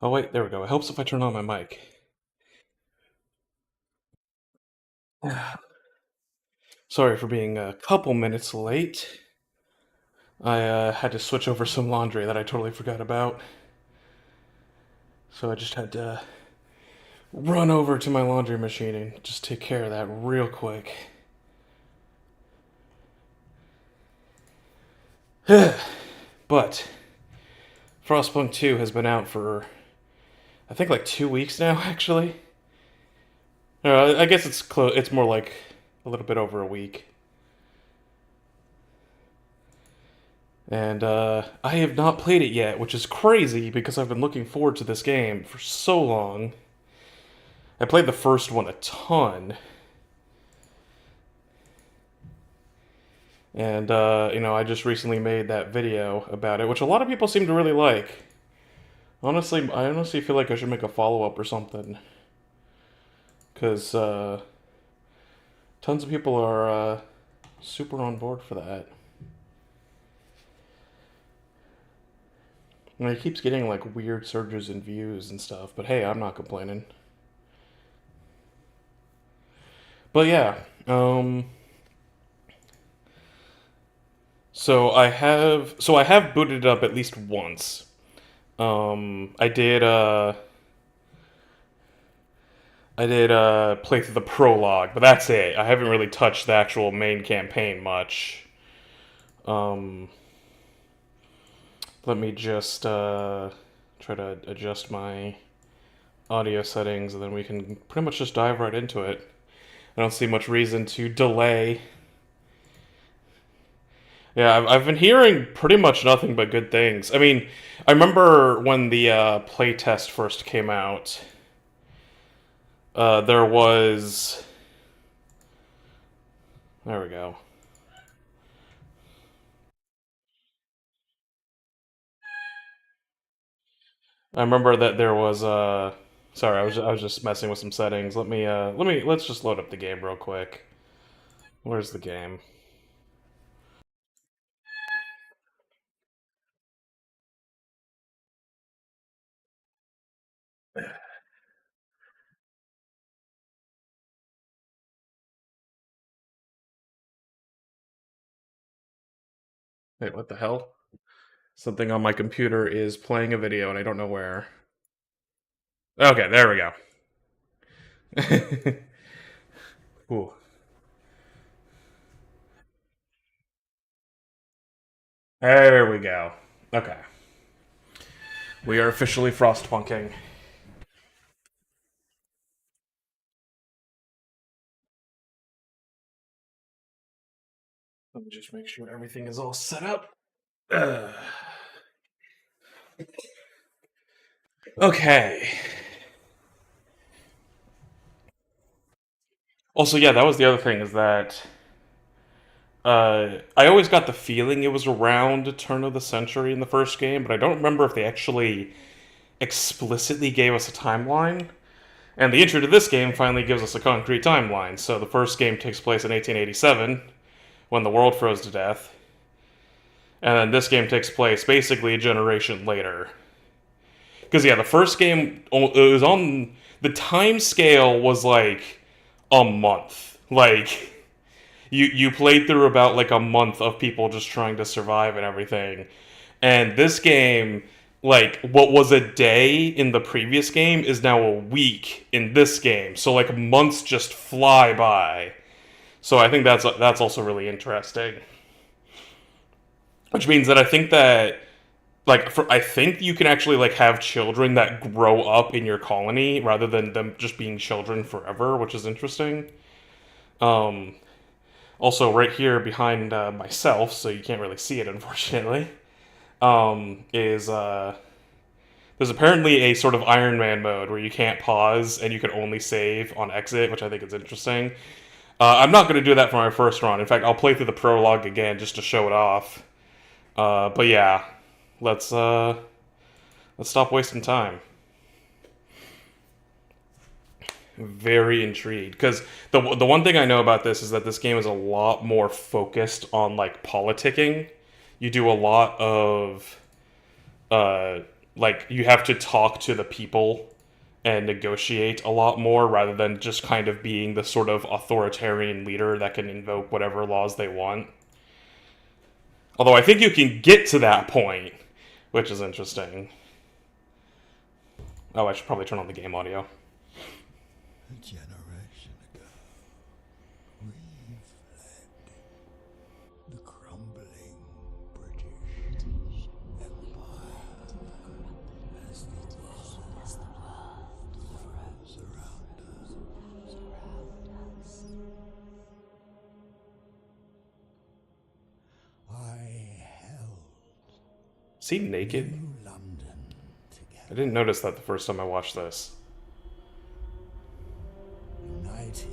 Oh wait, there we go. It helps if I turn on my mic. Sorry for being a couple minutes late. I had to switch over some laundry that I totally forgot about. So I just had to run over to my laundry machine and just take care of that real quick. But Frostpunk 2 has been out for, I think, like 2 weeks now, actually. I guess it's close. It's more like a little bit over a week. And I have not played it yet, which is crazy because I've been looking forward to this game for so long. I played the first one a ton. And, I just recently made that video about it, which a lot of people seem to really like. I honestly feel like I should make a follow-up or something. Because, tons of people are, super on board for that. And it keeps getting, like, weird surges in views and stuff, but hey, I'm not complaining. But yeah, so I have booted it up at least once. I did play through the prologue, but that's it. I haven't really touched the actual main campaign much. Um, Let me just try to adjust my audio settings, and then we can pretty much just dive right into it. I don't see much reason to delay. Yeah, I've been hearing pretty much nothing but good things. I mean, I remember when the playtest first came out, there was. There we go. I remember that there was. Sorry, I was just messing with some settings. Let's just load up the game real quick. Where's the game? Wait, what the hell? Something on my computer is playing a video and I don't know where. Okay, there we go. Ooh. There we go. Okay. We are officially frostpunking. Let me just make sure everything is all set up. Uh, okay. Also, yeah, that was the other thing is that I always got the feeling it was around turn of the century in the first game, but I don't remember if they actually explicitly gave us a timeline. And the intro to this game finally gives us a concrete timeline. So the first game takes place in 1887, when the world froze to death. And then this game takes place basically a generation later. Because, yeah, the first game, it was on. The time scale was like a month. Like, you played through about like a month of people just trying to survive and everything. And this game, like what was a day in the previous game is now a week in this game. So like months just fly by. So I think that's also really interesting. Which means that I think that I think you can actually like have children that grow up in your colony rather than them just being children forever, which is interesting. Um, Also, right here behind myself, so you can't really see it, unfortunately, is there's apparently a sort of Iron Man mode where you can't pause and you can only save on exit, which I think is interesting. I'm not going to do that for my first run. In fact, I'll play through the prologue again just to show it off. But yeah, let's uh, let's stop wasting time. Very intrigued because the one thing I know about this is that this game is a lot more focused on like politicking. You do a lot of uh like you have to talk to the people and negotiate a lot more rather than just kind of being the sort of authoritarian leader that can invoke whatever laws they want. Although I think you can get to that point, which is interesting. Oh, I should probably turn on the game audio. A generation ago, we fled the crumbling British Empire as the world froze around us. I held Is he naked? New London together. I didn't notice that the first time I watched this. United,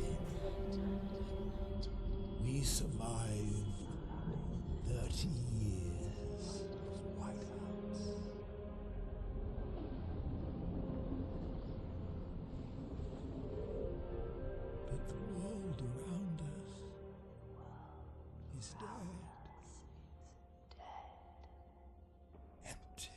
we survived 30 years of whiteouts. But the world around us is dead. Empty.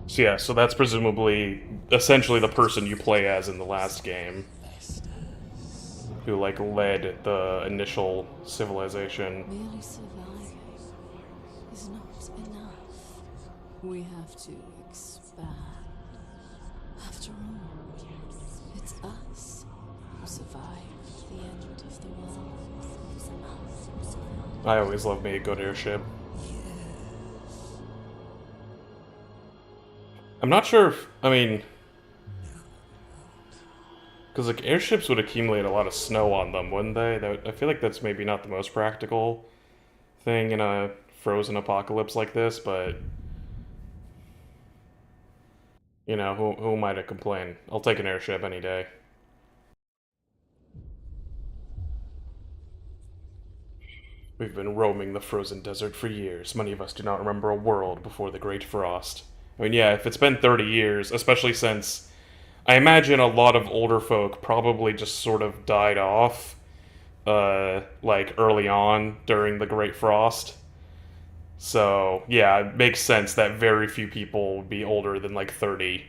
So yeah, so that's presumably essentially the person you play as in the last game, who like led the initial civilization. Merely surviving is not enough. We have to expand. After all, it's us who survived the end of the world. I always love me a good airship. I'm not sure if, I mean, because like airships would accumulate a lot of snow on them, wouldn't they? I feel like that's maybe not the most practical thing in a frozen apocalypse like this, but you know, who am I to complain? I'll take an airship any day. We've been roaming the frozen desert for years. Many of us do not remember a world before the Great Frost. I mean, yeah, if it's been 30 years, especially since I imagine a lot of older folk probably just sort of died off, like early on during the Great Frost. So, yeah, it makes sense that very few people would be older than like 30.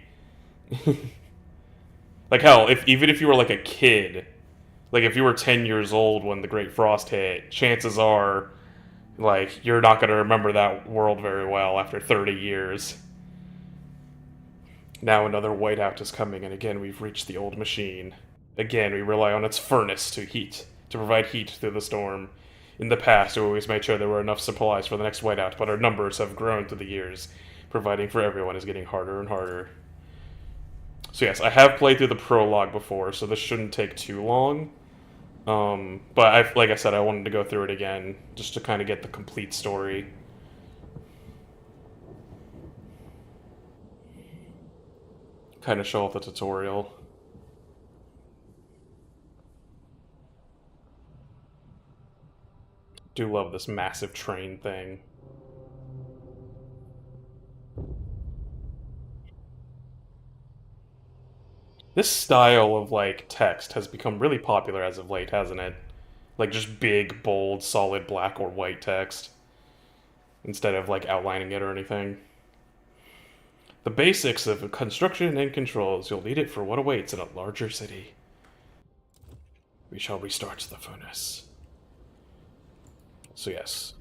Like, hell, even if you were like a kid, like if you were 10 years old when the Great Frost hit, chances are, like, you're not going to remember that world very well after 30 years. Now another whiteout is coming, and again we've reached the old machine. Again, we rely on its furnace to provide heat through the storm. In the past, we always made sure there were enough supplies for the next whiteout, but our numbers have grown through the years. Providing for everyone is getting harder and harder. So yes, I have played through the prologue before, so this shouldn't take too long. But like I said, I wanted to go through it again, just to kind of get the complete story. Kind of show off the tutorial. Do love this massive train thing. This style of, like, text has become really popular as of late, hasn't it? Like, just big, bold, solid black or white text. Instead of, like, outlining it or anything. The basics of construction and controls. You'll need it for what awaits in a larger city. We shall restart the furnace. So, yes.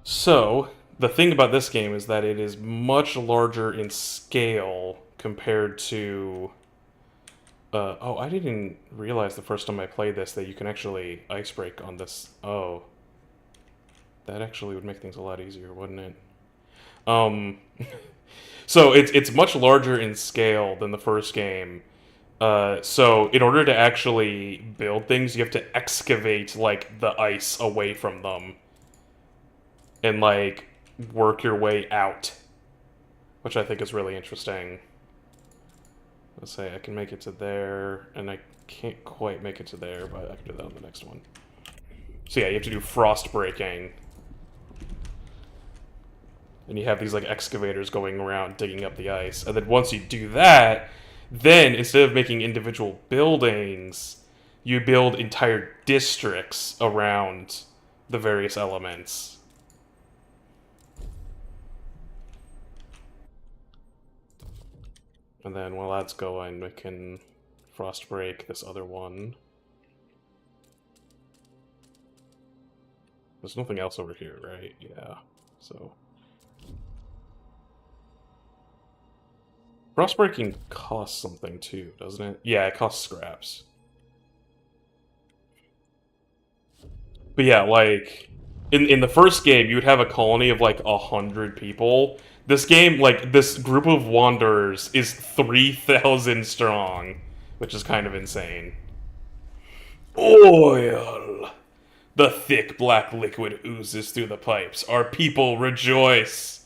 So, the thing about this game is that it is much larger in scale compared to... oh, I didn't realize the first time I played this that you can actually ice break on this. Oh. That actually would make things a lot easier, wouldn't it? So it's much larger in scale than the first game. So in order to actually build things, you have to excavate, like, the ice away from them. And, like, work your way out. Which I think is really interesting. Let's say I can make it to there, and I can't quite make it to there, but I can do that on the next one. So yeah, you have to do frost breaking. And you have these, like, excavators going around digging up the ice. And then once you do that, then instead of making individual buildings, you build entire districts around the various elements. And then while that's going, we can frost break this other one. There's nothing else over here, right? Yeah, so... Frostbreaking costs something too, doesn't it? Yeah, it costs scraps. But yeah, like in the first game, you would have a colony of like 100 people. This game, like this group of wanderers, is 3,000 strong, which is kind of insane. Oil. The thick black liquid oozes through the pipes. Our people rejoice.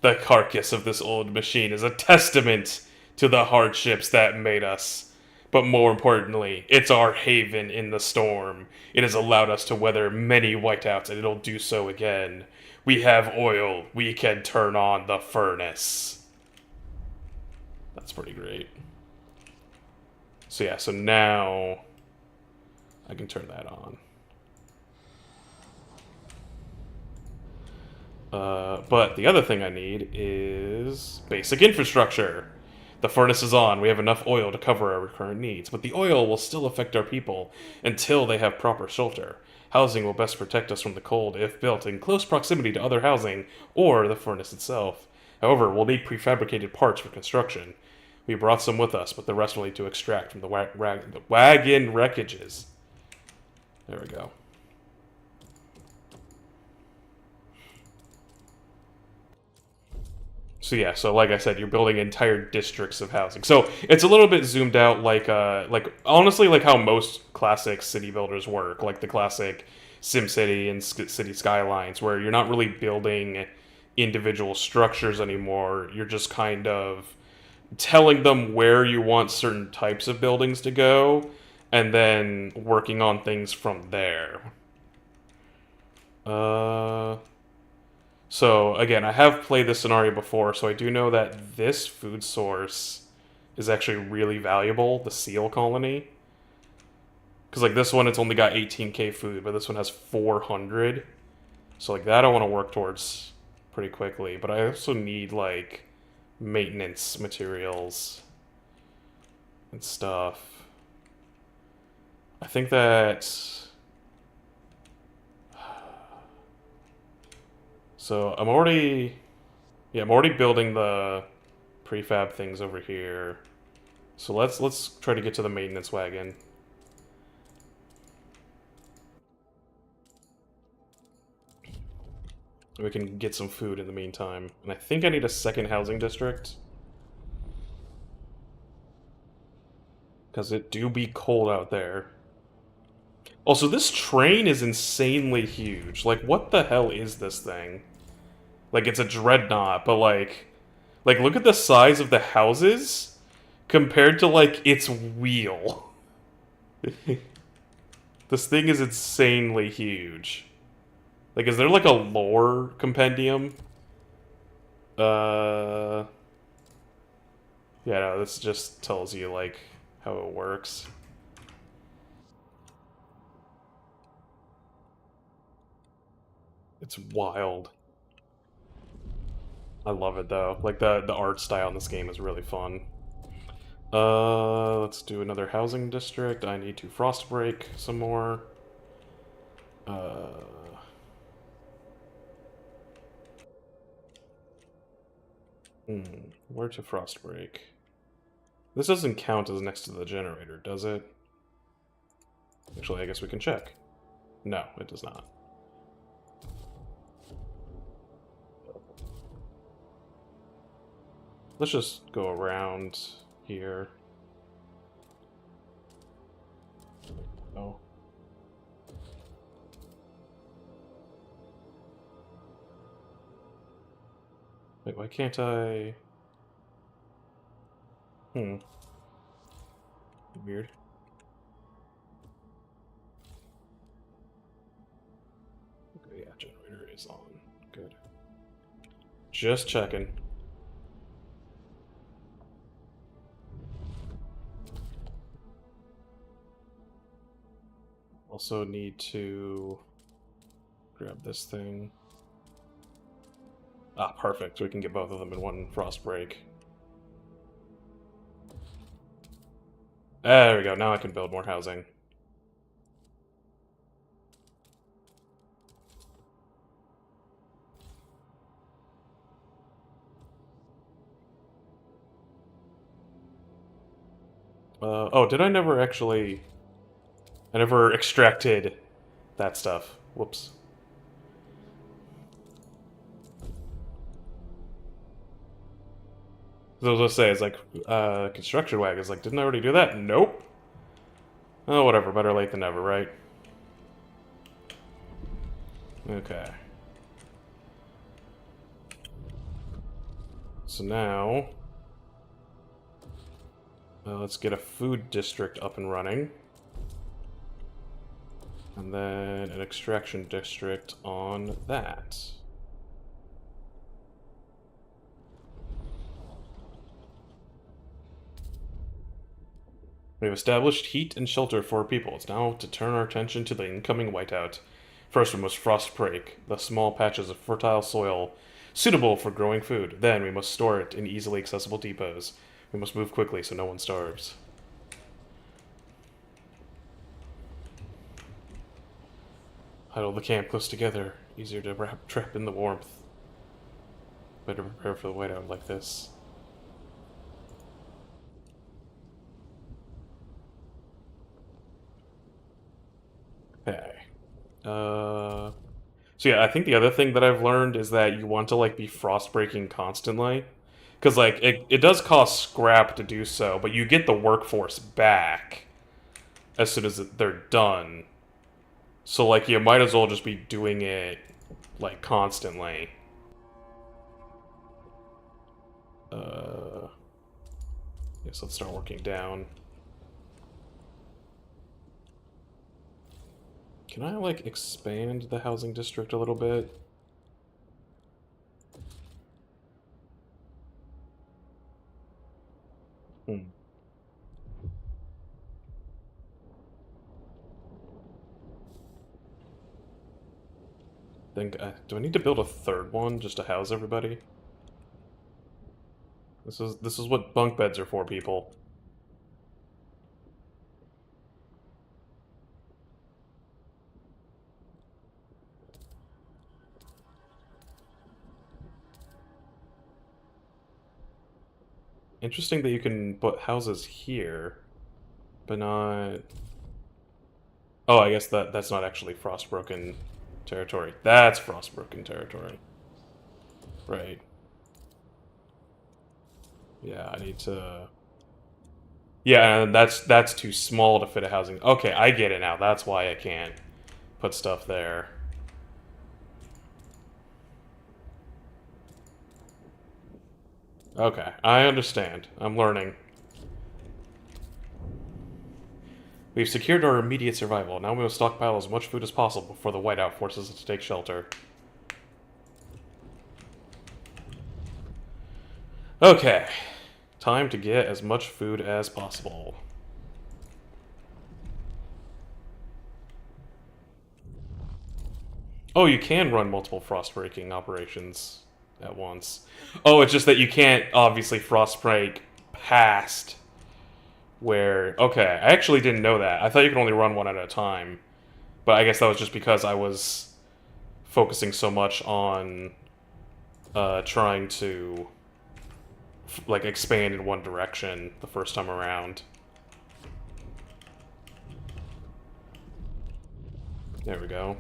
The carcass of this old machine is a testament to the hardships that made us. But more importantly, it's our haven in the storm. It has allowed us to weather many whiteouts, and it'll do so again. We have oil. We can turn on the furnace. That's pretty great. So yeah, so now I can turn that on. But the other thing I need is basic infrastructure. The furnace is on. We have enough oil to cover our current needs, but the oil will still affect our people until they have proper shelter. Housing will best protect us from the cold if built in close proximity to other housing or the furnace itself. However, we'll need prefabricated parts for construction. We brought some with us, but the rest we'll need to extract from the wagon wreckages. There we go. So yeah, so like I said, you're building entire districts of housing. So it's a little bit zoomed out, like honestly, like how most classic city builders work, like the classic SimCity and City Skylines, where you're not really building individual structures anymore. You're just kind of telling them where you want certain types of buildings to go, and then working on things from there. So, again, I have played this scenario before, so I do know that this food source is actually really valuable, the seal colony. Because, like, this one, it's only got 18k food, but this one has 400. So, like, that I want to work towards pretty quickly. But I also need, like, maintenance materials and stuff. I think that... So I'm already building the prefab things over here. So let's try to get to the maintenance wagon. We can get some food in the meantime. And I think I need a second housing district. Because it do be cold out there. Also, this train is insanely huge. Like, what the hell is this thing? Like, it's a dreadnought, but like, look at the size of the houses compared to, like, its wheel. This thing is insanely huge. Like, is there, like, a lore compendium? Yeah, no, this just tells you, like, how it works. It's wild. I love it though. Like the art style in this game is really fun. Let's do another housing district. I need to frost break some more. Where to frost break? This doesn't count as next to the generator, does it? Actually, I guess we can check. No, it does not. Let's just go around here. Oh. Wait, why can't I... Weird. Okay, yeah, generator is on. Good. Just checking. Also need to grab this thing. Ah, perfect. We can get both of them in one frost break. There we go. Now I can build more housing. Oh, did I never actually... I never extracted that stuff. Whoops. So I was gonna say, it's like, construction wagons. Like, didn't I already do that? Nope. Oh, whatever. Better late than never, right? Okay. So now... let's get a food district up and running. And then an extraction district on that. We have established heat and shelter for our people. It's now to turn our attention to the incoming whiteout. First we must frost break the small patches of fertile soil suitable for growing food. Then we must store it in easily accessible depots. We must move quickly so no one starves. Huddle the camp close together. Easier to trap in the warmth. Better prepare for the whiteout like this. Okay. So yeah, I think the other thing that I've learned is that you want to like be frost breaking constantly. Because like it does cost scrap to do so, but you get the workforce back as soon as they're done. So like you might as well just be doing it like constantly. Yes, let's start working down. Can I like expand the housing district a little bit? Think, do I need to build a third one just to house everybody? This is what bunk beds are for, people. Interesting that you can put houses here, but not... Oh, I guess that's not actually frostbroken territory. That's frostbroken territory. Right. Yeah, I need to... Yeah, and that's too small to fit a housing... Okay, I get it now. That's why I can't put stuff there. Okay, I understand. I'm learning. We've secured our immediate survival. Now we must stockpile as much food as possible before the whiteout forces us to take shelter. Okay. Time to get as much food as possible. Oh, you can run multiple frost-breaking operations at once. Oh, it's just that you can't, obviously, frost-break past where... Okay, I actually didn't know that. I thought you could only run one at a time. But I guess that was just because I was focusing so much on trying to like expand in one direction the first time around. There we go.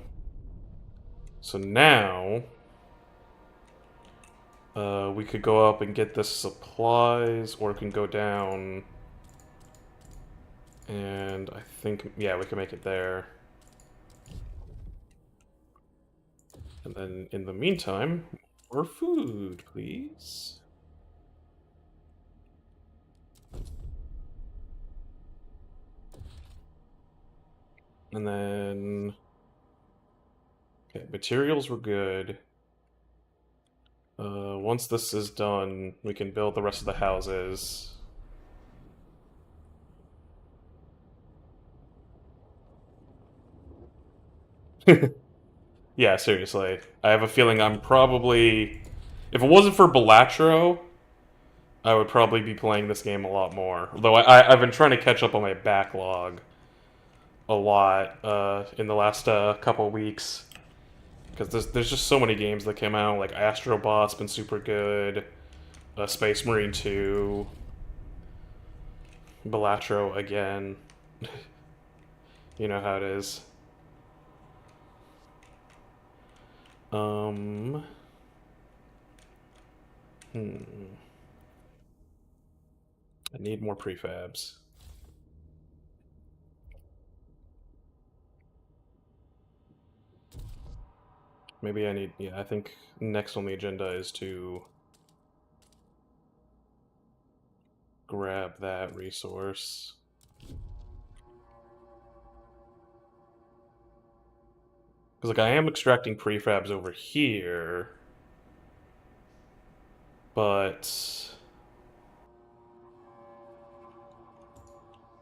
So now we could go up and get the supplies, or it can go down. And I think, yeah, we can make it there. And then in the meantime, more food, please. And then... Okay, materials were good. Once this is done, we can build the rest of the houses. Yeah, seriously. I have a feeling I'm probably... If it wasn't for Balatro, I would probably be playing this game a lot more. Although I've been trying to catch up on my backlog a lot in the last couple weeks. Because there's just so many games that came out. Like Astro Bot's been super good. Space Marine 2. Balatro again. You know how it is. Um... Hmm. I need more prefabs. Maybe I need... Yeah, I think next on the agenda is to grab that resource. Because, like, I am extracting prefabs over here, but...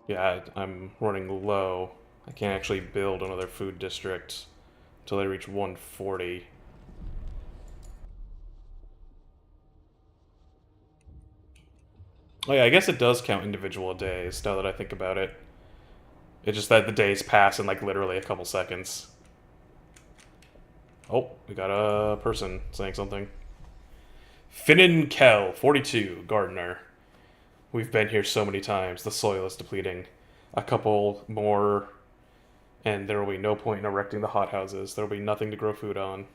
Yeah, I'm running low. I can't actually build another food district until I reach 140. Oh yeah, I guess it does count individual days, now that I think about it. It's just that the days pass in, like, literally a couple seconds. Oh, we got a person saying something. Finnan Kell, 42, gardener. We've been here so many times, the soil is depleting. A couple more, and there will be no point in erecting the hothouses. There will be nothing to grow food on.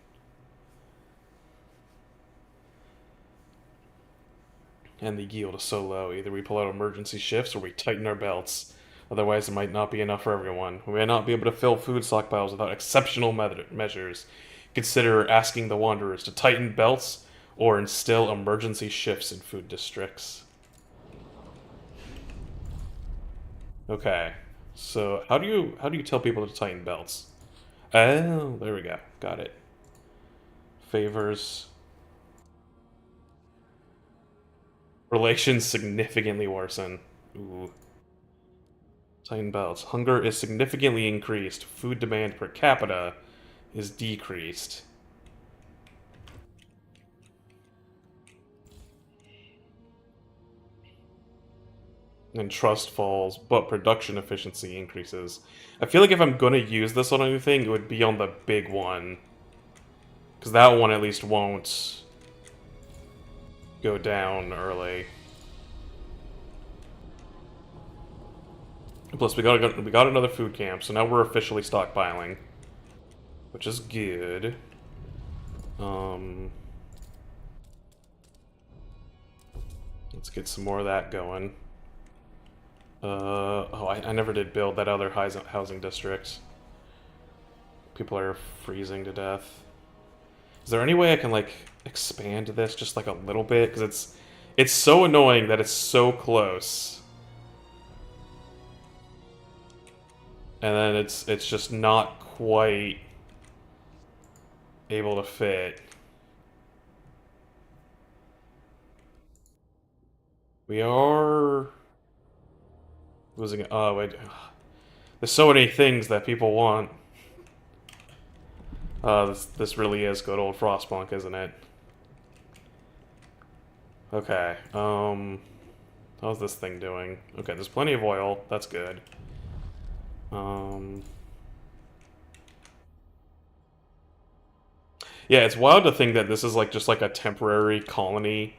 And the yield is so low. Either we pull out emergency shifts or we tighten our belts. Otherwise, it might not be enough for everyone. We may not be able to fill food stockpiles without exceptional measures. Consider asking the Wanderers to tighten belts or instill emergency shifts in food districts. Okay, so how do you tell people to tighten belts? Oh, there we go. Got it. Favors. Relations significantly worsen. Ooh. Tighten belts. Hunger is significantly increased. Food demand per capita is decreased. And trust falls, but production efficiency increases. I feel like if I'm gonna use this on anything, it would be on the big one. Because that one at least won't go down early. Plus, we got another food camp, so now we're officially stockpiling, which is good. Let's get some more of that going. Oh, I never did build that other housing district. People are freezing to death. Is there any way I can, like, expand this just, like, a little bit? Because it's so annoying that it's so close. And then it's just not quite able to fit. We are losing it. Oh, wait. There's so many things that people want. This really is good old Frostpunk, isn't it? Okay, how's this thing doing? Okay, there's plenty of oil. That's good. Yeah, it's wild to think that this is, like, just, like, a temporary colony.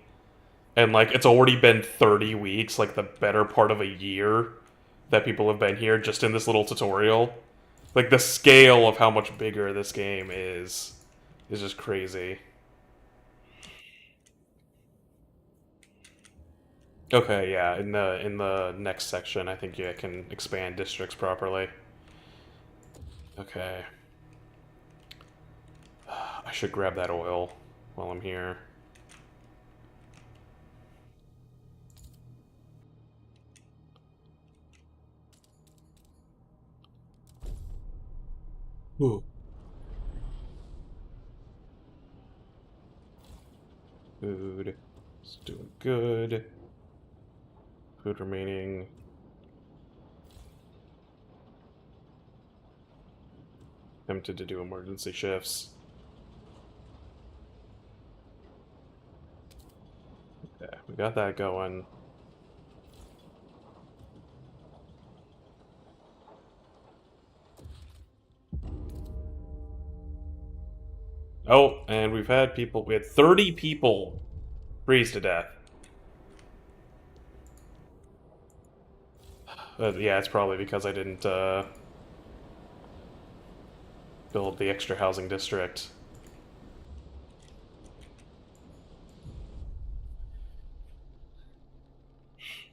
And, like, it's already been 30 weeks, like, the better part of a year that people have been here just in this little tutorial. Like, the scale of how much bigger this game is just crazy. Okay, yeah, in the next section, I think I can expand districts properly. Okay. I should grab that oil while I'm here. Ooh. Food. It's doing good. Food remaining. tempted to do emergency shifts. Okay, we got that going. Oh, and we had 30 people freeze to death. Yeah, it's probably because I didn't build the extra housing district.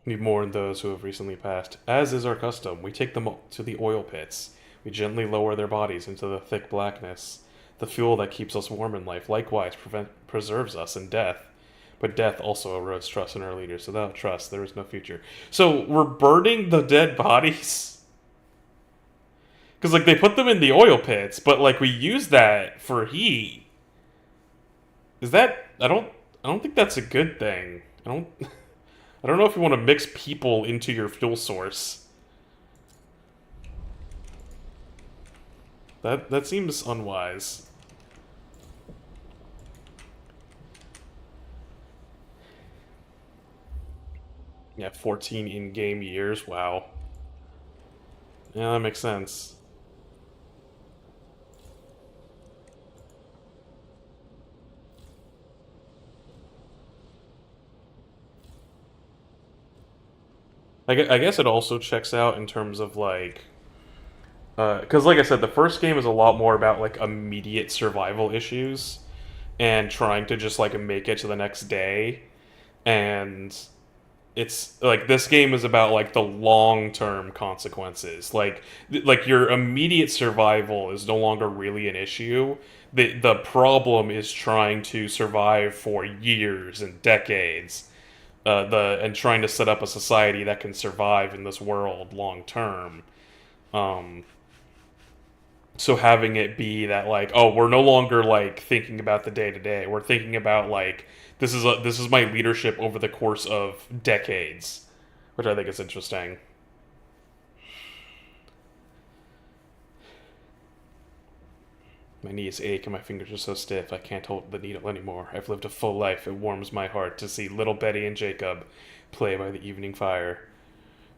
We mourn those who have recently passed. As is our custom, we take them to the oil pits. We gently lower their bodies into the thick blackness. The fuel that keeps us warm in life likewise preserves us in death. But death also erodes trust in our leaders. Without trust, there is no future. So we're burning the dead bodies? Because, like, they put them in the oil pits, but, like, we use that for heat. Is that... I don't think that's a good thing. I don't know if you want to mix people into your fuel source. That seems unwise. Yeah, 14 in-game years, wow. Yeah, that makes sense. I guess it also checks out in terms of, like... Because, like I said, the first game is a lot more about, like, immediate survival issues and trying to just, like, make it to the next day. And it's, like, this game is about, like, the long-term consequences. Like, your immediate survival is no longer really an issue. The problem is trying to survive for years and decades. And trying to set up a society that can survive in this world long term. Um, so having it be that, like, oh, we're no longer, like, thinking about the day to day. We're thinking about, like, this is my leadership over the course of decades, which I think is interesting. My knees ache and my fingers are so stiff I can't hold the needle anymore. I've lived a full life. It warms my heart to see little Betty and Jacob play by the evening fire.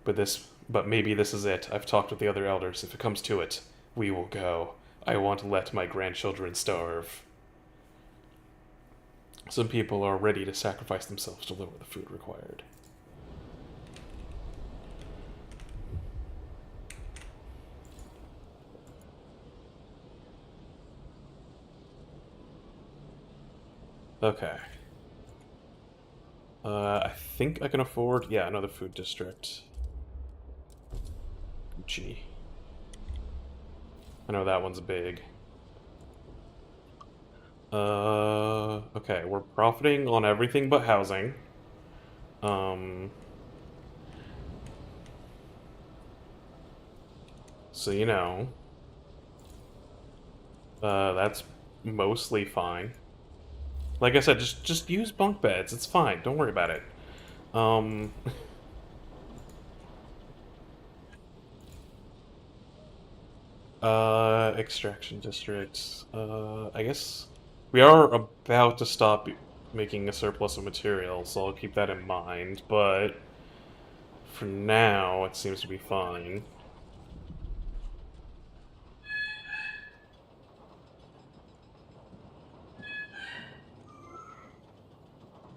But maybe this is it. I've talked with the other elders. If it comes to it, we will go. I won't let my grandchildren starve. Some people are ready to sacrifice themselves to lower the food required. Okay. I think I can afford, yeah, another food district. Gucci. I know that one's big. Okay, we're profiting on everything but housing. So you know. That's mostly fine. Like I said, just use bunk beds. It's fine. Don't worry about it. Um, extraction districts. I guess we are about to stop making a surplus of materials, so I'll keep that in mind. But for now, it seems to be fine.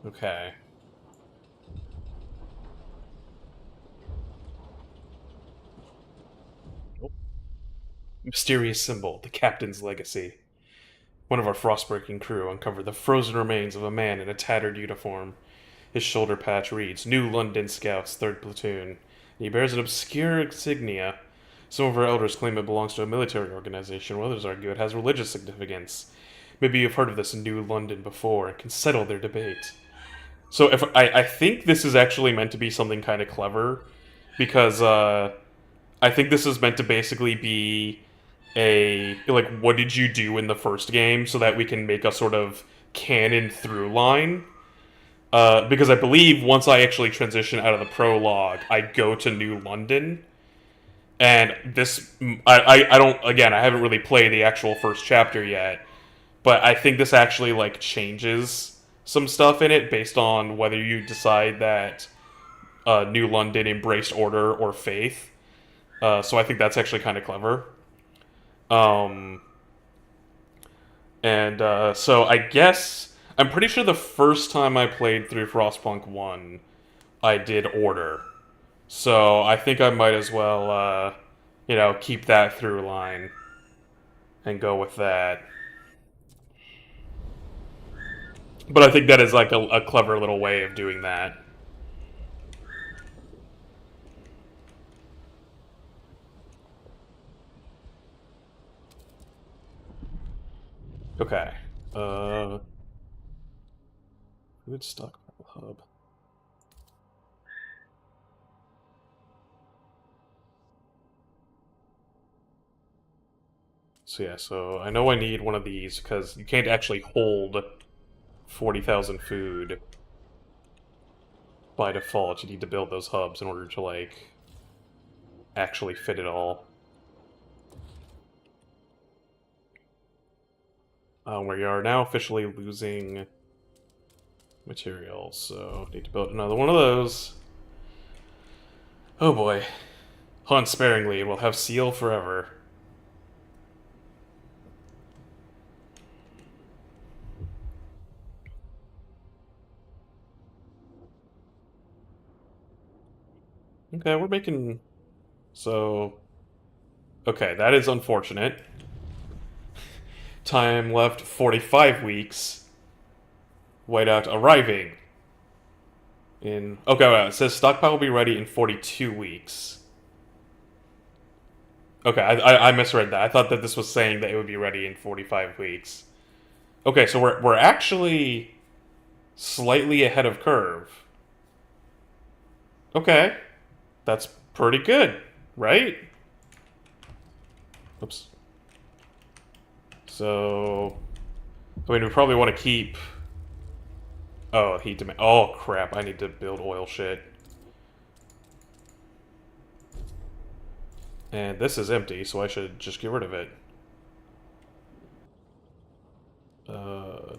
Okay. Mysterious symbol, the captain's legacy. One of our frostbreaking crew uncovered the frozen remains of a man in a tattered uniform. His shoulder patch reads, New London Scouts, 3rd Platoon. And he bears an obscure insignia. Some of our elders claim it belongs to a military organization, while others argue it has religious significance. Maybe you've heard of this New London before and can settle their debate. So if I think this is actually meant to be something kind of clever, because I think this is meant to basically be like, what did you do in the first game, so that we can make a sort of canon through line. Because I believe once I actually transition out of the prologue, I go to New London, And this, I don't, again, I haven't really played the actual first chapter yet, but I think this actually, like, changes some stuff in it based on whether you decide that New London embraced order or faith. So I think that's actually kind of clever. Um, and so I guess I'm pretty sure the first time I played through Frostpunk 1, I did order. So I think I might as well, keep that through line and go with that. But I think that is like a clever little way of doing that. Okay. Food stockpile hub. So yeah, so I know I need one of these because you can't actually hold 40,000 food by default. You need to build those hubs in order to, like, actually fit it all. We are now officially losing materials, so need to build another one of those. Oh boy. Hunt sparingly, and we'll have seal forever. Okay, we're making... So... Okay, that is unfortunate. Time left 45 weeks. Whiteout arriving in... Okay, well, it says stockpile will be ready in 42 weeks. Okay, I misread that. I thought that this was saying that it would be ready in 45 weeks. Okay, so we're actually slightly ahead of curve. Okay. That's pretty good, right? Oops. So... I mean, we probably want to keep... Oh, heat demand. Oh, crap. I need to build oil shit. And this is empty, so I should just get rid of it.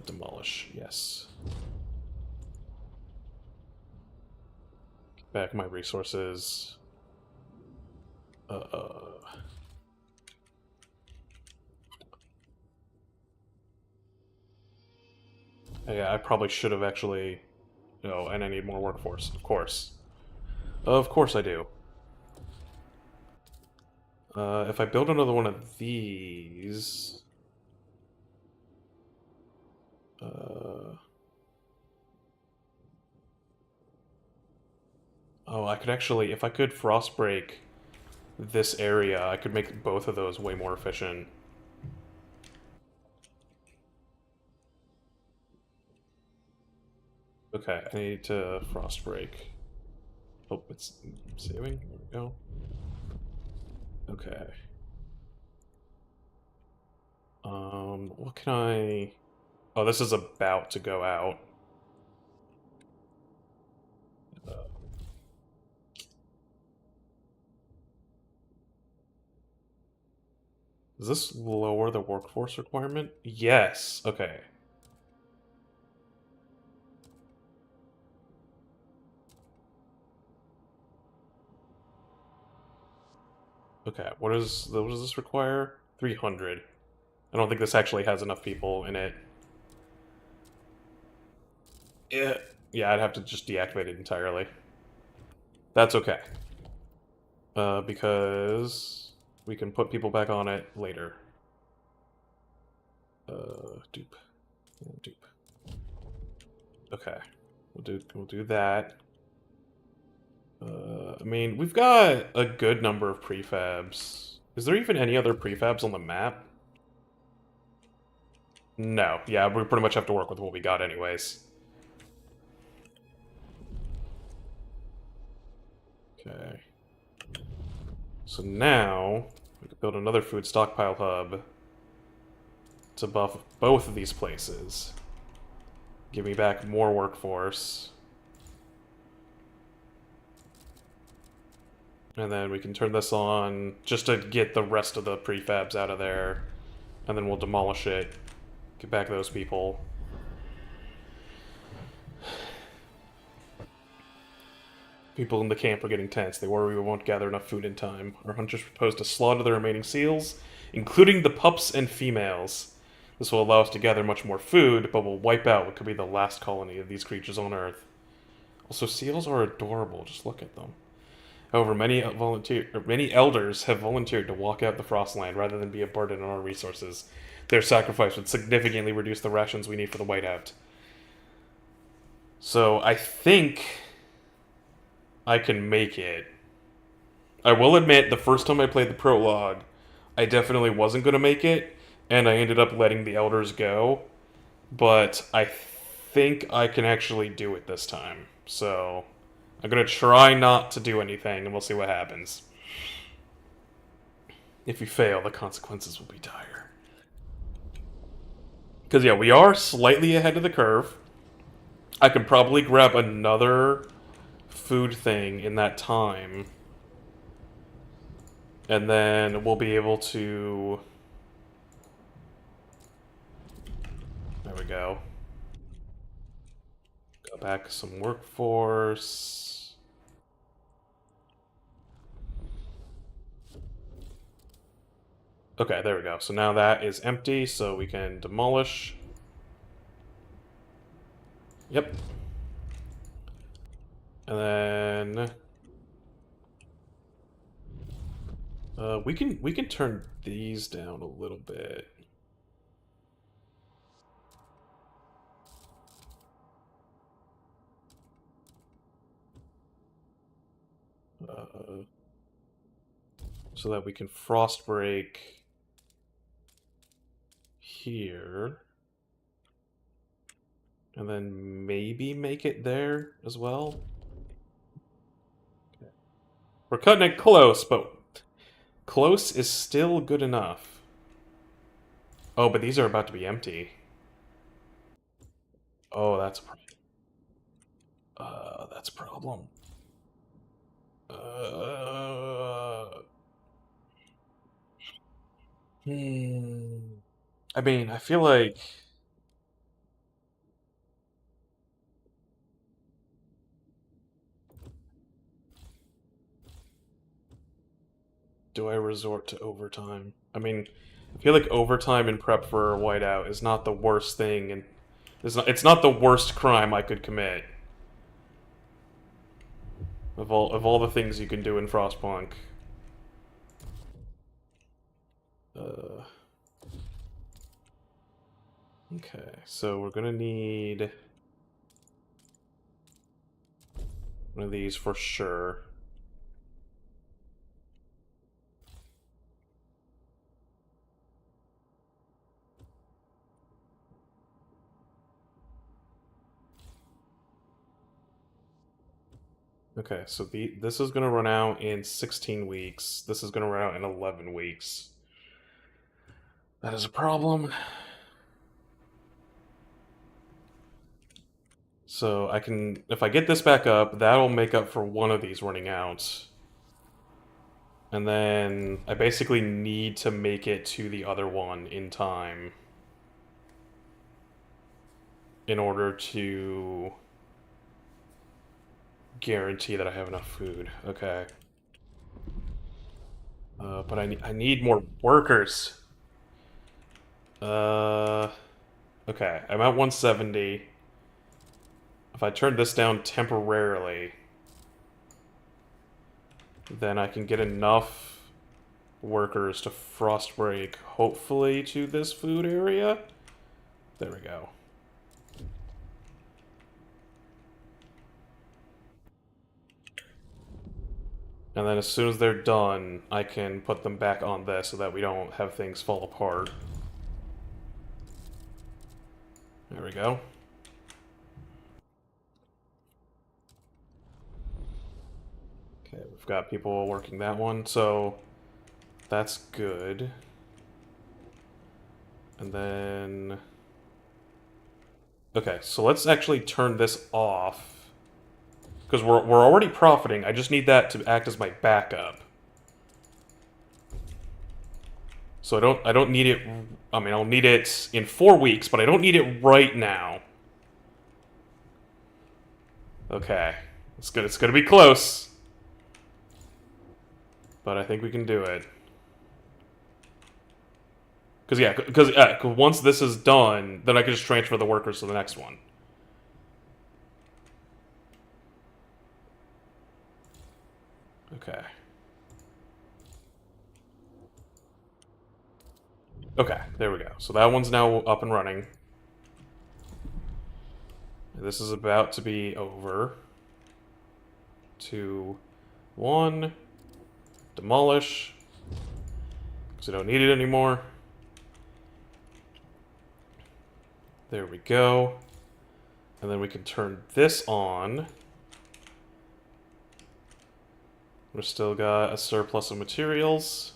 Demolish. Yes. Get back my resources. Yeah, I probably should have actually... Oh, and I need more workforce. Of course. Of course I do. If I build another one of these... Oh, I could actually... If I could frostbreak this area, I could make both of those way more efficient. Okay, I need to frostbreak. Oh, it's saving? There we go. Okay. What can I... Oh, this is about to go out. Does this lower the workforce requirement? Yes. Okay. Okay, what does this require? 300. I don't think this actually has enough people in it. Yeah, I'd have to just deactivate it entirely. That's okay. Because we can put people back on it later. Dupe. Dupe. Okay. We'll do that. I mean, we've got a good number of prefabs. Is there even any other prefabs on the map? No. Yeah, we pretty much have to work with what we got anyways. Okay. So now, we can build another food stockpile hub to buff both of these places. Give me back more workforce. And then we can turn this on just to get the rest of the prefabs out of there. And then we'll demolish it. Get back those people. People in the camp are getting tense. They worry we won't gather enough food in time. Our hunters propose to slaughter the remaining seals, including the pups and females. This will allow us to gather much more food, but will wipe out what could be the last colony of these creatures on Earth. Also, seals are adorable. Just look at them. However, many elders have volunteered to walk out the Frostland rather than be a burden on our resources. Their sacrifice would significantly reduce the rations we need for the whiteout. So I think I can make it. I will admit, the first time I played the prologue, I definitely wasn't going to make it, and I ended up letting the elders go. But I think I can actually do it this time. So I'm going to try not to do anything, and we'll see what happens. If we fail, the consequences will be dire. Because, yeah, we are slightly ahead of the curve. I could probably grab another food thing in that time. And then we'll be able to... There we go. Go back some workforce. Okay, there we go. So now that is empty, so we can demolish. Yep. And then we can turn these down a little bit. So that we can frost break here. And then maybe make it there as well. Okay. We're cutting it close, but close is still good enough. Oh, but these are about to be empty. Oh, that's a problem. That's a problem. I mean, I feel like... Do I resort to overtime? I mean, I feel like overtime in prep for a whiteout is not the worst thing, and it's not the worst crime I could commit. Of all the things you can do in Frostpunk. Okay, so we're gonna need one of these for sure. Okay, so this is gonna run out in 16 weeks. This is gonna run out in 11 weeks. That is a problem. So I can, if I get this back up, that'll make up for one of these running out. And then I basically need to make it to the other one in time in order to guarantee that I have enough food. Okay. But I need more workers. Okay, I'm at 170. If I turn this down temporarily, then I can get enough workers to frost break, hopefully, to this food area. There we go. And then as soon as they're done, I can put them back on this so that we don't have things fall apart. There we go. Okay, we've got people working that one, so that's good. And then... Okay, so let's actually turn this off. Because we're already profiting. I just need that to act as my backup. So I don't need it. I mean, I'll need it in 4 weeks, but I don't need it right now. Okay, it's good. It's gonna be close, but I think we can do it. Because once this is done, then I can just transfer the workers to the next one. Okay. Okay, there we go. So that one's now up and running. This is about to be over. 2, 1. Demolish. Because I don't need it anymore. There we go. And then we can turn this on. We've still got a surplus of materials.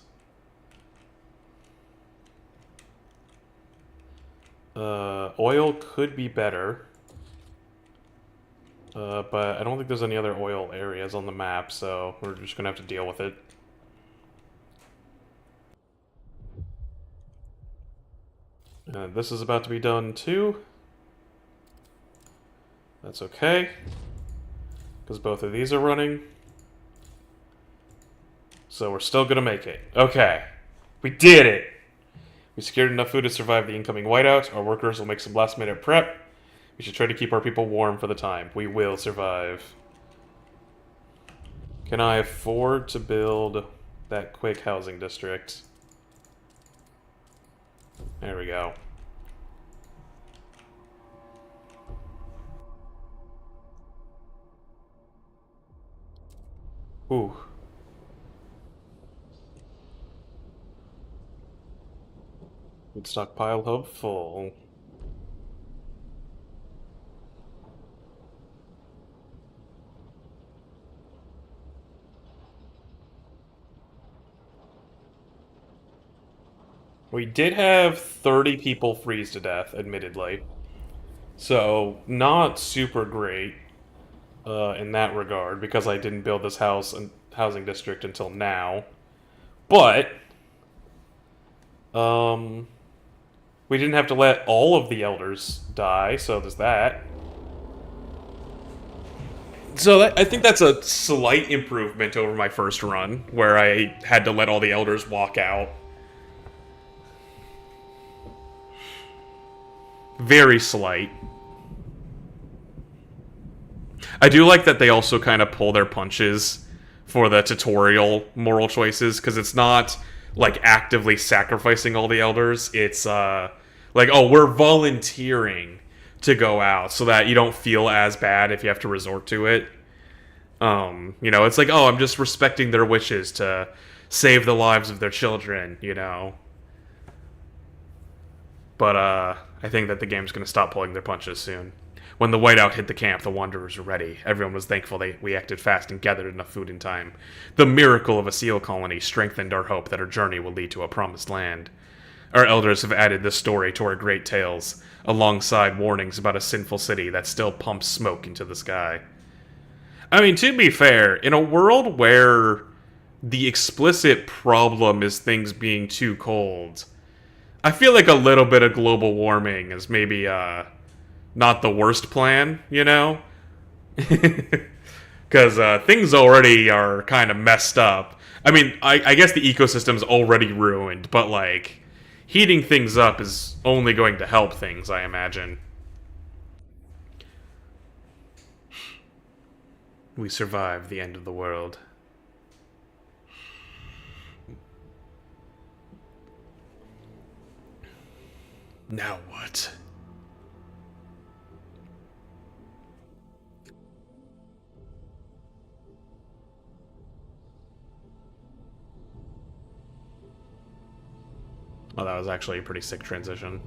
Oil could be better. But I don't think there's any other oil areas on the map, so we're just gonna have to deal with it. And this is about to be done too. That's okay, because both of these are running. So we're still gonna make it. Okay, we did it! We secured enough food to survive the incoming whiteout. Our workers will make some last-minute prep. We should try to keep our people warm for the time. We will survive. Can I afford to build that quick housing district? There we go. Ooh. Food stockpile hub full. We did have 30 people freeze to death, admittedly. So, not super great in that regard, because I didn't build this housing district until now. But, we didn't have to let all of the elders die, so there's that. So I think that's a slight improvement over my first run, where I had to let all the elders walk out. Very slight. I do like that they also kind of pull their punches for the tutorial moral choices, because it's not, like, actively sacrificing all the elders. It's, like, oh, we're volunteering to go out so that you don't feel as bad if you have to resort to it. You know, it's like, oh, I'm just respecting their wishes to save the lives of their children, you know. But, I think that the game's going to stop pulling their punches soon. When the whiteout hit the camp, the Wanderers were ready. Everyone was thankful we acted fast and gathered enough food in time. The miracle of a seal colony strengthened our hope that our journey will lead to a promised land. Our elders have added this story to our great tales, alongside warnings about a sinful city that still pumps smoke into the sky. I mean, to be fair, in a world where the explicit problem is things being too cold, I feel like a little bit of global warming is maybe, not the worst plan, you know? Because, things already are kind of messed up. I mean, I guess the ecosystem's already ruined, but, like, heating things up is only going to help things, I imagine. We survived the end of the world. Now what? Oh, that was actually a pretty sick transition.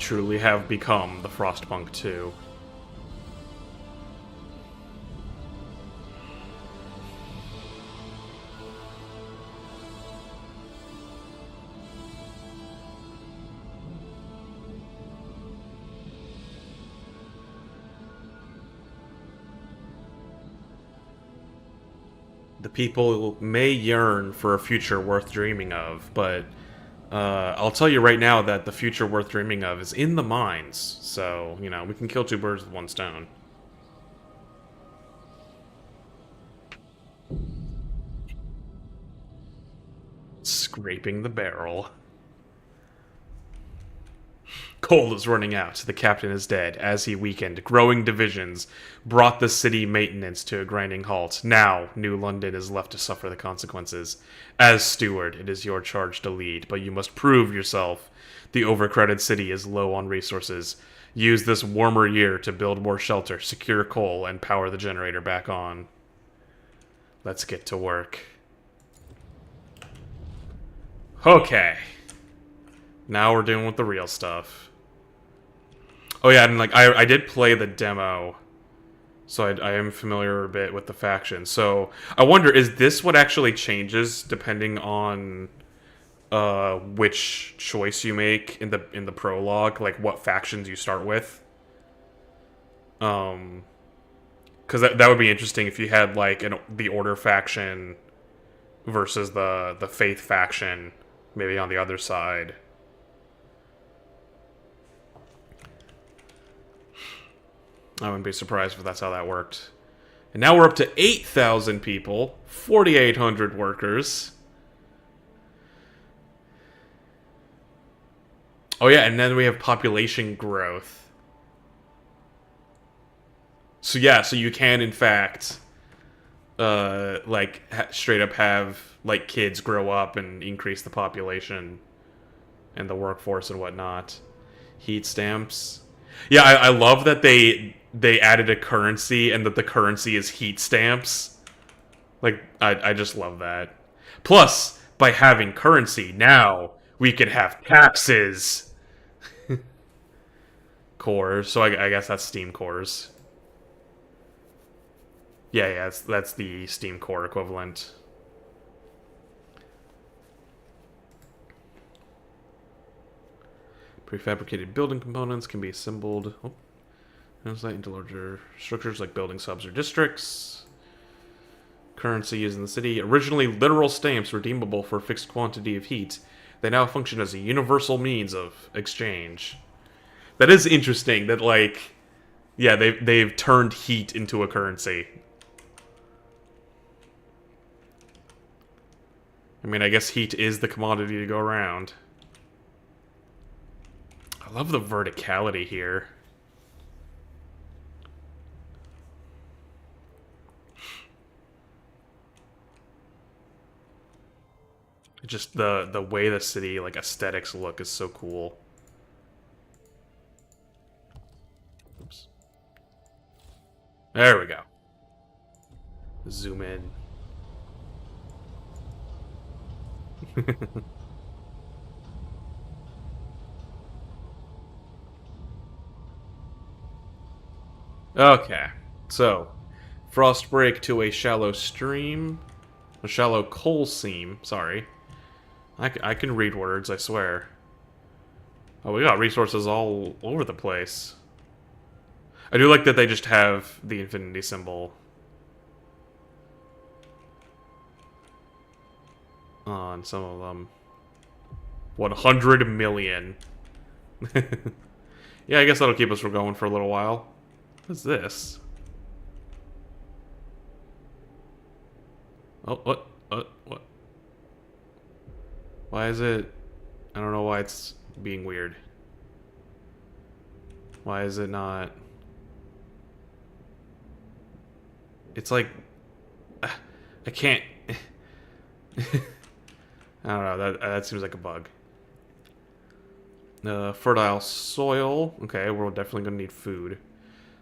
truly have become the Frostpunk 2. The people may yearn for a future worth dreaming of, but I'll tell you right now that the future worth dreaming of is in the mines. So, you know, we can kill two birds with one stone. Scraping the barrel. Coal is running out. The captain is dead. As he weakened, growing divisions brought the city maintenance to a grinding halt. Now, New London is left to suffer the consequences. As steward, it is your charge to lead, but you must prove yourself. The overcrowded city is low on resources. Use this warmer year to build more shelter, secure coal, and power the generator back on. Let's get to work. Okay. Now we're dealing with the real stuff. Oh yeah, and like I did play the demo, so I am familiar a bit with the faction. So I wonder, is this what actually changes depending on which choice you make in the prologue, like what factions you start with? Because that would be interesting if you had like the Order faction versus the Faith faction, maybe on the other side. I wouldn't be surprised if that's how that worked. And now we're up to 8,000 people, 4,800 workers. Oh yeah, and then we have population growth. So yeah, so you can in fact, like straight up have like kids grow up and increase the population and the workforce and whatnot. Heat stamps. Yeah, I love that they added a currency and that the currency is heat stamps. Like, I just love that. Plus, by having currency, now we can have taxes. Cores. So I guess that's Steam cores. Yeah, that's the Steam core equivalent. Prefabricated building components can be assembled translate into larger structures like building subs or districts. Currency used in the city. Originally literal stamps redeemable for a fixed quantity of heat. They now function as a universal means of exchange. That is interesting that, like, yeah, they've turned heat into a currency. I mean, I guess heat is the commodity to go around. I love the verticality here. Just the way the city, like, aesthetics look is so cool. Oops. There we go. Zoom in. Okay, so frost break to a shallow stream, a shallow coal seam. Sorry, I can read words, I swear. Oh, we got resources all over the place. I do like that they just have the infinity symbol on some of them. 100 million. Yeah, I guess that'll keep us from going for a little while. What's this? Oh, what? Why is it... I don't know why it's being weird. Why is it not... It's like... I can't... I don't know, that seems like a bug. Fertile soil. Okay, we're definitely gonna need food.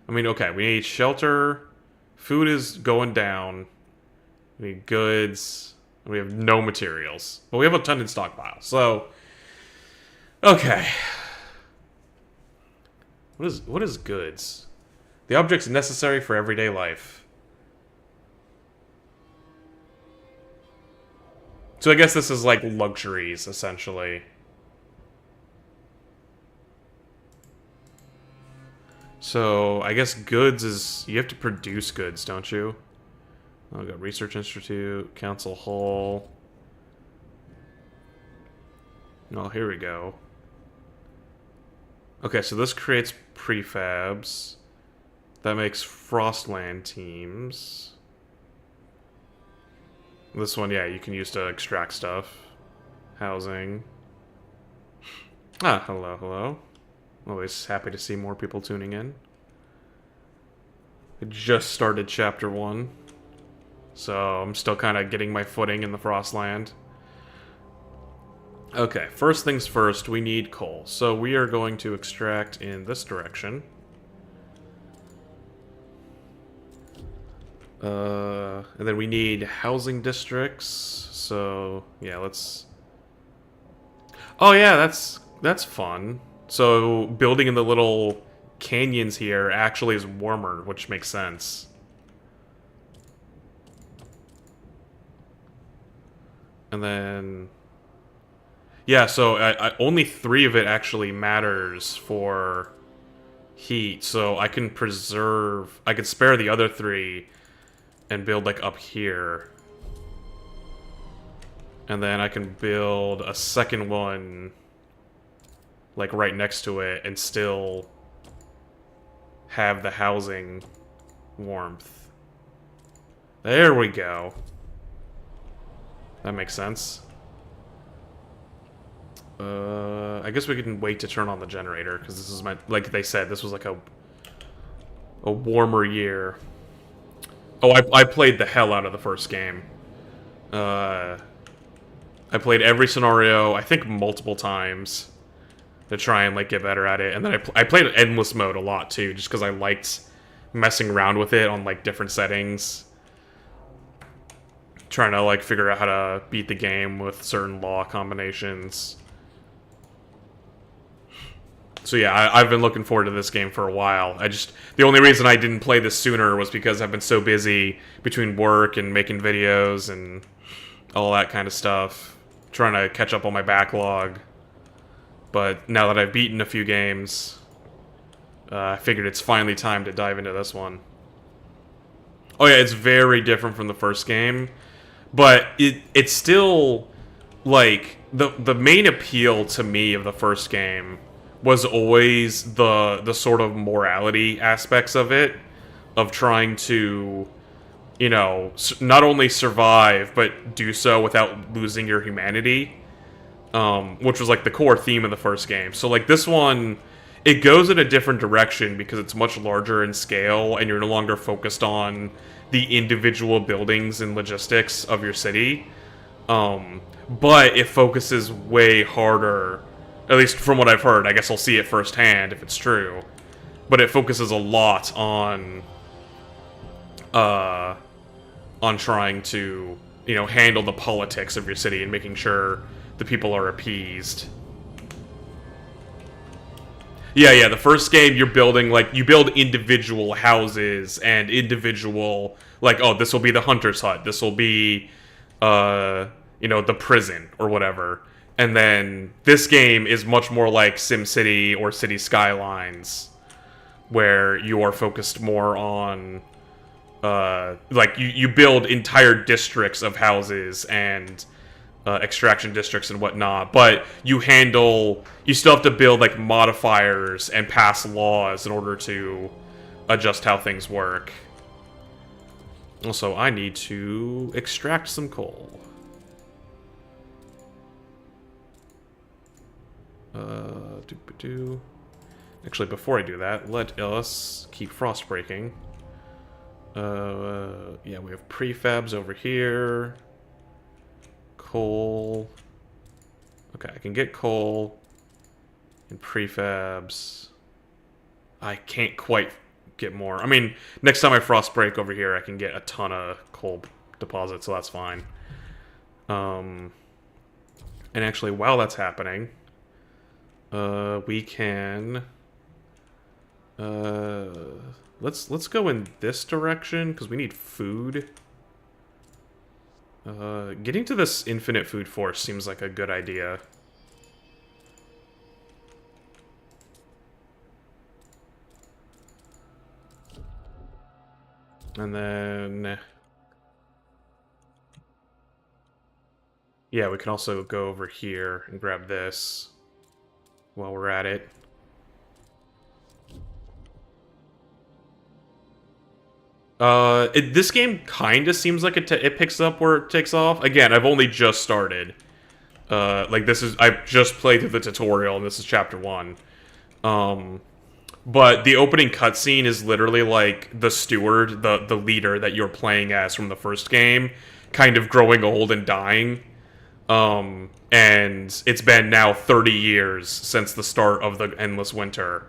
I mean, okay, we need shelter. Food is going down. We need goods. We have no materials. But we have a ton in stockpile, so... Okay. What is goods? The objects necessary for everyday life. So I guess this is like luxuries, essentially. So I guess goods is... You have to produce goods, don't you? Oh, got Research Institute, Council Hall. Oh, here we go. Okay, so this creates prefabs. That makes Frostland teams. This one, yeah, you can use to extract stuff. Housing. Ah, hello, hello. Always happy to see more people tuning in. I just started Chapter 1. So I'm still kind of getting my footing in the Frostland. Okay, first things first, we need coal. So we are going to extract in this direction. And then we need housing districts. So, yeah, let's... Oh, yeah, that's fun. So, building in the little canyons here actually is warmer, which makes sense. And then... Yeah, so only 3 of it actually matters for heat. So I can preserve... I could spare the other 3 and build, like, up here. And then I can build a second one, like, right next to it and still have the housing warmth. There we go. That makes sense. I guess we can wait to turn on the generator, because this is my... Like they said, this was like a warmer year. Oh, I played the hell out of the first game. I played every scenario, I think multiple times, to try and, like, get better at it. And then I played endless mode a lot, too, just because I liked messing around with it on, like, different settings. Trying to, like, figure out how to beat the game with certain law combinations. So yeah, I've been looking forward to this game for a while. The only reason I didn't play this sooner was because I've been so busy between work and making videos and all that kind of stuff. Trying to catch up on my backlog. But now that I've beaten a few games, I figured it's finally time to dive into this one. Oh yeah, it's very different from the first game. But it's still, like, the main appeal to me of the first game was always the sort of morality aspects of it, of trying to, you know, not only survive, but do so without losing your humanity, which was, like, the core theme of the first game. So, like, this one, it goes in a different direction because it's much larger in scale, and you're no longer focused on the individual buildings and logistics of your city, but it focuses way harder. At least from what I've heard. I guess I'll see it firsthand if it's true. But it focuses a lot on trying to, you know, handle the politics of your city and making sure the people are appeased. Yeah, the first game you're building, like, you build individual houses and individual, like, oh, this will be the hunter's hut. This will be, you know, the prison or whatever. And then this game is much more like SimCity or City Skylines, where you are focused more on, like, you build entire districts of houses and extraction districts and whatnot, but you still have to build, like, modifiers and pass laws in order to adjust how things work. Also, I need to extract some coal. Actually, before I do that, let us keep frost breaking. Yeah, we have prefabs over here. Coal. Okay, I can get coal and prefabs. I can't quite get more. I mean, next time I frost break over here, I can get a ton of coal deposits, so that's fine. And actually, while that's happening, we can Let's go in this direction because we need food. Getting to this infinite food force seems like a good idea. And then... yeah, we can also go over here and grab this while we're at it. This game kind of seems like it picks up where it takes off. Again, I've only just started. Like, I've just played through the tutorial, and this is chapter 1. But the opening cutscene is literally like the steward, the leader that you're playing as from the first game, kind of growing old and dying. And it's been now 30 years since the start of the Endless Winter.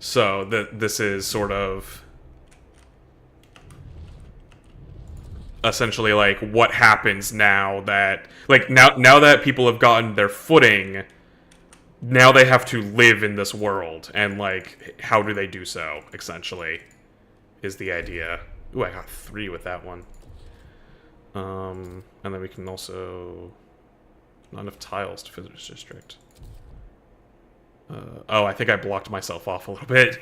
So this is sort of essentially like what happens now that now that people have gotten their footing, now they have to live in this world, and like how do they do so, essentially, is the idea. Ooh, I got 3 with that one. And then we can also... not enough tiles to fit this district. Oh, I think I blocked myself off a little bit.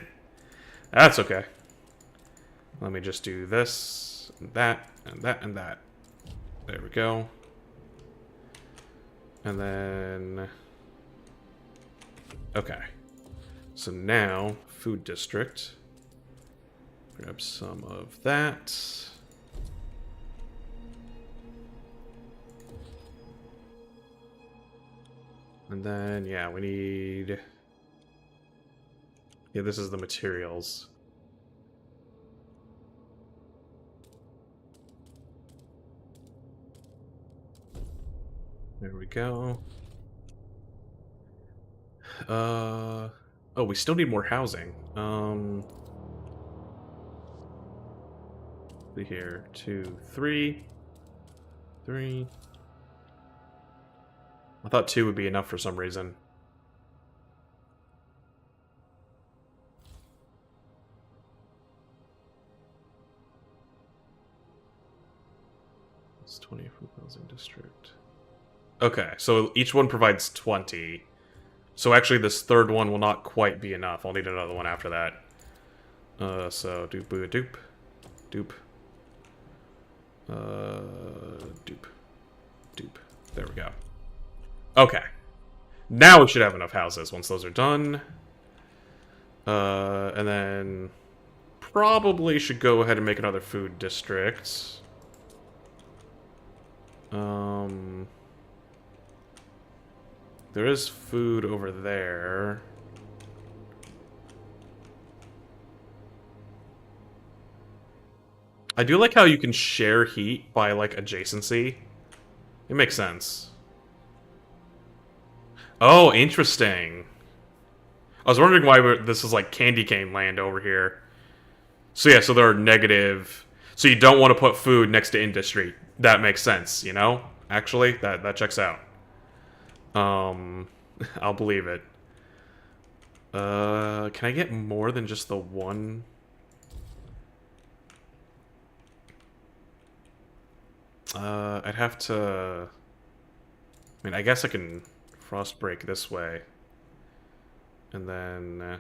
That's okay. Let me just do this, and that, and that, and that. There we go. And then... okay. So now, food district. Grab some of that. And then, yeah, we need... yeah, this is the materials. There we go. Oh, we still need more housing. See here, 2, 3. 3. I thought 2 would be enough for some reason. It's 20 from housing district. Okay, so each one provides 20. So actually this third one will not quite be enough. I'll need another one after that. So doop boo doop. Doop. Doop. Doop. There we go. Okay. Now we should have enough houses once those are done. And then... probably should go ahead and make another food district. There is food over there. I do like how you can share heat by, like, adjacency. It makes sense. Oh, interesting. I was wondering why this is like candy cane land over here. So yeah, so there are negative... so you don't want to put food next to industry. That makes sense, you know? Actually, that checks out. I'll believe it. Can I get more than just the one? I'd have to... I mean, I guess I can frost break this way. And then...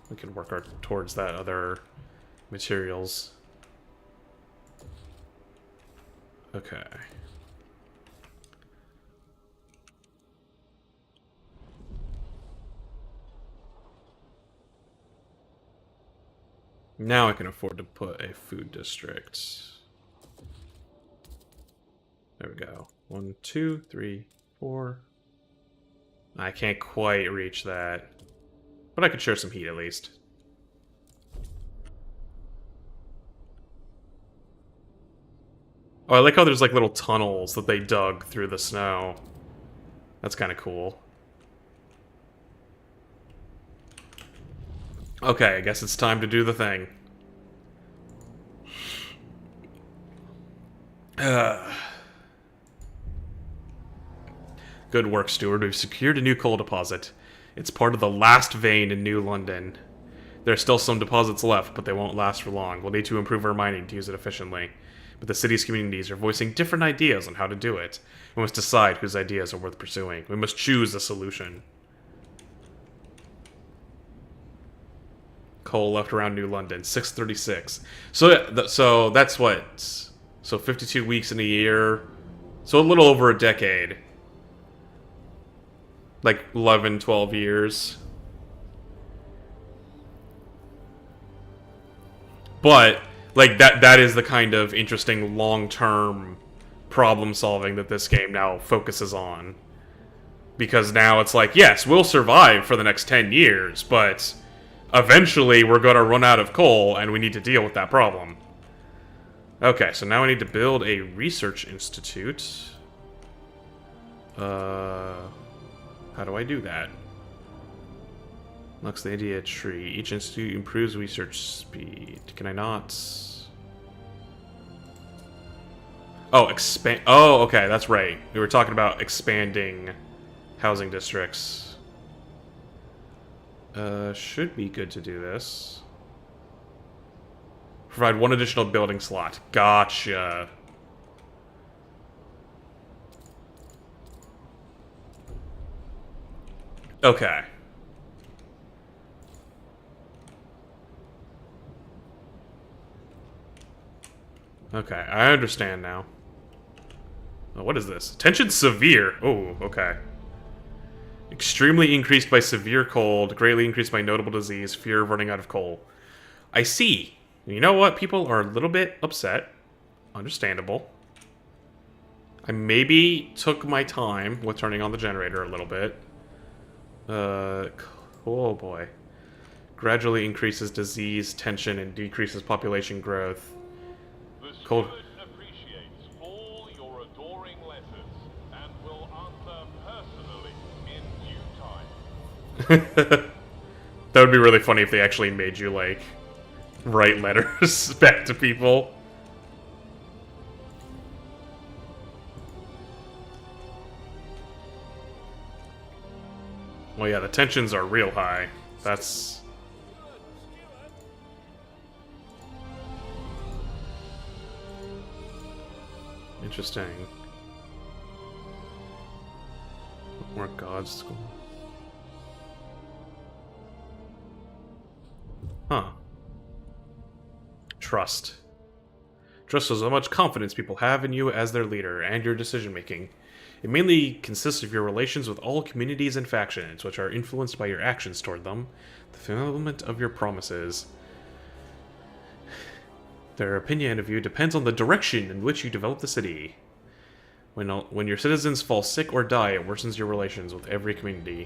we can work towards that other materials. Okay. Now I can afford to put a food district. There we go. 1, 2, 3, 4. I can't quite reach that. But I could share some heat at least. Oh, I like how there's like little tunnels that they dug through the snow. That's kind of cool. Okay, I guess it's time to do the thing. Good work, Steward. We've secured a new coal deposit. It's part of the last vein in New London. There are still some deposits left, but they won't last for long. We'll need to improve our mining to use it efficiently. But the city's communities are voicing different ideas on how to do it. We must decide whose ideas are worth pursuing. We must choose a solution. Coal left around New London, 636. So that's what? So 52 weeks in a year. So a little over a decade. Like 11, 12 years. But like that is the kind of interesting long-term problem solving that this game now focuses on. Because now it's like, yes, we'll survive for the next 10 years, but eventually we're going to run out of coal and we need to deal with that problem. Okay, so now I need to build a research institute. How do I do that? Looks the idea tree. Each institute improves research speed. Can I not? Oh, expand. Oh, okay, that's right. We were talking about expanding housing districts. Should be good to do this. Provide one additional building slot. Gotcha. Okay. Okay, I understand now. Oh, what is this? Tension severe. Oh, okay. Extremely increased by severe cold, greatly increased by notable disease, fear of running out of coal. I see. You know what? People are a little bit upset. Understandable. I maybe took my time with turning on the generator a little bit. Oh boy. Gradually increases disease, tension, and decreases population growth. Cold. Appreciates all your adoring letters and will answer personally in due time. That would be really funny if they actually made you, like, write letters back to people. Well, yeah, the tensions are real high. That's... interesting. More God's School. Huh. Trust. Trust is how much confidence people have in you as their leader and your decision-making. It mainly consists of your relations with all communities and factions, which are influenced by your actions toward them, the fulfillment of your promises. Their opinion of you depends on the direction in which you develop the city. When your citizens fall sick or die, it worsens your relations with every community.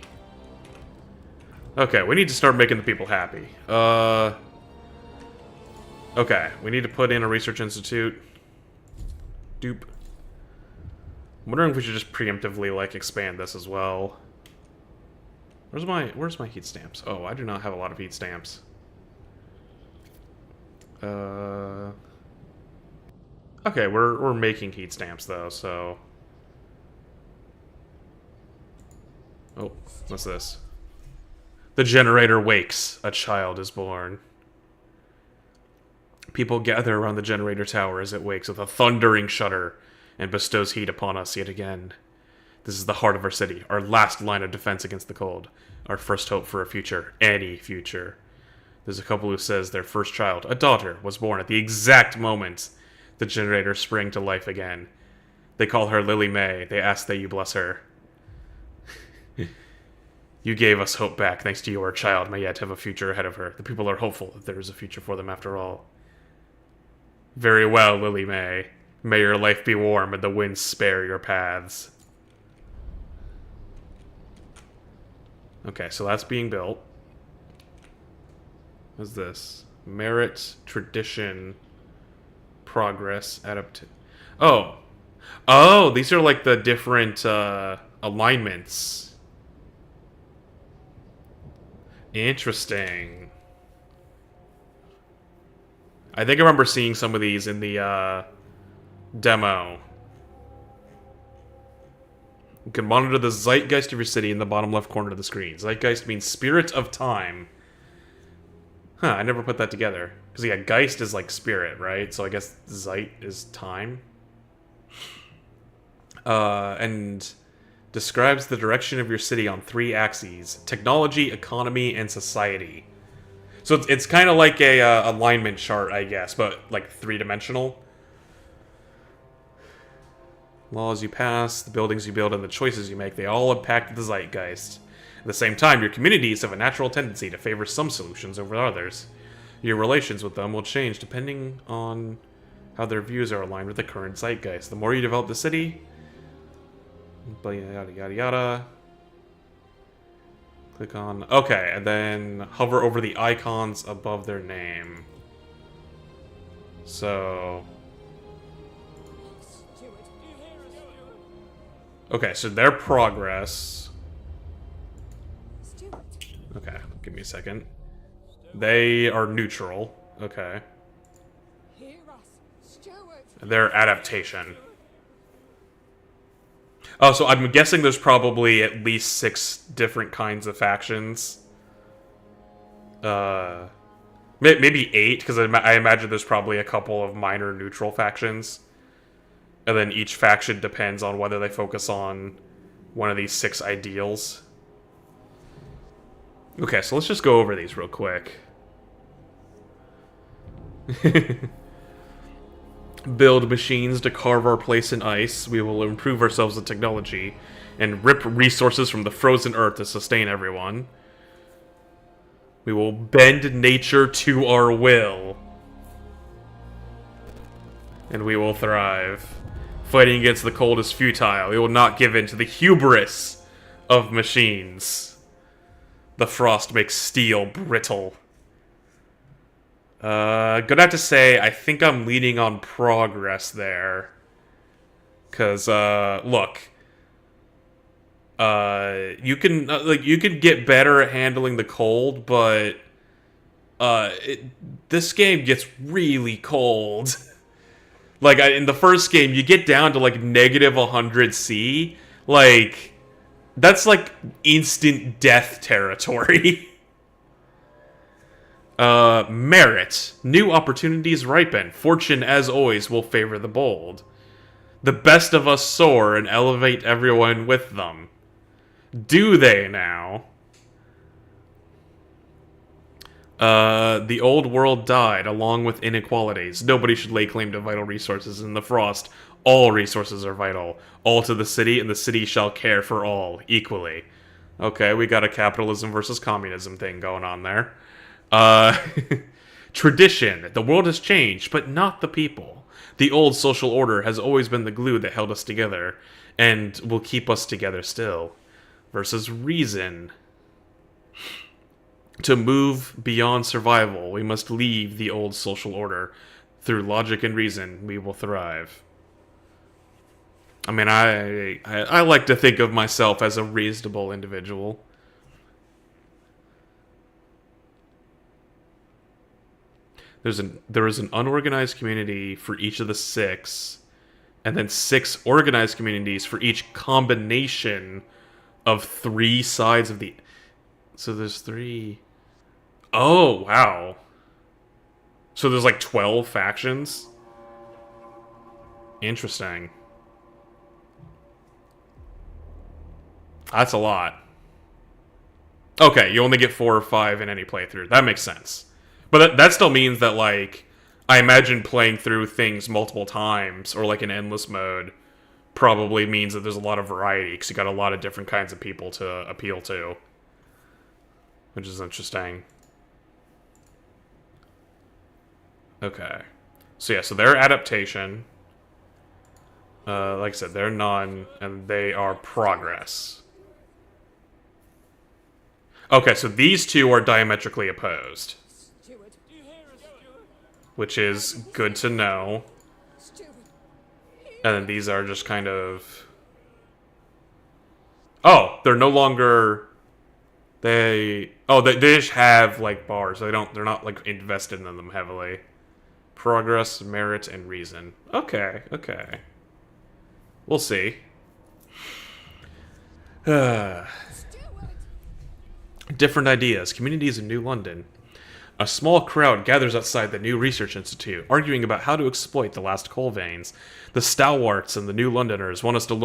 Okay, we need to start making the people happy. Okay, we need to put in a research institute. Doop. I'm wondering if we should just preemptively, like, expand this as well. Where's my heat stamps? Oh, I do not have a lot of heat stamps. Okay, we're making heat stamps though, so. Oh, what's this? The generator wakes. A child is born. People gather around the generator tower as it wakes with a thundering shudder and bestows heat upon us yet again. This is the heart of our city, our last line of defense against the cold, our first hope for a future, any future. There's a couple who says their first child, a daughter, was born at the exact moment the generator sprang to life again. They call her Lily May. They ask that you bless her. You gave us hope back. Thanks to you, our child may yet have a future ahead of her. The people are hopeful that there is a future for them after all. Very well, Lily May. May your life be warm and the winds spare your paths. Okay, so that's being built. What's this? Merit, tradition, progress, Oh. Oh, these are like the different alignments. Interesting. I think I remember seeing some of these in the demo. You can monitor the zeitgeist of your city in the bottom left corner of the screen. Zeitgeist means spirit of time. Huh, I never put that together. Because, yeah, Geist is like spirit, right? So I guess Zeit is time. And describes the direction of your city on 3 axes. Technology, economy, and society. So it's kind of like a alignment chart, I guess, but like 3-dimensional. Laws you pass, the buildings you build, and the choices you make, they all impact the zeitgeist. At the same time, your communities have a natural tendency to favor some solutions over others. Your relations with them will change depending on how their views are aligned with the current zeitgeist. The more you develop the city, yada yada yada. Click on... Okay, and then hover over the icons above their name. So... Okay, so their progress... Okay, give me a second. They are neutral. Okay. Their adaptation. Oh, so I'm guessing there's probably at least 6 different kinds of factions. Maybe 8, because I imagine there's probably a couple of minor neutral factions. And then each faction depends on whether they focus on one of these 6 ideals. Okay, so let's just go over these real quick. Build machines to carve our place in ice. We will improve ourselves in technology and rip resources from the frozen earth to sustain everyone. We will bend nature to our will. And we will thrive. Fighting against the cold is futile. We will not give in to the hubris of machines. The frost makes steel brittle. Gonna have to say, I think I'm leaning on progress there. Cause, look. You can, you can get better at handling the cold, but, this game gets really cold. Like, in the first game, you get down to, like, negative 100°C. Like, that's, like, instant death territory. Merit. New opportunities ripen. Fortune, as always, will favor the bold. The best of us soar and elevate everyone with them. Do they now? The old world died, along with inequalities. Nobody should lay claim to vital resources in the frost. All resources are vital. All to the city, and the city shall care for all, equally. Okay, we got a capitalism versus communism thing going on there. Tradition. The world has changed, but not the people. The old social order has always been the glue that held us together, and will keep us together still. Versus reason. To move beyond survival, we must leave the old social order. Through logic and reason, we will thrive. I mean, I like to think of myself as a reasonable individual. There is an unorganized community for each of the 6, and then 6 organized communities for each combination of 3 sides of the... So there's 3... Oh, wow. So there's like 12 factions? Interesting. That's a lot. Okay, you only get 4 or 5 in any playthrough. That makes sense. But that still means that, like, I imagine playing through things multiple times, or like an endless mode, probably means that there's a lot of variety, because you got a lot of different kinds of people to appeal to. Which is interesting. Okay. So yeah, so their adaptation, like I said, they're none, and they are progress. Okay, so these 2 are diametrically opposed. Which is good to know. And then these are just kind of... Oh, they're no longer... They just have, like, bars. They're not, like, invested in them heavily. Progress, merit, and reason. Okay, okay. We'll see. Different ideas. Communities in New London. A small crowd gathers outside the new research institute, arguing about how to exploit the last coal veins. The stalwarts and the New Londoners want us to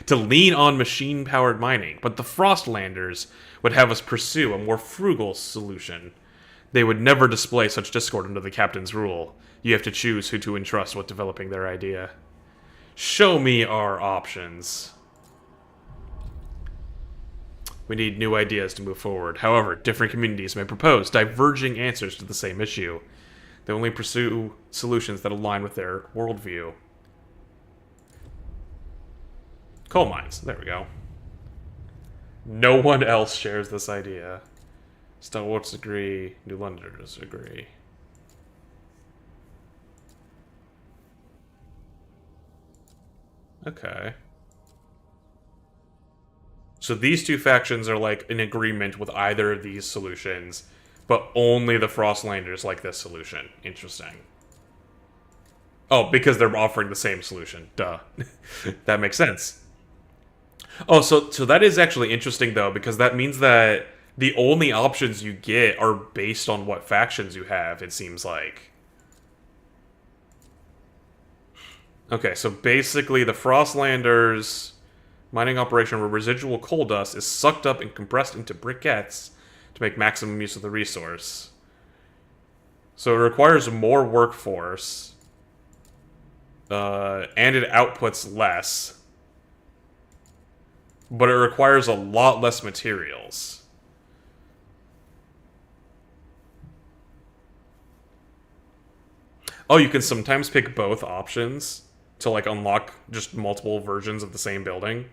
to lean on machine-powered mining, but the Frostlanders would have us pursue a more frugal solution. They would never display such discord under the captain's rule. You have to choose who to entrust with developing their idea. Show me our options. We need new ideas to move forward. However, different communities may propose diverging answers to the same issue. They only pursue solutions that align with their worldview. Coal mines. There we go. No one else shares this idea. Stalwarts agree. New Londoners agree. Okay. So these two factions are like in agreement with either of these solutions, but only the Frostlanders like this solution. Interesting. Oh, because they're offering the same solution. Duh. That makes sense. Oh, so that is actually interesting though, because that means that the only options you get are based on what factions you have, it seems like. Okay, so basically the Frostlanders mining operation where residual coal dust is sucked up and compressed into briquettes to make maximum use of the resource. So it requires more workforce, and it outputs less, but it requires a lot less materials. Oh, you can sometimes pick both options to like unlock just multiple versions of the same building.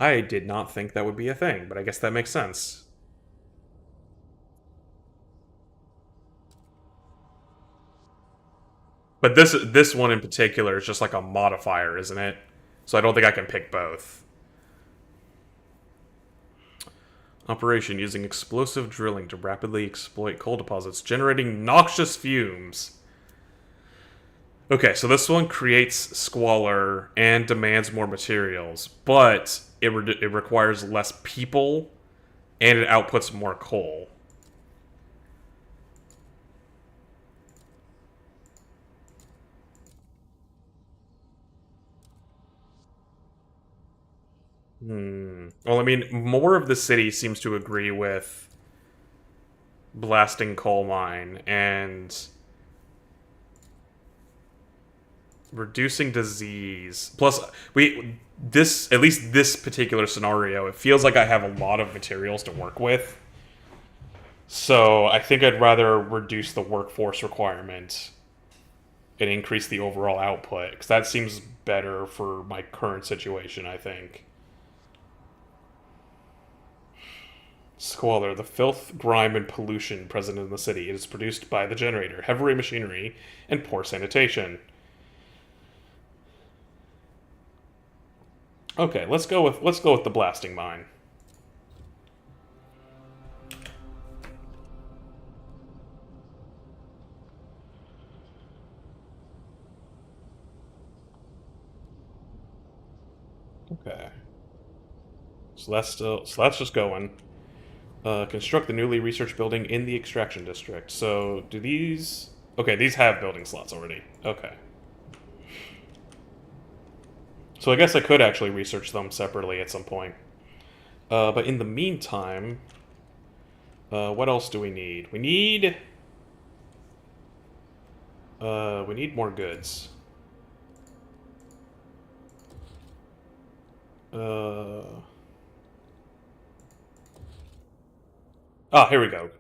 I did not think that would be a thing, but I guess that makes sense. But this one in particular is just like a modifier, isn't it? So I don't think I can pick both. Operation using explosive drilling to rapidly exploit coal deposits, generating noxious fumes. Okay, so this one creates squalor and demands more materials, but it requires less people, and it outputs more coal. Well, I mean, more of the city seems to agree with blasting coal mine and reducing disease. Plus, at least this particular scenario, it feels like I have a lot of materials to work with. So I think I'd rather reduce the workforce requirement and increase the overall output, because that seems better for my current situation, I think. Squalor, the filth, grime, and pollution present in the city. It is produced by the generator, heavy machinery, and poor sanitation. Okay, let's go with the blasting mine. Okay. So that's just going. Construct the newly researched building in the extraction district. So, do these... Okay, these have building slots already. Okay. So I guess I could actually research them separately at some point. But in the meantime... what else do we need? We need more goods. Here we go.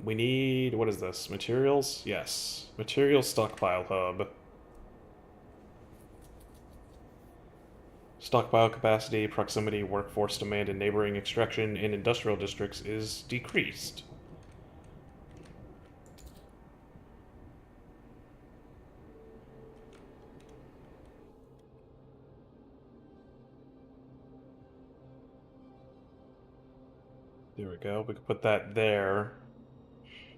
We need... What is this? Materials? Yes. Materials stockpile hub. Stockpile capacity, proximity, workforce demand in neighboring extraction and industrial districts is decreased. There we go. We can put that there.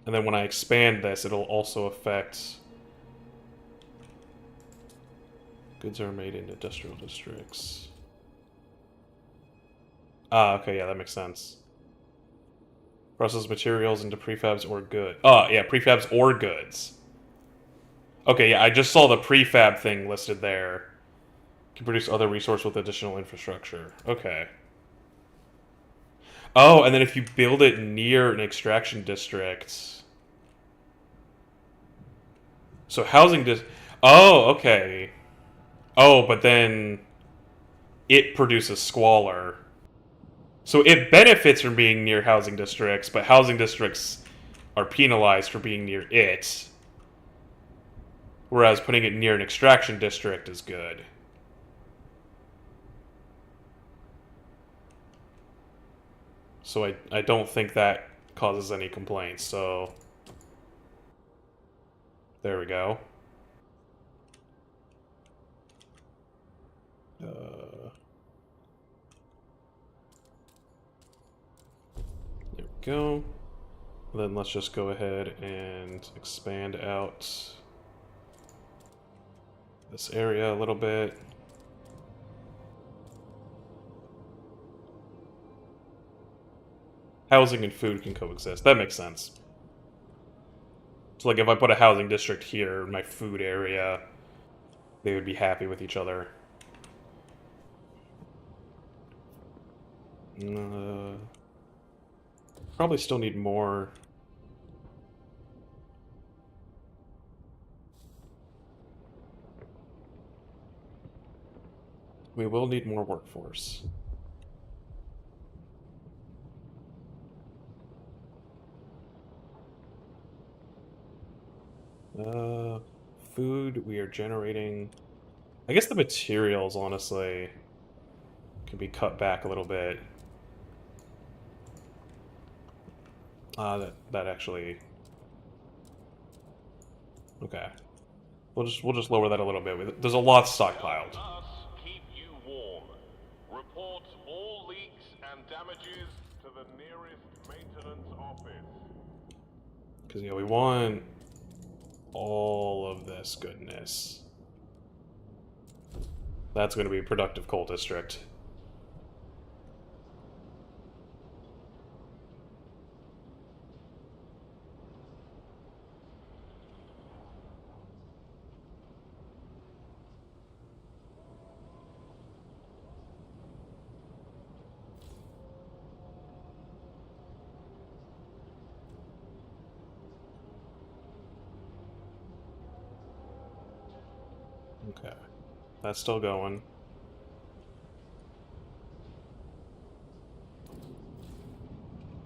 And then when I expand this, it'll also affect Goods are made in industrial districts. Ah, okay, yeah, that makes sense. Process materials into prefabs or goods. Oh, yeah, prefabs or goods. Okay, yeah, I just saw the prefab thing listed there. Can produce other resource with additional infrastructure. Okay. Oh, and then if you build it near an extraction district. So housing Oh, okay. Oh, but then it produces squalor. So it benefits from being near housing districts, but housing districts are penalized for being near it. Whereas putting it near an extraction district is good. So I don't think that causes any complaints, so... There we go. There we go. Then let's just go ahead and expand out this area a little bit. Housing and food can coexist. That makes sense. So, like, if I put a housing district here in my food area, they would be happy with each other. Probably still need more. We will need more workforce. Food, we are generating... I guess the materials, honestly, can be cut back a little bit. That actually... Okay. We'll just lower that a little bit. There's a lot stockpiled. Thus, keep you warm. Report all leaks and damages to the nearest maintenance office. Because, yeah, we want all of this goodness. That's going to be a productive coal district. Okay. That's still going.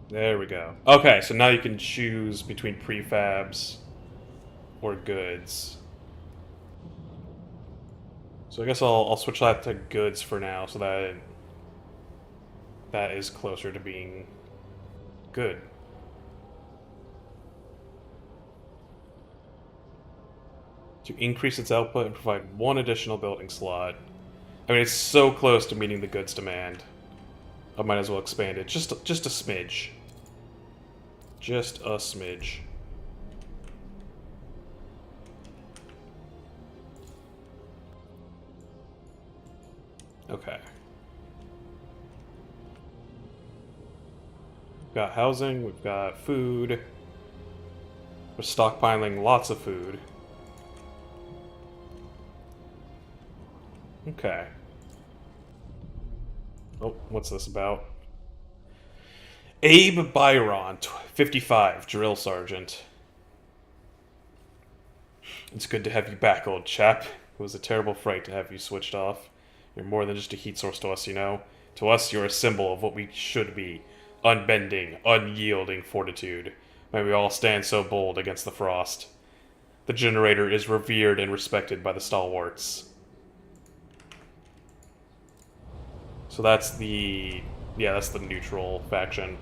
There we go. Okay, so now you can choose between prefabs or goods. So I guess I'll switch that to goods for now, so that is closer to being good. To increase its output and provide one additional building slot. I mean, it's so close to meeting the goods demand. I might as well expand it. Just a smidge. Just a smidge. Okay. We've got housing, we've got food. We're stockpiling lots of food. Okay. Oh, what's this about? Abe Byron, 55, drill sergeant. It's good to have you back, old chap. It was a terrible fright to have you switched off. You're more than just a heat source to us, you know. To us, you're a symbol of what we should be. Unbending, unyielding fortitude. May we all stand so bold against the frost. The generator is revered and respected by the stalwarts. So that's the... yeah, that's the neutral faction.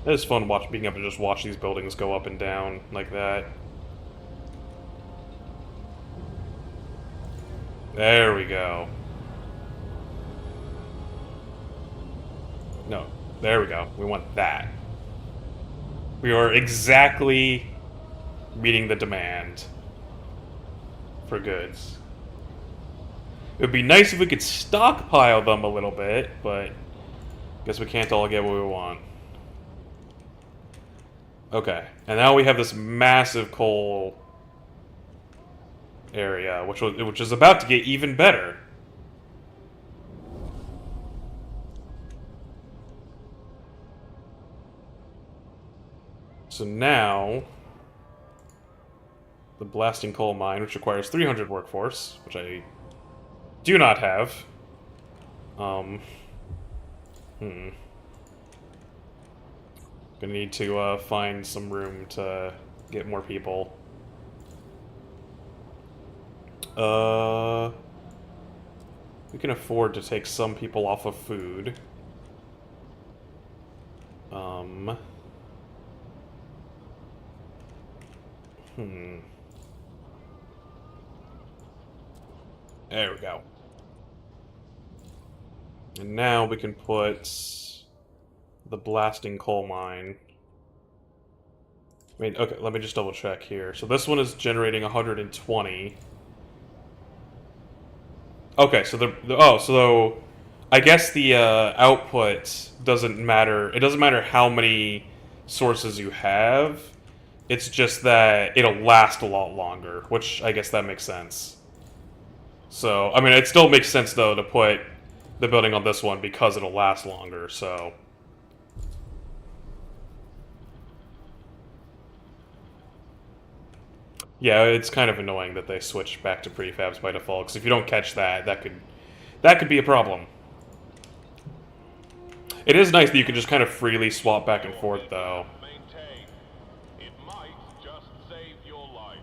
It is fun being able to just watch these buildings go up and down like that. There we go. No. There we go. We want that. We are exactly meeting the demand for goods. It would be nice if we could stockpile them a little bit, but guess we can't all get what we want. Okay, and now we have this massive coal area, which is about to get even better. So now, the blasting coal mine, which requires 300 workforce, which I do not have. Gonna need to find some room to get more people. We can afford to take some people off of food. There we go. And now we can put the blasting coal mine. I mean, okay, let me just double check here. So this one is generating 120. Okay, so so I guess the output doesn't matter. It doesn't matter how many sources you have. It's just that it'll last a lot longer, which I guess that makes sense. So, I mean, it still makes sense, though, to put the building on this one because it'll last longer, so... Yeah, it's kind of annoying that they switch back to prefabs by default, because if you don't catch that, that could be a problem. It is nice that you can just kind of freely swap back and forth, though. Maintain. It might just save your life.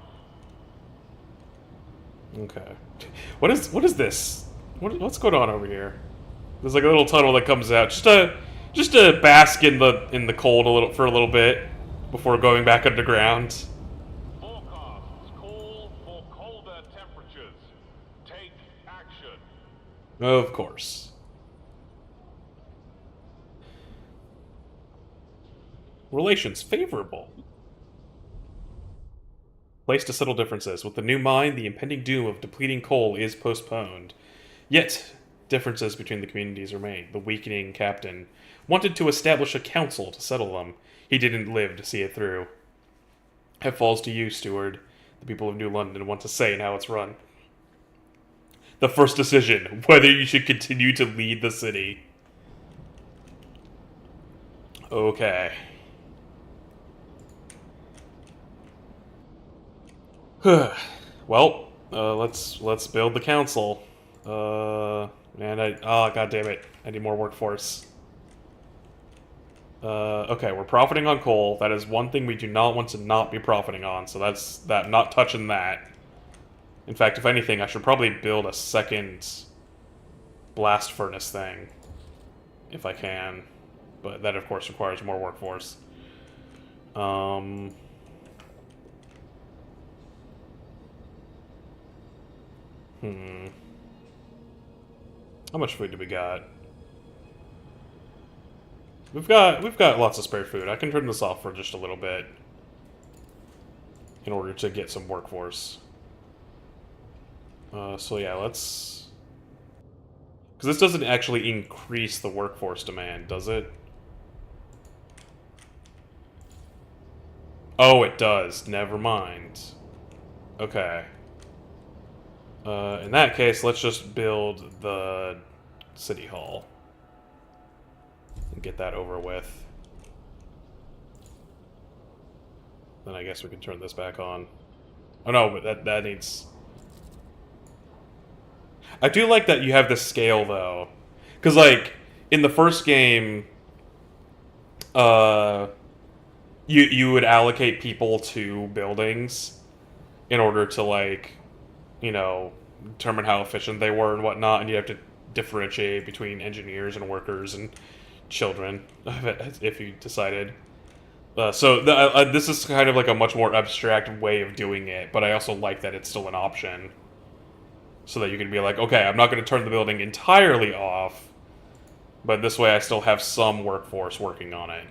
Okay. What is this? What's going on over here? There's like a little tunnel that comes out just to bask in the cold for a little bit before going back underground. Forecasts call for colder temperatures. Take action. Of course. Relations favorable. Place to settle differences. With the new mine, the impending doom of depleting coal is postponed. Yet, differences between the communities remain. The weakening captain wanted to establish a council to settle them. He didn't live to see it through. It falls to you, steward. The people of New London want to say in how it's run. The first decision, whether you should continue to lead the city. Okay. Well, let's build the council. Man, god damn it, I need more workforce. Okay, we're profiting on coal. That is one thing we do not want to not be profiting on. So that's that. Not touching that. In fact, if anything, I should probably build a second blast furnace thing, if I can. But that, of course, requires more workforce. How much food do we got? We've got lots of spare food. I can turn this off for just a little bit in order to get some workforce. So yeah, let's... Because this doesn't actually increase the workforce demand, does it? Oh, it does. Never mind. Okay. In that case, let's just build the city hall. And get that over with. Then I guess we can turn this back on. Oh no, but that needs... I do like that you have this scale, though. Because, like, in the first game, you would allocate people to buildings in order to, like, you know, determine how efficient they were and whatnot, and you have to differentiate between engineers and workers and children, if you decided. So this is kind of like a much more abstract way of doing it, but I also like that it's still an option. So that you can be like, okay, I'm not going to turn the building entirely off, But this way I still have some workforce working on it.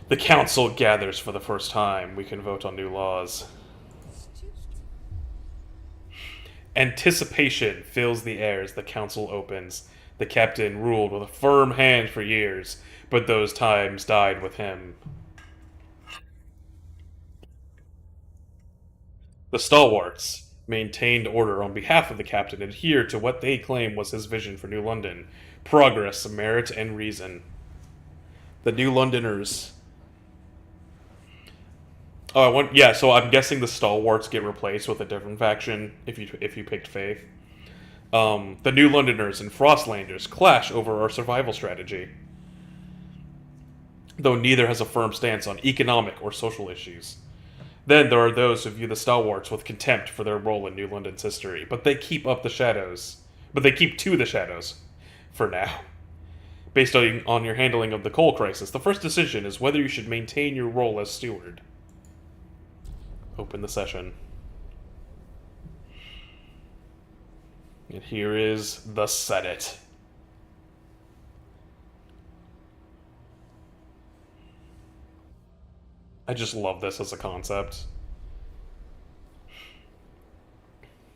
The council gathers for the first time. We can vote on new laws. Anticipation fills the air as the council opens. The captain ruled with a firm hand for years, but those times died with him. The stalwarts maintained order on behalf of the captain and adhered to what they claim was his vision for New London: progress, merit, and reason. The New Londoners. Oh, yeah. So I'm guessing the stalwarts get replaced with a different faction if you picked Faith. The New Londoners and Frostlanders clash over our survival strategy, though neither has a firm stance on economic or social issues. Then there are those who view the stalwarts with contempt for their role in New London's history, but they keep to the shadows, for now. Based on your handling of the coal crisis, the first decision is whether you should maintain your role as steward. Open the session. And here is the Senate. I just love this as a concept.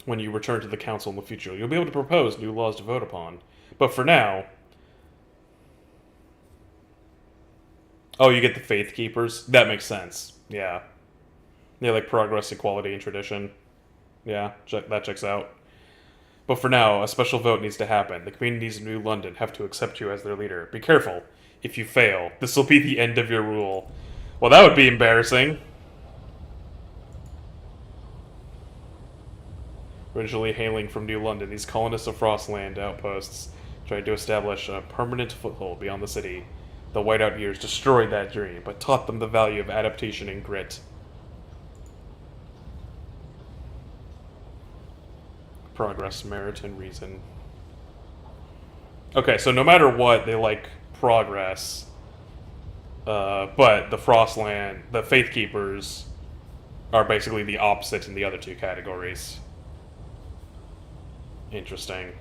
When you return to the council in the future, you'll be able to propose new laws to vote upon. But for now... Oh, you get the Faith Keepers? That makes sense. Yeah. Yeah, like progress, equality, and tradition. Yeah, that checks out. But for now, a special vote needs to happen. The communities of New London have to accept you as their leader. Be careful. If you fail, this will be the end of your rule. Well, that would be embarrassing. Originally hailing from New London, these colonists of Frostland outposts tried to establish a permanent foothold beyond the city. The whiteout years destroyed that dream, but taught them the value of adaptation and grit. Progress, merit, and reason. Okay, so no matter what, they like progress. But the Faith Keepers are basically the opposite in the other two categories. Interesting.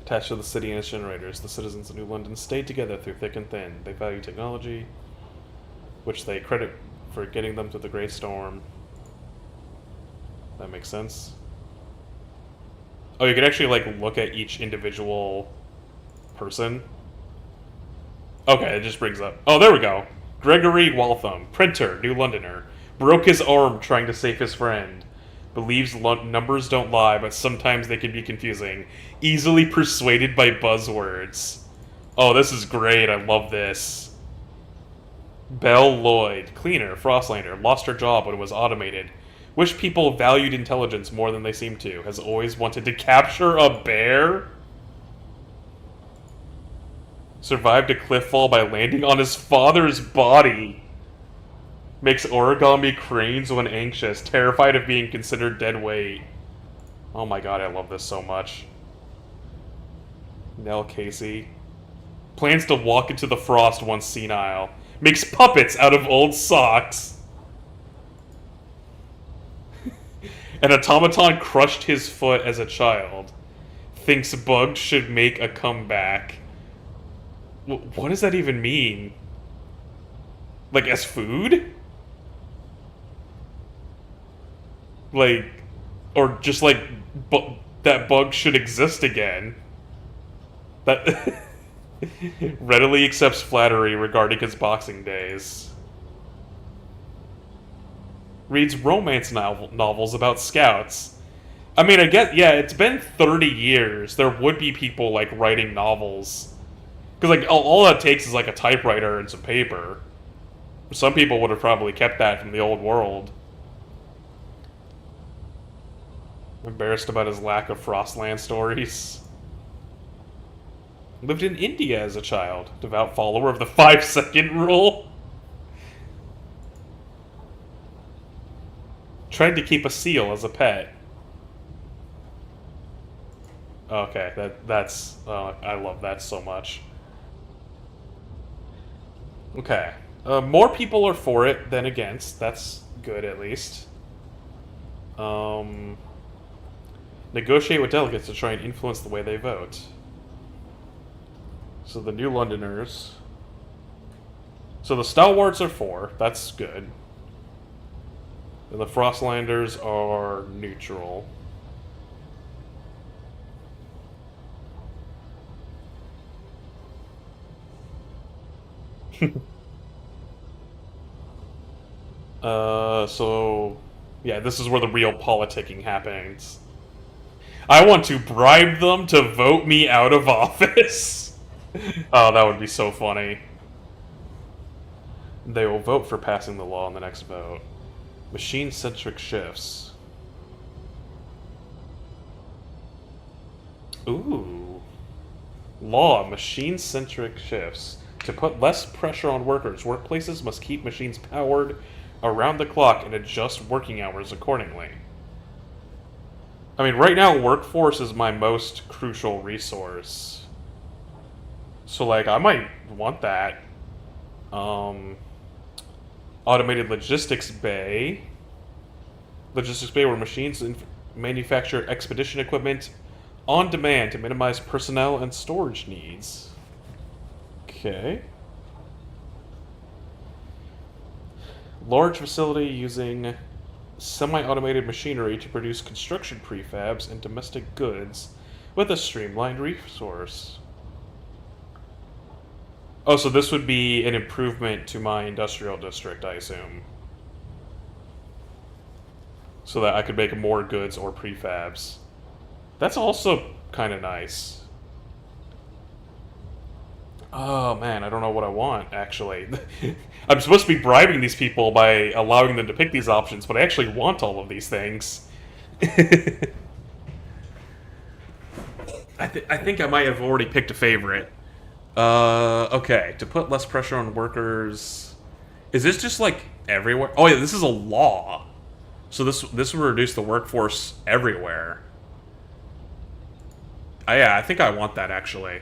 Attached to the city and its generators, the citizens of New London stayed together through thick and thin. They value technology, which they credit for getting them through the Great Storm. That makes sense. Oh, you can actually, like, look at each individual person. Okay, it just brings up... Oh, there we go. Gregory Waltham, printer, New Londoner. Broke his arm trying to save his friend. Believes numbers don't lie, but sometimes they can be confusing. Easily persuaded by buzzwords. Oh, this is great. I love this. Belle Lloyd, cleaner, Frostlander, lost her job when it was automated. Wish people valued intelligence more than they seem to. Has always wanted to capture a bear. Survived a cliff fall by landing on his father's body. Makes origami cranes when anxious, terrified of being considered dead weight. Oh my god, I love this so much. Nell Casey. Plans to walk into the frost once senile. Makes puppets out of old socks. An automaton crushed his foot as a child. Thinks bugs should make a comeback. What does that even mean? Like, as food? Like, or just like, that bug should exist again. That readily accepts flattery regarding his boxing days. Reads romance novels about scouts. I mean, I get, yeah, it's been 30 years. There would be people, like, writing novels. Because, like, all it takes is, like, a typewriter and some paper. Some people would have probably kept that from the old world. Embarrassed about his lack of Frostland stories. Lived in India as a child. Devout follower of the 5-second rule. Tried to keep a seal as a pet. Okay, that's I love that so much. Okay, More people are for it than against. That's good, at least. Negotiate with delegates to try and influence the way they vote. So the New Londoners. So the Stalwarts are for. That's good. And the Frostlanders are neutral. So... yeah, this is where the real politicking happens. I want to bribe them to vote me out of office. Oh, that would be so funny. They will vote for passing the law in the next vote. Machine-centric shifts. Ooh. Law, machine-centric shifts. To put less pressure on workers, workplaces must keep machines powered around the clock and adjust working hours accordingly. I mean, right now, workforce is my most crucial resource. So, like, I might want that. Automated logistics bay. Logistics bay where machines manufacture expedition equipment on demand to minimize personnel and storage needs. Okay. Large facility using semi-automated machinery to produce construction prefabs and domestic goods with a streamlined resource. Oh, so this would be an improvement to my industrial district, I assume. So that I could make more goods or prefabs. That's also kind of nice. Oh man, I don't know what I want, actually. I'm supposed to be bribing these people by allowing them to pick these options, but I actually want all of these things. I think I might have already picked a favorite. Okay, to put less pressure on workers... Is this just, like, everywhere? Oh yeah, this is a law. So this will reduce the workforce everywhere. Yeah, I think I want that, actually.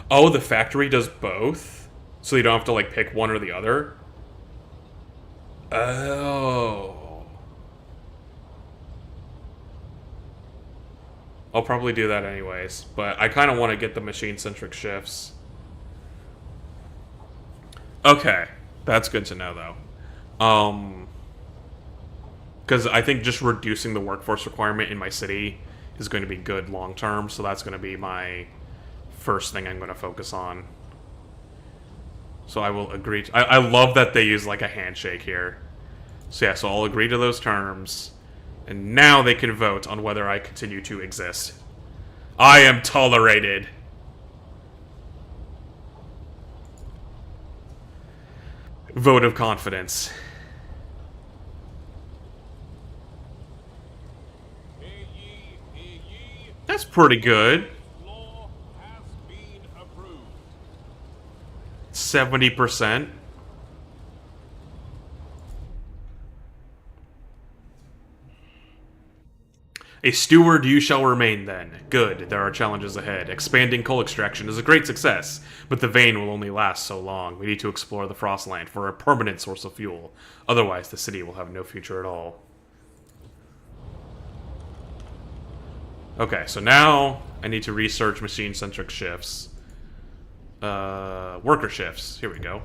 Oh, the factory does both? So you don't have to, like, pick one or the other? Oh. I'll probably do that anyways, but I kind of want to get the machine-centric shifts. Okay, that's good to know, though. Because I think just reducing the workforce requirement in my city is going to be good long-term, so that's going to be my first thing I'm going to focus on. So I will agree to... I love that they use, like, a handshake here. So yeah, so I'll agree to those terms. And now they can vote on whether I continue to exist. I am tolerated. Vote of confidence. Hear ye, hear ye. That's pretty good. This law has been approved. 70%. A steward you shall remain then. Good, there are challenges ahead. Expanding coal extraction is a great success, but the vein will only last so long. We need to explore the Frostland for a permanent source of fuel. Otherwise, the city will have no future at all. Okay, so now I need to research machine-centric shifts. Worker shifts. Here we go.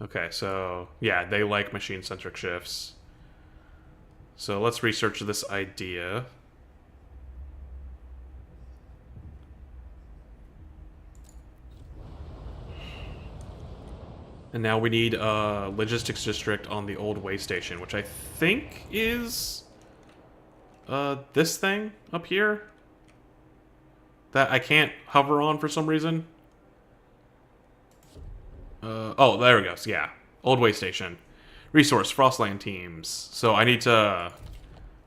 Okay, so yeah, they like machine-centric shifts. So let's research this idea. And now we need a logistics district on the old way station, which I think is this thing up here that I can't hover on for some reason. Oh, there it goes. Yeah. Old way station. Resource, Frostland teams. So I need to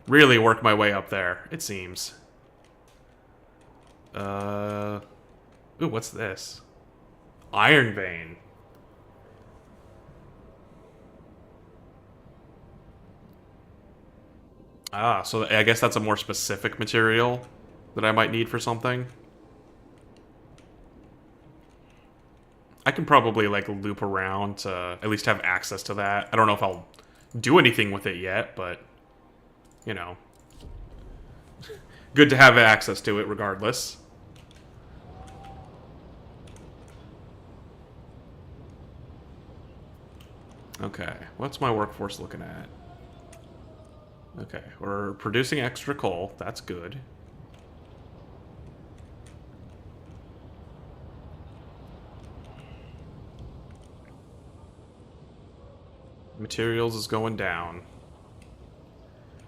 really work my way up there, it seems. Ooh, what's this? Iron vein. Ah, so I guess that's a more specific material that I might need for something. I can probably, like, loop around to at least have access to that. I don't know if I'll do anything with it yet, but, you know. Good to have access to it regardless. Okay, what's my workforce looking at? Okay, we're producing extra coal. That's good. Materials is going down.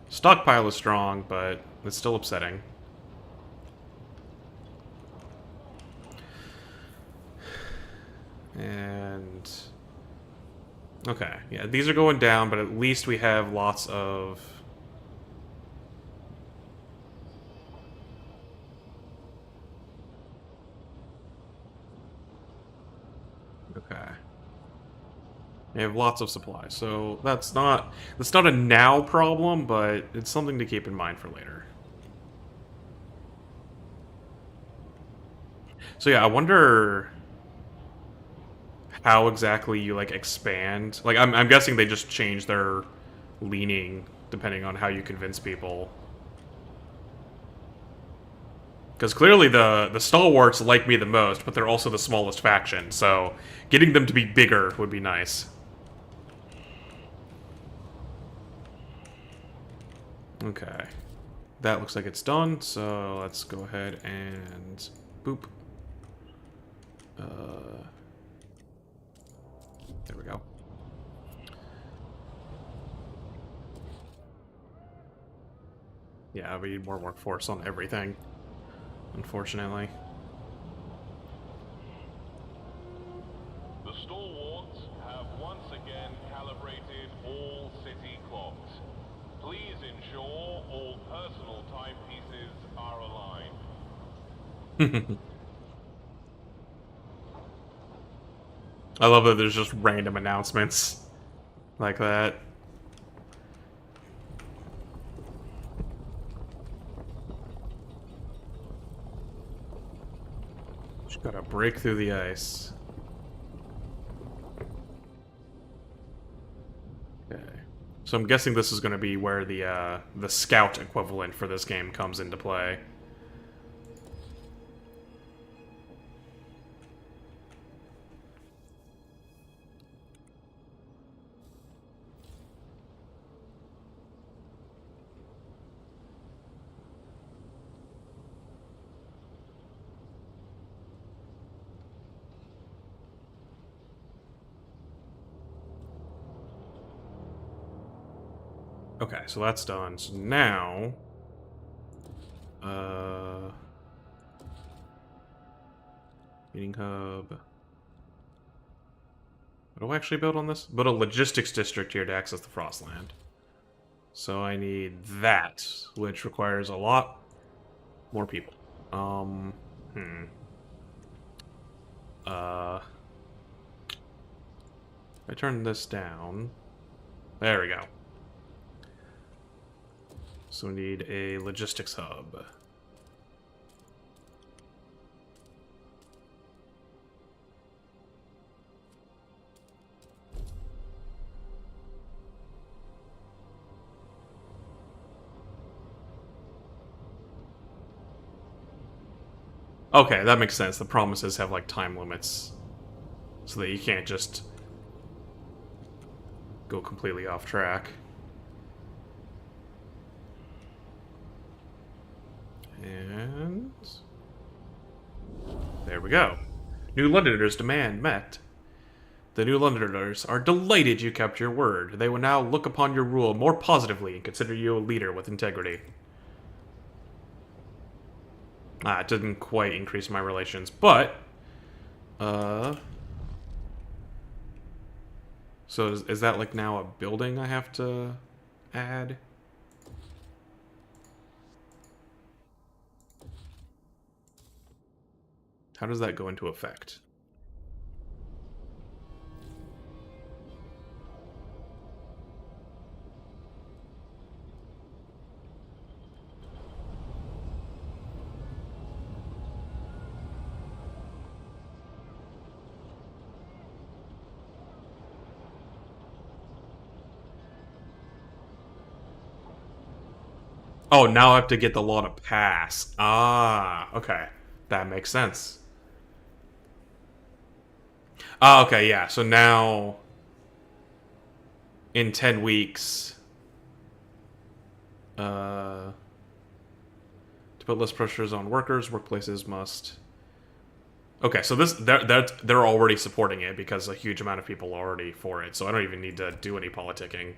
Stockpile is strong, but it's still upsetting. And... okay, yeah, these are going down, but at least we have lots of... okay. We have lots of supplies, so that's not a now problem, but it's something to keep in mind for later. So yeah, I wonder how exactly you like expand. Like I'm guessing they just change their leaning depending on how you convince people. Because clearly the stalwarts like me the most, but they're also the smallest faction, so getting them to be bigger would be nice. Okay. That looks like it's done, so let's go ahead and boop. There we go. Yeah, we need more workforce on everything, unfortunately. The stalwarts have once again calibrated all city clocks. Please ensure all personal timepieces are aligned. I love that there's just random announcements like that. Just gotta break through the ice. Okay. So I'm guessing this is gonna be where the scout equivalent for this game comes into play. Okay, so that's done. So now... Meeting hub... What do I actually build on this? Build a logistics district here to access the Frostland. So I need that, which requires a lot more people. If I turn this down... There we go. So we need a logistics hub. Okay, that makes sense. The promises have, like, time limits. So that you can't just go completely off track. And... there we go. New Londoners' demand met. The New Londoners are delighted you kept your word. They will now look upon your rule more positively and consider you a leader with integrity. Ah, it didn't quite increase my relations, but... So is that, like, now a building I have to add? How does that go into effect? Oh, now I have to get the law to pass. Ah, okay. That makes sense. Ah, okay, yeah. So now, in 10 weeks, to put less pressures on workers, workplaces must... Okay, so they're already supporting it because a huge amount of people are already for it, so I don't even need to do any politicking.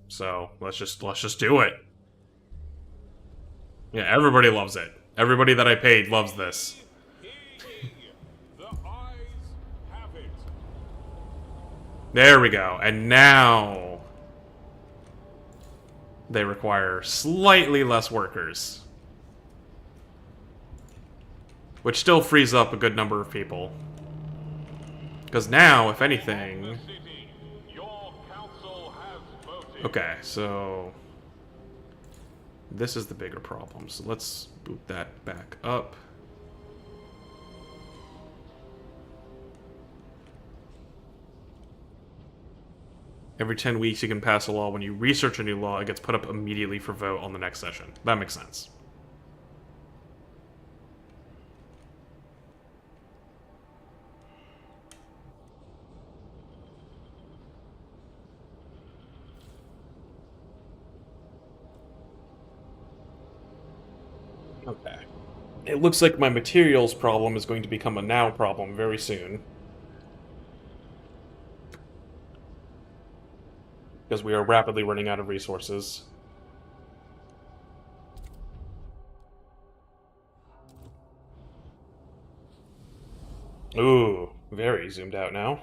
So let's just do it. Yeah, everybody loves it. Everybody that I paid loves this. Hear ye. The eyes have it. There we go. And now they require slightly less workers, which still frees up a good number of people. Because now, if anything... City, your council has voted. Okay, so... this is the bigger problem. So let's boot that back up. Every 10 weeks you can pass a law. When you research a new law, it gets put up immediately for vote on the next session. That makes sense. Okay. It looks like my materials problem is going to become a now problem very soon. Because we are rapidly running out of resources. Ooh, very zoomed out now.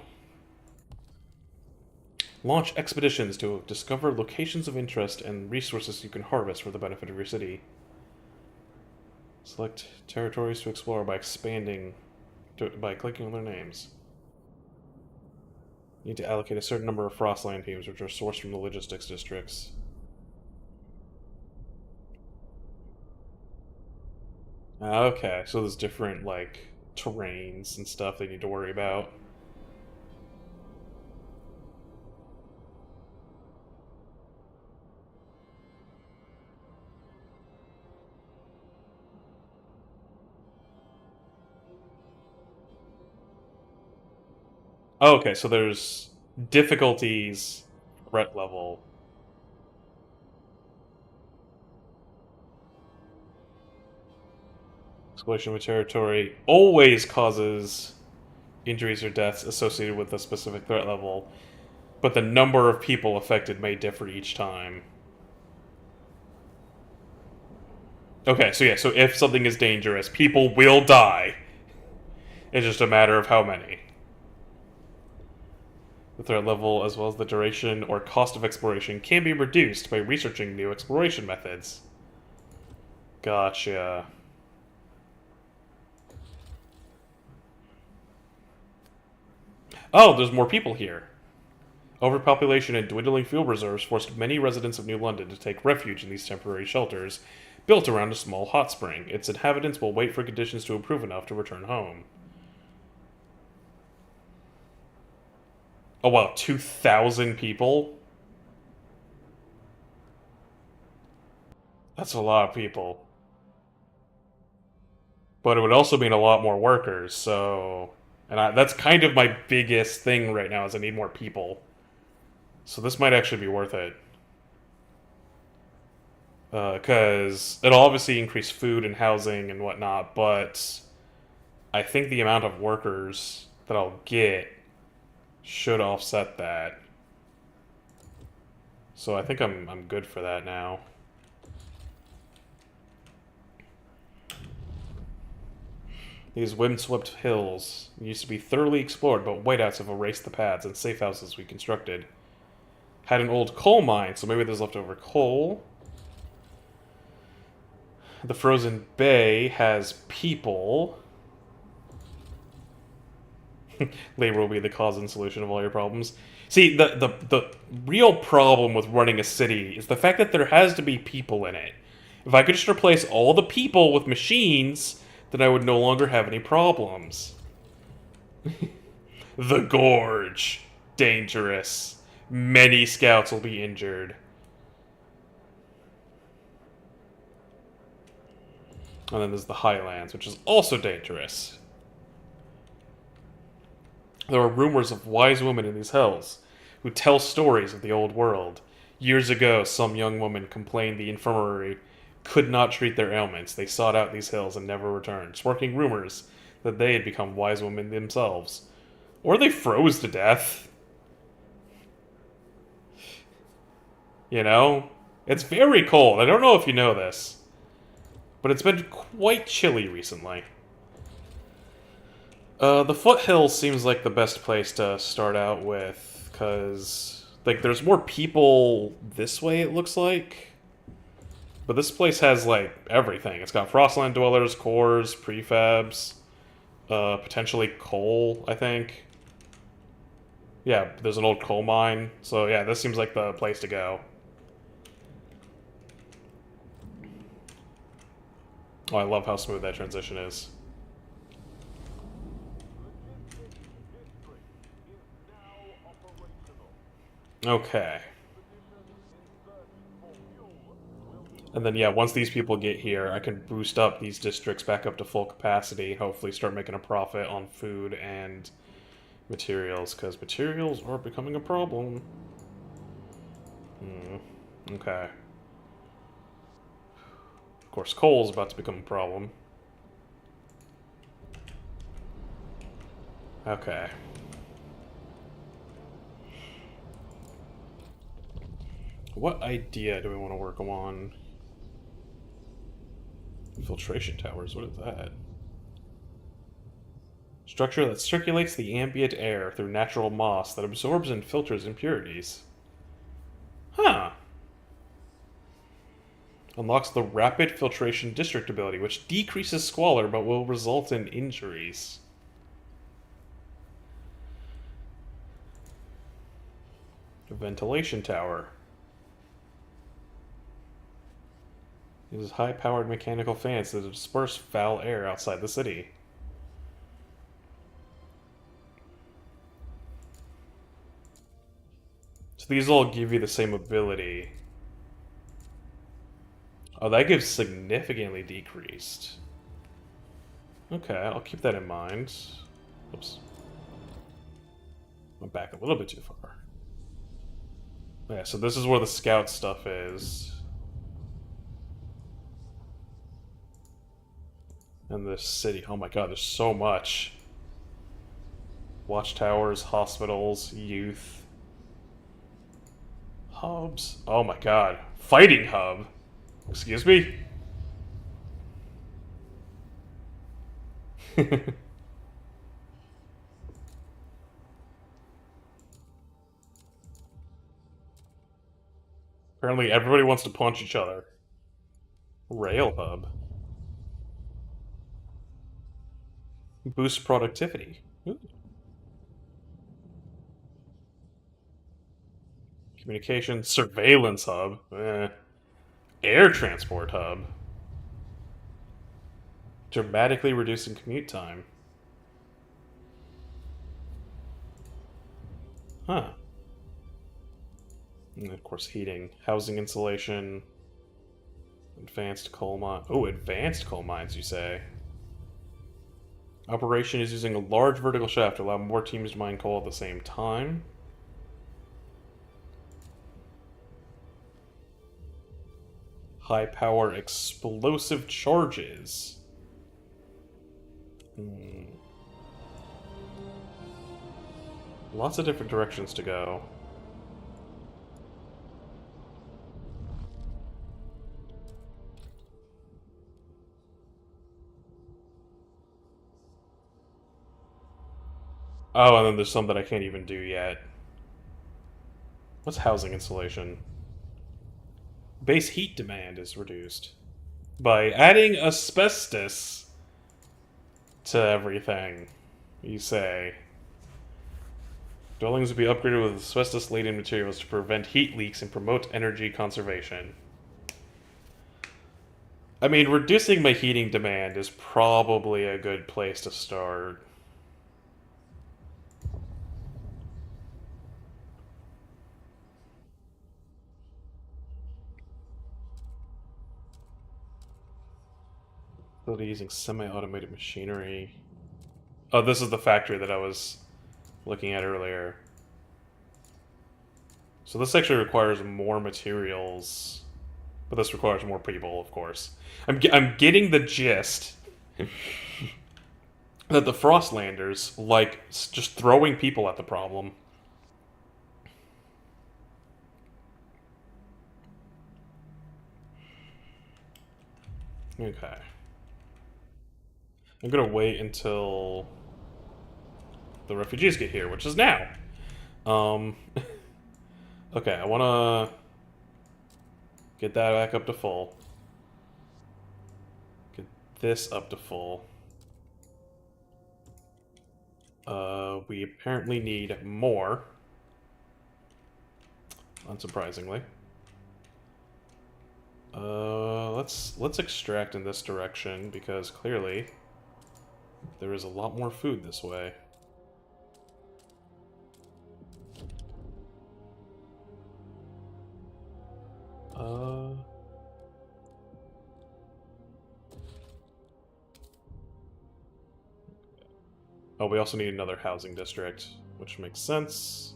Launch expeditions to discover locations of interest and resources you can harvest for the benefit of your city. Select territories to explore by by clicking on their names. You need to allocate a certain number of Frostland teams, which are sourced from the logistics districts. Okay, so there's different, like, terrains and stuff they need to worry about. Okay, so there's difficulties, threat level. Exploration of a territory always causes injuries or deaths associated with a specific threat level, but the number of people affected may differ each time. Okay, so yeah, so if something is dangerous, people will die. It's just a matter of how many. The threat level, as well as the duration or cost of exploration, can be reduced by researching new exploration methods. Gotcha. Oh, there's more people here. Overpopulation and dwindling fuel reserves forced many residents of New London to take refuge in these temporary shelters, built around a small hot spring. Its inhabitants will wait for conditions to improve enough to return home. Oh wow, 2,000 people? That's a lot of people. But it would also mean a lot more workers, so... And that's kind of my biggest thing right now, is I need more people. So this might actually be worth it. Because it'll obviously increase food and housing and whatnot, but I think the amount of workers that I'll get should offset that. So I think I'm good for that now. These windswept hills used to be thoroughly explored, but whiteouts have erased the paths and safe houses we constructed. Had an old coal mine, so maybe there's leftover coal. The frozen bay has people. Labor will be the cause and solution of all your problems. See, the real problem with running a city is the fact that there has to be people in it. If I could just replace all the people with machines, then I would no longer have any problems. The Gorge. Dangerous. Many scouts will be injured. And then there's the Highlands, which is also dangerous. There are rumors of wise women in these hills who tell stories of the old world. Years ago, some young woman complained the infirmary could not treat their ailments. They sought out these hills and never returned, sparking rumors that they had become wise women themselves. Or they froze to death. You know? It's very cold. I don't know if you know this, but it's been quite chilly recently. The foothills seems like the best place to start out with, because, like, there's more people this way, it looks like. But this place has, like, everything. It's got Frostland dwellers, cores, prefabs, potentially coal, I think. Yeah, there's an old coal mine. So, yeah, this seems like the place to go. Oh, I love how smooth that transition is. Okay. And then, yeah, once these people get here, I can boost up these districts back up to full capacity, hopefully start making a profit on food and materials, because materials are becoming a problem. Okay. Of course, coal's about to become a problem. Okay. What idea do we want to work on? Filtration towers, what is that? Structure that circulates the ambient air through natural moss that absorbs and filters impurities. Huh. Unlocks the Rapid Filtration District ability, which decreases squalor but will result in injuries. A ventilation tower. Uses high-powered mechanical fans to disperse foul air outside the city. So these all give you the same ability. Oh, that gives significantly decreased. Okay, I'll keep that in mind. Oops. Went back a little bit too far. Yeah, so this is where the scout stuff is. And this city. Oh my god, there's so much. Watchtowers, hospitals, youth. Hubs. Oh my god. Fighting hub. Excuse me? Apparently everybody wants to punch each other. Rail hub. Boost productivity. Ooh. Communication surveillance hub. Air transport hub. Dramatically reducing commute time. Huh. And of course, heating. Housing insulation. Advanced coal mine. Oh, advanced coal mines, you say? Operation is using a large vertical shaft to allow more teams to mine coal at the same time. High power explosive charges. Lots of different directions to go. Oh, and then there's some that I can't even do yet. What's housing insulation? Base heat demand is reduced by adding asbestos to everything, you say. Dwellings will be upgraded with asbestos-laden materials to prevent heat leaks and promote energy conservation. I mean, reducing my heating demand is probably a good place to start. Facility using semi-automated machinery. Oh, this is the factory that I was looking at earlier. So this actually requires more materials, but this requires more people, of course. I'm getting the gist that the Frostlanders like just throwing people at the problem. Okay. I'm gonna wait until the refugees get here, which is now. Um, okay, I wanna get that back up to full. Get this up to full. We apparently need more. Unsurprisingly. Let's extract in this direction because clearly there is a lot more food this way. Oh, we also need another housing district, which makes sense.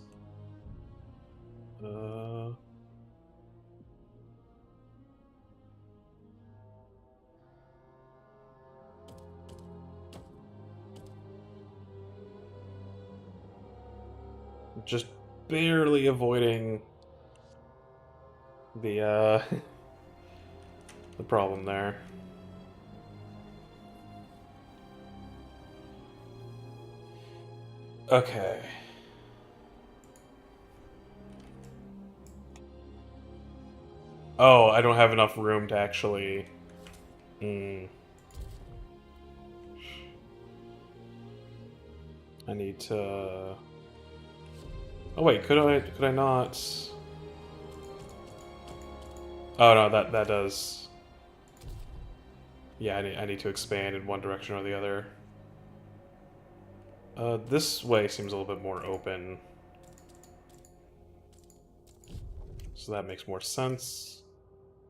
Just barely avoiding the the problem there. Okay. Oh, I don't have enough room to actually. I need to. Oh wait, could I not? Oh no, that does. Yeah, I need to expand in one direction or the other. This way seems a little bit more open. So that makes more sense.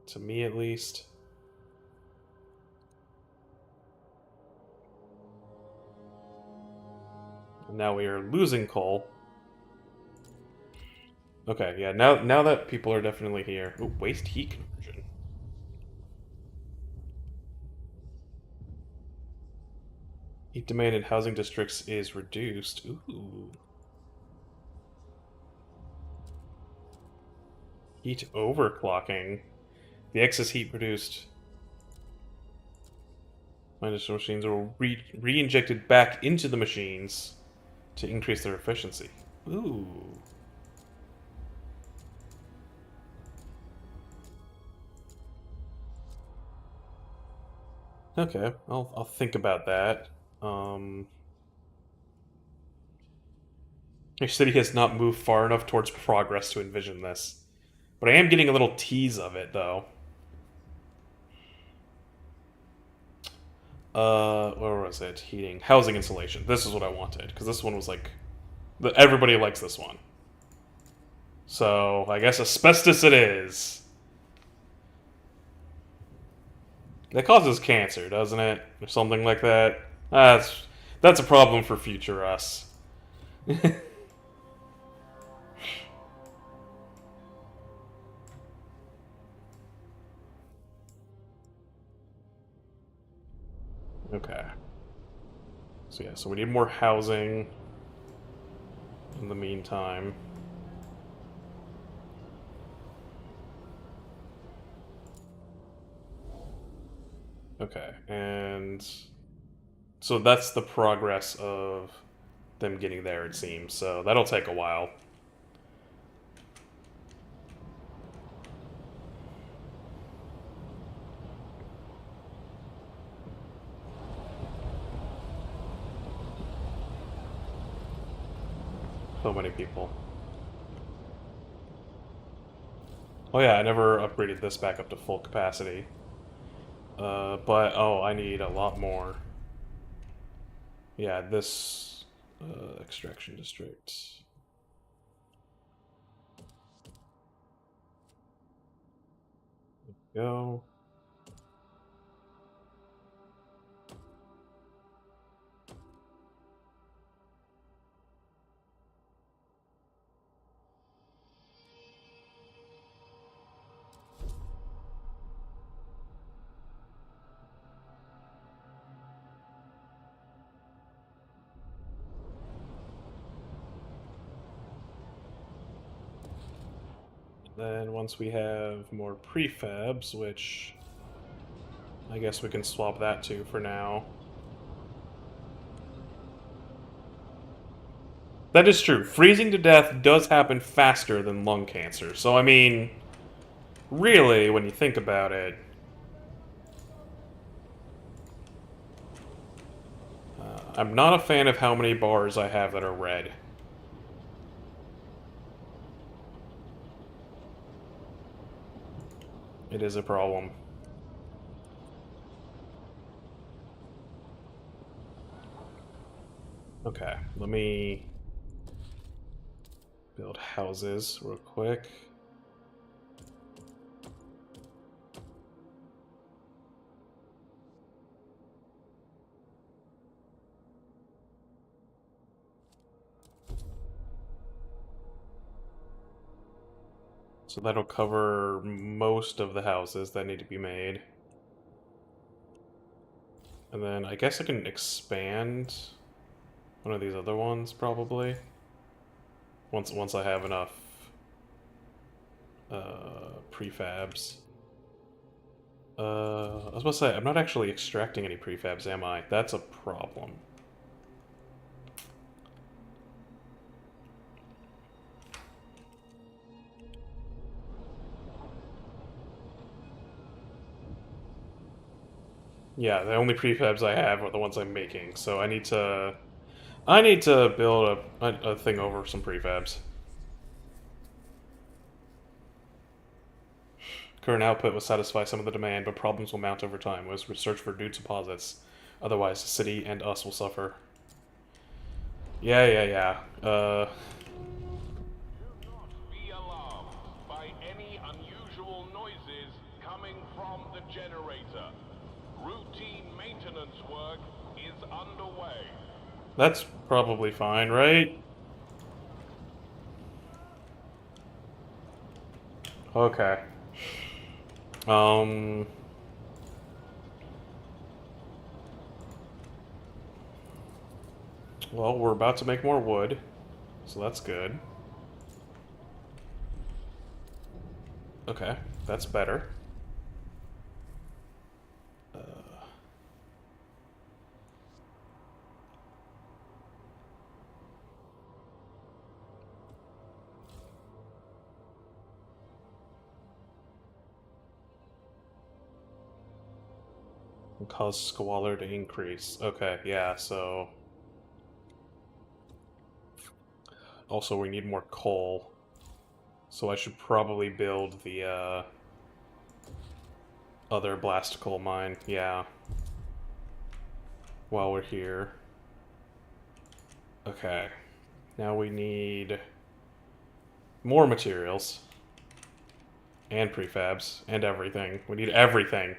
To me, at least. And now we are losing coal. Okay, yeah, now that people are definitely here. Ooh, waste heat conversion. Heat demand in housing districts is reduced. Ooh. Heat overclocking. The excess heat produced by industrial machines are re-injected back into the machines to increase their efficiency. Ooh. Okay, I'll think about that. Your city has not moved far enough towards progress to envision this. But I am getting a little tease of it, though. Where was it? Heating. Housing insulation. This is what I wanted, because this one was like... Everybody likes this one. So, I guess asbestos it is. That causes cancer, doesn't it? Or something like that. That's a problem for future us. Okay. So yeah, so we need more housing in the meantime. Okay, and so that's the progress of them getting there, it seems. So that'll take a while. So many people. Oh yeah, I never upgraded this back up to full capacity. But, oh, I need a lot more. Yeah, this extraction district. There we go. Then once we have more prefabs, which I guess we can swap that to for now. That is true. Freezing to death does happen faster than lung cancer. So, I mean, really, when you think about it, I'm not a fan of how many bars I have that are red. It is a problem. Okay, let me build houses real quick. So that'll cover most of the houses that need to be made. And then I guess I can expand one of these other ones, probably. Once I have enough prefabs. I was about to say, I'm not actually extracting any prefabs, am I? That's a problem. Yeah, the only prefabs I have are the ones I'm making, so I need to build a thing over some prefabs. Current output will satisfy some of the demand, but problems will mount over time. We must search for new deposits. Otherwise, the city and us will suffer. Yeah. Do not be alarmed by any unusual noises coming from the generator. Routine maintenance work is underway. That's probably fine, right? Okay. Um... Well, we're about to make more wood, so that's good. Okay, that's better. And cause squalor to increase. Okay, yeah, so... Also, we need more coal. So I should probably build the, other blast coal mine, yeah. While we're here. Okay. Now we need more materials. And prefabs. And everything. We need everything.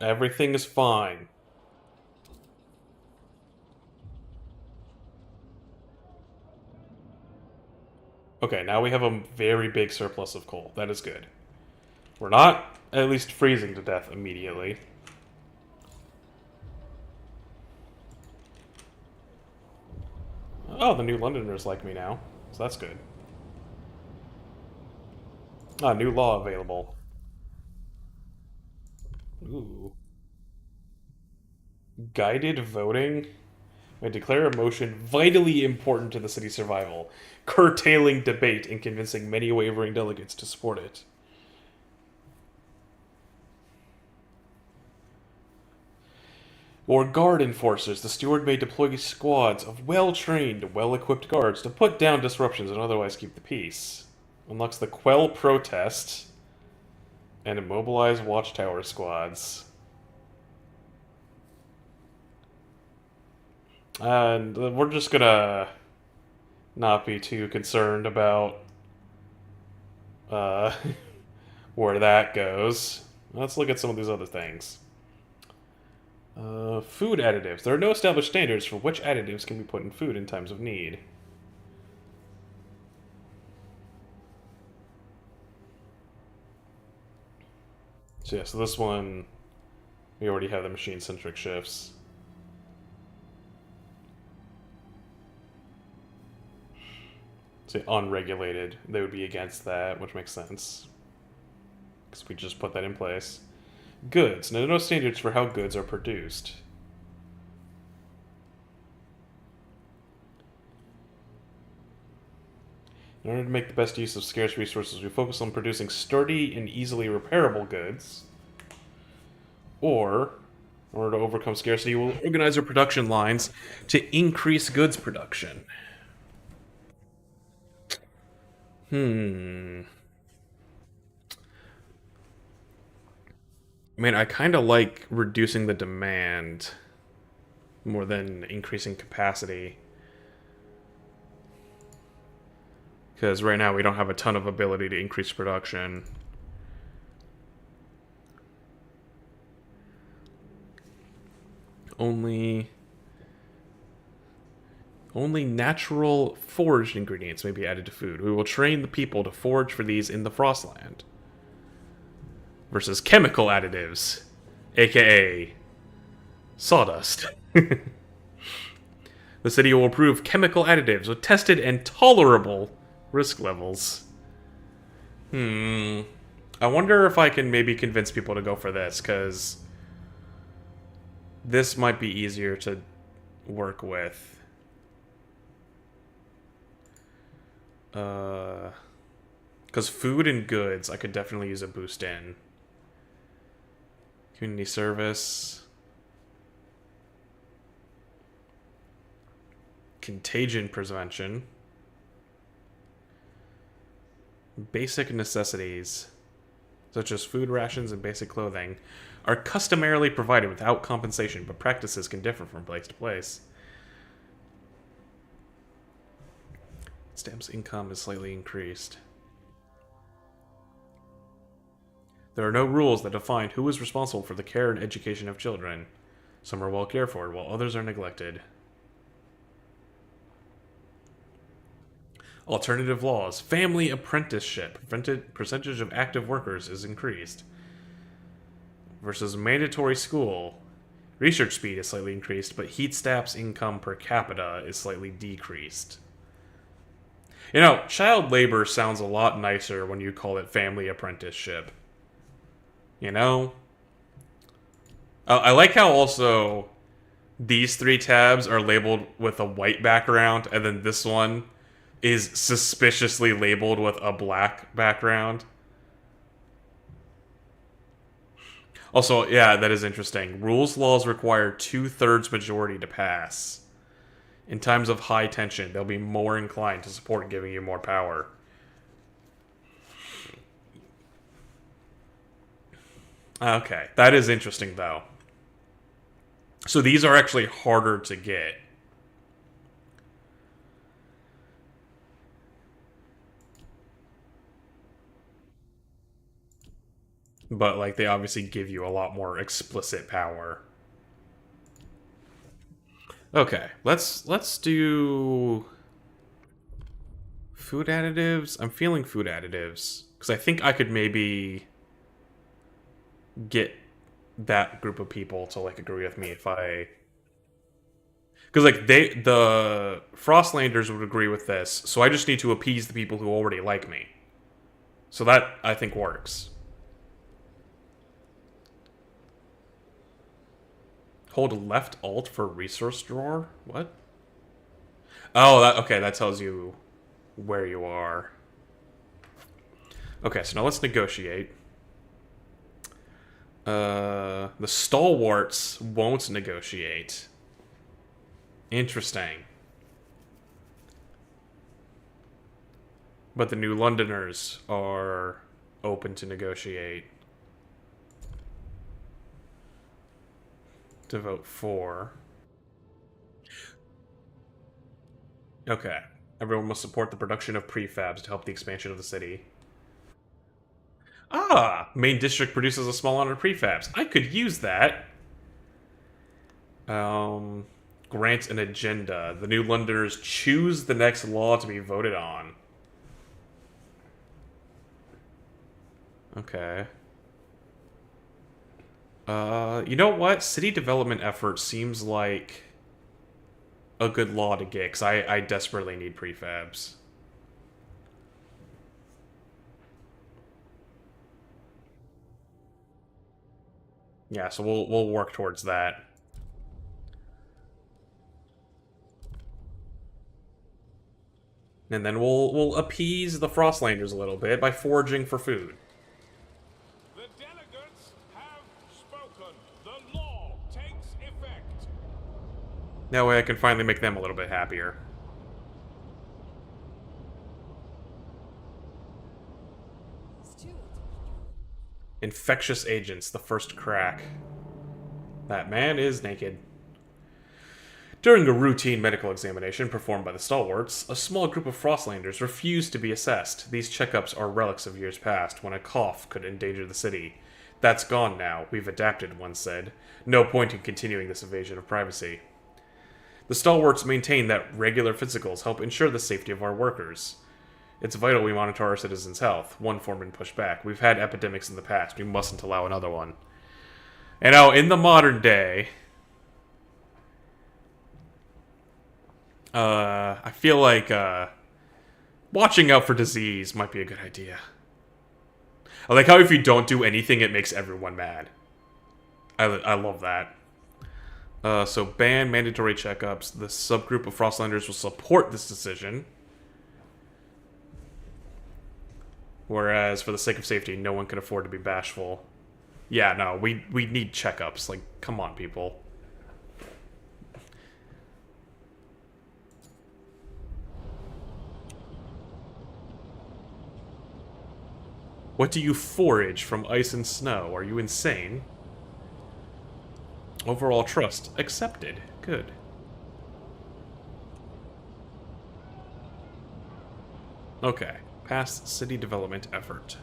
Everything is fine. Okay, now we have a very big surplus of coal. That is good. We're not at least freezing to death immediately. Oh, the New Londoners like me now, so that's good. Ah, new law available. Ooh. Guided voting? I declare a motion vitally important to the city's survival, curtailing debate and convincing many wavering delegates to support it. Or guard enforcers, the steward may deploy squads of well-trained, well-equipped guards to put down disruptions and otherwise keep the peace. Unlocks the quell protest and immobilize watchtower squads. And we're just gonna not be too concerned about where that goes. Let's look at some of these other things. Food additives. There are no established standards for which additives can be put in food in times of need. So yeah, so this one, we already have the machine-centric shifts. So unregulated, they would be against that, which makes sense. Because we just put that in place. Goods. Now, no standards for how goods are produced. In order to make the best use of scarce resources, we focus on producing sturdy and easily repairable goods. Or, in order to overcome scarcity, we'll organize our production lines to increase goods production. I mean, I kind of like reducing the demand more than increasing capacity. Because right now we don't have a ton of ability to increase production. Only natural foraged ingredients may be added to food. We will train the people to forage for these in the Frostland. Versus chemical additives, aka sawdust. The city will approve chemical additives with tested and tolerable risk levels. I wonder if I can maybe convince people to go for this, because this might be easier to work with. Because food and goods, I could definitely use a boost in. Community service. Contagion prevention. Basic necessities, such as food rations and basic clothing, are customarily provided without compensation, but practices can differ from place to place. Stamps income is slightly increased. There are no rules that define who is responsible for the care and education of children. Some are well cared for, while others are neglected. Alternative laws. Family apprenticeship. Percentage of active workers is increased. Versus mandatory school. Research speed is slightly increased, but heat staff's income per capita is slightly decreased. You know, child labor sounds a lot nicer when you call it family apprenticeship. You know? I like how also these three tabs are labeled with a white background, and then this one is suspiciously labeled with a black background. Also, yeah, that is interesting. Rules laws require 2/3 majority to pass. In times of high tension, they'll be more inclined to support giving you more power. Okay, that is interesting, though. So these are actually harder to get. But, like, they obviously give you a lot more explicit power. Okay, let's do food additives. I'm feeling food additives because I think I could maybe get that group of people to like agree with me if I, because like the Frostlanders would agree with this, so I just need to appease the people who already like me. So that I think works. Hold left alt for resource drawer? What? Oh, okay, that tells you where you are. Okay, so now let's negotiate. The stalwarts won't negotiate. Interesting. But the New Londoners are open to negotiate. To vote for. Okay. Everyone must support the production of prefabs to help the expansion of the city. Ah! Main district produces a small amount of prefabs. I could use that. Grant an agenda. The New Londoners choose the next law to be voted on. Okay. You know what? City development effort seems like a good law to get, because I desperately need prefabs. Yeah, so we'll work towards that. And then we'll appease the Frostlanders a little bit by foraging for food. The delegates have spoken. The law takes effect. That way I can finally make them a little bit happier. Infectious agents, the first crack. That man is naked. During a routine medical examination performed by the stalwarts, a small group of Frostlanders refused to be assessed. These checkups are relics of years past, when a cough could endanger the city. That's gone now. We've adapted, one said. No point in continuing this evasion of privacy. The stalwarts maintain that regular physicals help ensure the safety of our workers. It's vital we monitor our citizens' health. One foreman pushed back. We've had epidemics in the past. We mustn't allow another one. And now, in the modern day, I feel like watching out for disease might be a good idea. I like how if you don't do anything, it makes everyone mad. I love that. So ban mandatory checkups. The subgroup of Frostlanders will support this decision. Whereas, for the sake of safety, no one can afford to be bashful. Yeah, no, we need checkups. Like, come on, people. What do you forage from ice and snow? Are you insane? Overall trust accepted. Good. Okay. Past city development effort.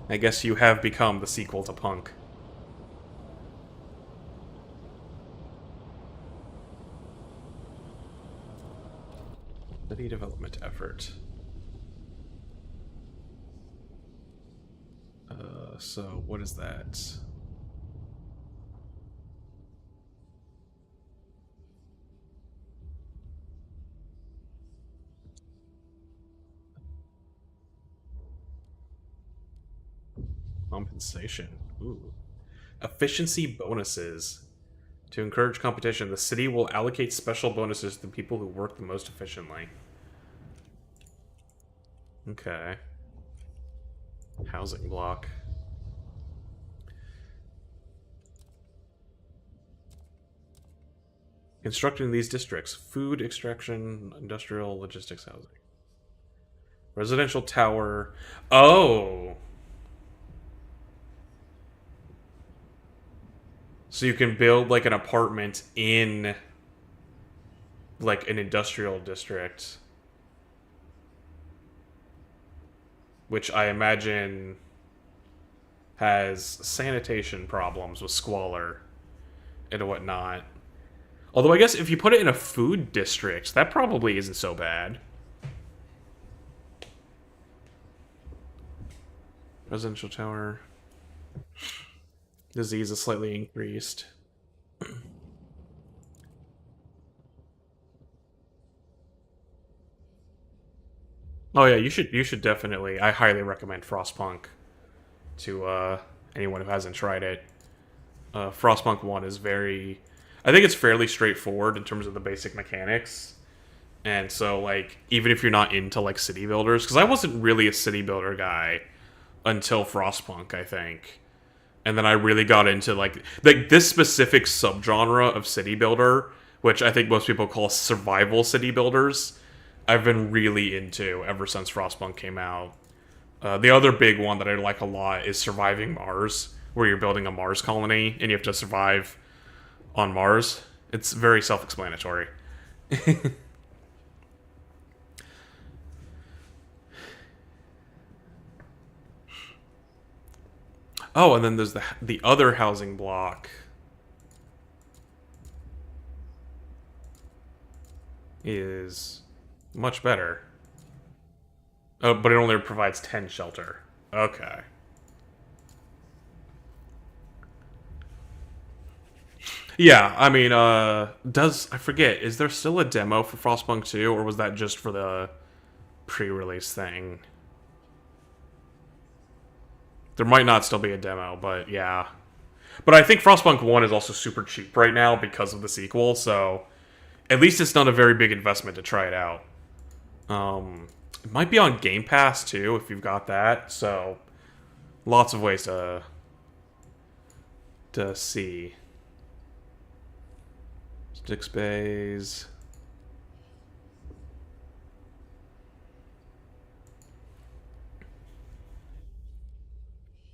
I guess you have become the sequel to Punk. City development effort. So what is that? Compensation. Ooh. Efficiency bonuses. To encourage competition, the city will allocate special bonuses to the people who work the most efficiently. Okay. Housing block. Constructing these districts. Food extraction, industrial, logistics housing. Residential tower. Oh! So you can build, like, an apartment in, like, an industrial district. Which I imagine has sanitation problems with squalor and whatnot. Although I guess if you put it in a food district, that probably isn't so bad. Residential tower. Disease is slightly increased. Oh yeah, you should definitely. I highly recommend Frostpunk to anyone who hasn't tried it. Frostpunk 1 is very... I think it's fairly straightforward in terms of the basic mechanics. And so, like, even if you're not into, like, city builders... Because I wasn't really a city builder guy until Frostpunk, I think. And then I really got into, like this specific subgenre of city builder, which I think most people call survival city builders, I've been really into ever since Frostpunk came out. The other big one that I like a lot is Surviving Mars, where you're building a Mars colony, and you have to survive on Mars. It's very self-explanatory. Oh, and then there's the other housing block. Is much better. Oh, but it only provides 10 shelter. Okay. Yeah, I mean, I forget, is there still a demo for Frostpunk 2, or was that just for the pre-release thing? There might not still be a demo, but yeah. But I think Frostpunk 1 is also super cheap right now because of the sequel, so at least it's not a very big investment to try it out. It might be on Game Pass too, if you've got that, so lots of ways to see. Six bays.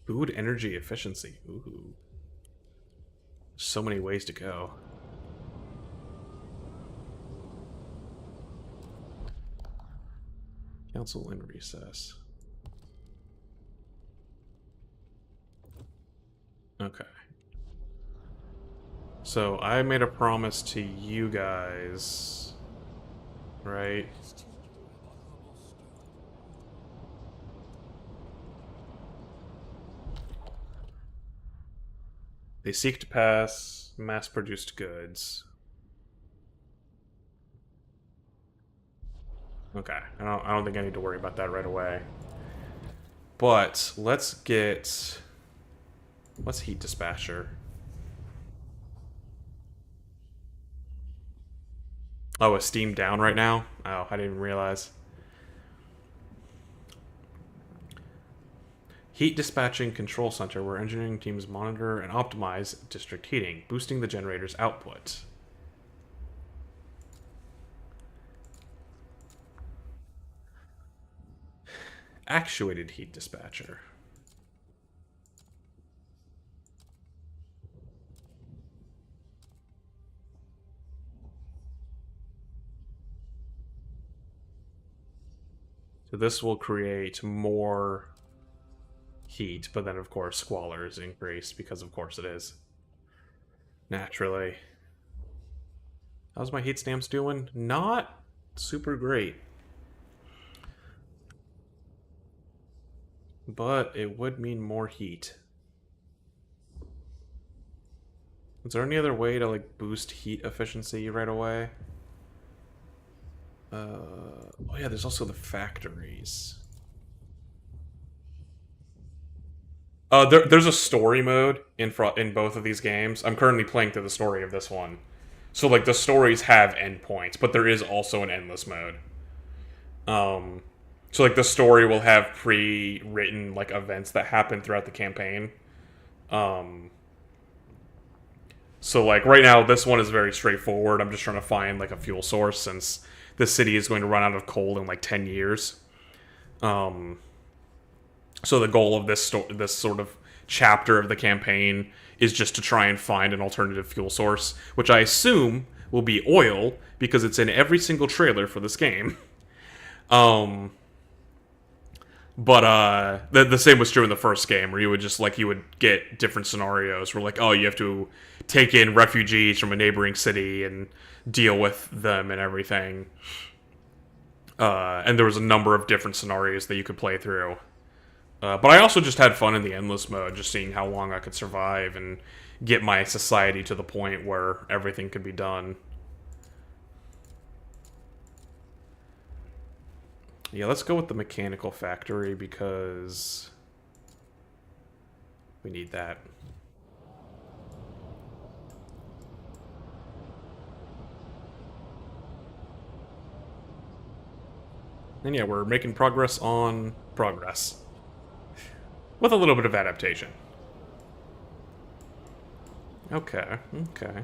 Food energy efficiency. Ooh. So many ways to go. Council in recess. Okay. So I made a promise to you guys, right? They seek to pass mass-produced goods. Okay, I don't think I need to worry about that right away. But let's heat dispatcher. Oh, is Steam down right now? Oh, I didn't even realize. Heat dispatching control center, where engineering teams monitor and optimize district heating, boosting the generator's output. Actuated heat dispatcher. So this will create more heat, but then of course squalor is increased because of course it is. Naturally. How's my heat stamps doing? Not super great. But it would mean more heat. Is there any other way to like boost heat efficiency right away? Oh yeah, there's also the factories. There's a story mode in both of these games. I'm currently playing through the story of this one. So like the stories have endpoints, but there is also an endless mode. So like the story will have pre-written like events that happen throughout the campaign. So like right now this one is very straightforward. I'm just trying to find like a fuel source since the city is going to run out of coal in like 10 years. So the goal of this sort of chapter of the campaign is just to try and find an alternative fuel source, which I assume will be oil because it's in every single trailer for this game. But the same was true in the first game, where you would get different scenarios where like, oh, you have to take in refugees from a neighboring city and deal with them and everything. And there was a number of different scenarios that you could play through. But I also just had fun in the endless mode, just seeing how long I could survive and get my society to the point where everything could be done. Yeah, let's go with the mechanical factory because we need that. And yeah, we're making progress on progress. With a little bit of adaptation. Okay, okay.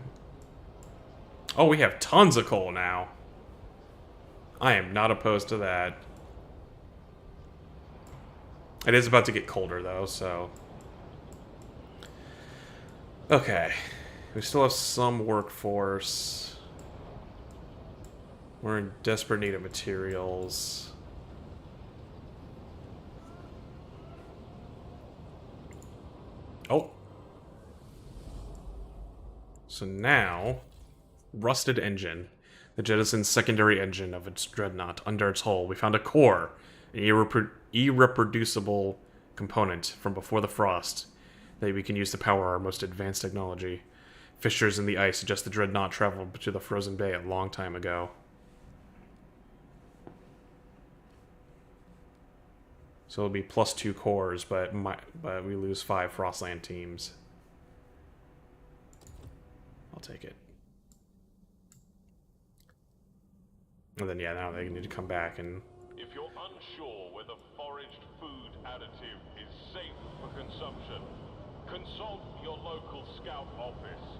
Oh, we have tons of coal now. I am not opposed to that. It is about to get colder, though, so... Okay. We still have some workforce. We're in desperate need of materials. Oh. So now, rusted engine. The jettisoned secondary engine of its dreadnought. Under its hull, we found a core, an irreproducible component from before the frost that we can use to power our most advanced technology. Fissures in the ice suggest the dreadnought traveled to the frozen bay a long time ago. So it'll be +2 cores, but we lose 5 Frostland teams. I'll take it. And then, yeah, now they need to come back and... If you're unsure whether foraged food additive is safe for consumption, consult your local scout office.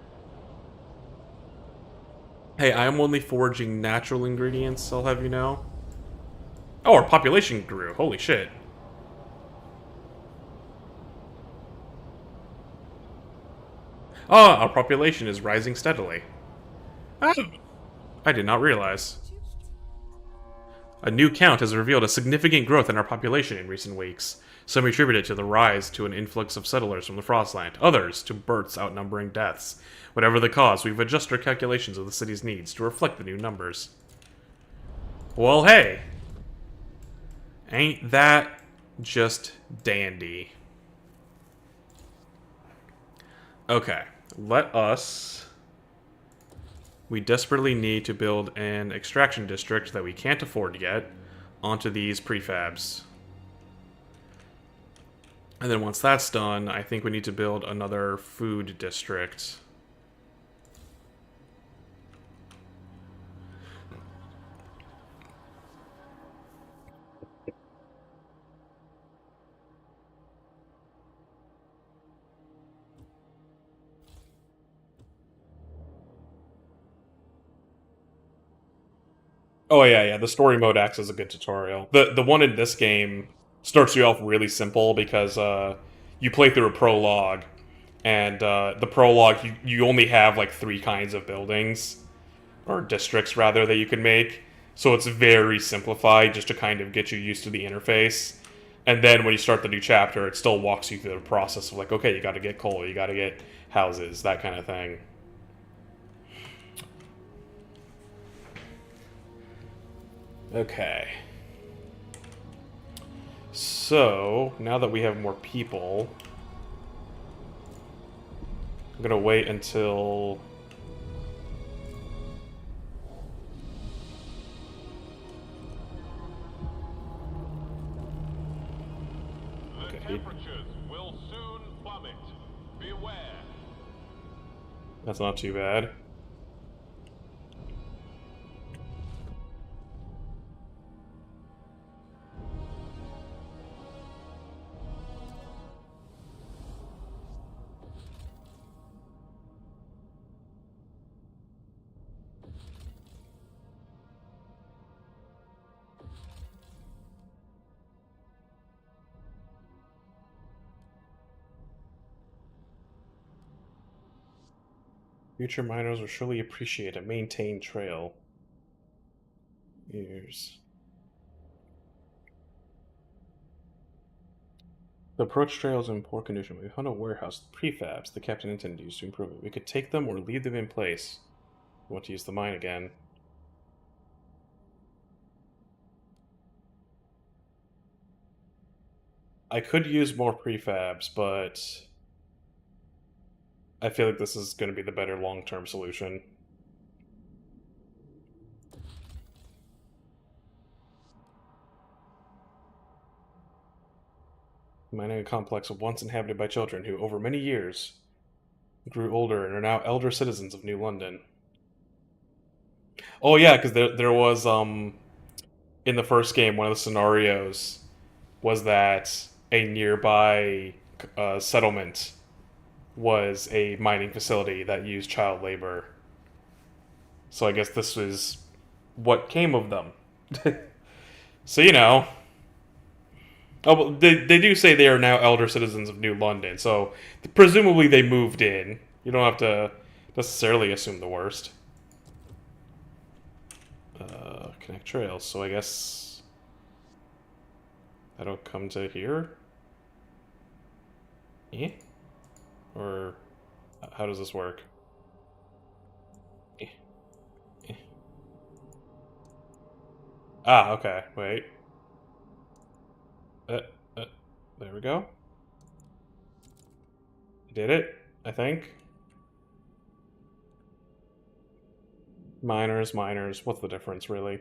Hey, I am only foraging natural ingredients, I'll have you know. Oh, our population grew. Holy shit. Oh, our population is rising steadily. Oh, I did not realize. A new count has revealed a significant growth in our population in recent weeks. Some attribute it to the rise to an influx of settlers from the Frostland, others to births outnumbering deaths. Whatever the cause, we've adjusted our calculations of the city's needs to reflect the new numbers. Well, hey. Ain't that just dandy? Okay, let us... We desperately need to build an extraction district that we can't afford yet onto these prefabs. And then once that's done, I think we need to build another food district. Oh yeah, the story mode acts as a good tutorial. The one in this game starts you off really simple because you play through a prologue, and the prologue you only have like 3 kinds of buildings or districts rather that you can make. So it's very simplified just to kind of get you used to the interface. And then when you start the new chapter, it still walks you through the process of like, okay, you got to get coal, you got to get houses, that kind of thing. Okay. So, now that we have more people, I'm gonna wait until... The temperatures will soon plummet. Beware. That's not too bad. Future miners will surely appreciate a maintained trail. Years. The approach trail is in poor condition. We found a warehouse with prefabs the captain intended to use to improve it. We could take them or leave them in place. We want to use the mine again. I could use more prefabs, but I feel like this is going to be the better long-term solution. Mining complex once inhabited by children who, over many years, grew older and are now elder citizens of New London. Oh yeah, because there was, in the first game, one of the scenarios was that a nearby settlement was a mining facility that used child labor. So I guess this was what came of them. So, you know. Oh, well, they do say they are now elder citizens of New London, so presumably they moved in. You don't have to necessarily assume the worst. Connect trails, so I guess that'll come to here. Yeah. Or how does this work? Ah, okay. Wait. Uh, uh, there we go. Did it, I think. Miners, miners. What's the difference, really?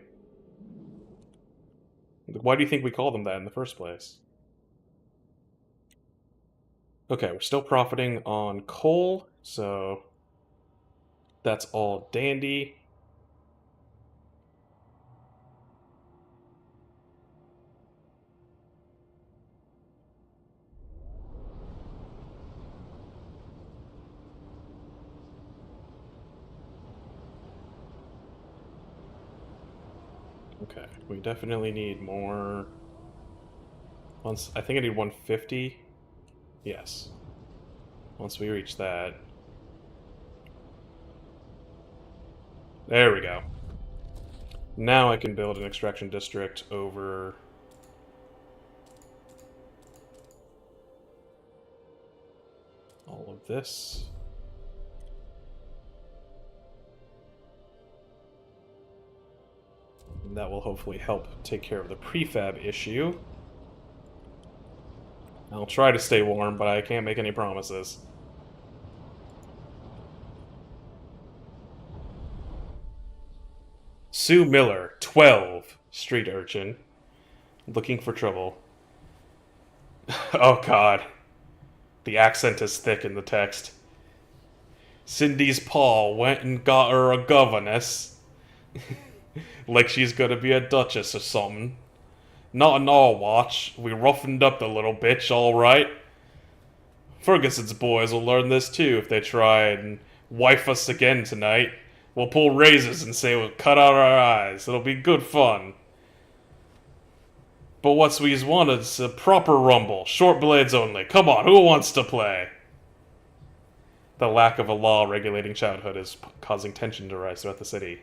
Why do you think we call them that in the first place? Okay, we're still profiting on coal, so that's all dandy. Okay, we definitely need more. I think I need 150. Yes. Once we reach that. There we go. Now I can build an extraction district over all of this. And that will hopefully help take care of the prefab issue. I'll try to stay warm, but I can't make any promises. Sue Miller, 12, street urchin. Looking for trouble. Oh god. The accent is thick in the text. Cindy's pa went and got her a governess. Like she's gonna be a duchess or something. Not on our watch. We roughened up the little bitch, alright. Ferguson's boys will learn this too if they try and wife us again tonight. We'll pull razors and say we'll cut out our eyes. It'll be good fun. But what we's wanted is a proper rumble. Short blades only. Come on, who wants to play? The lack of a law regulating childhood is causing tension to rise throughout the city.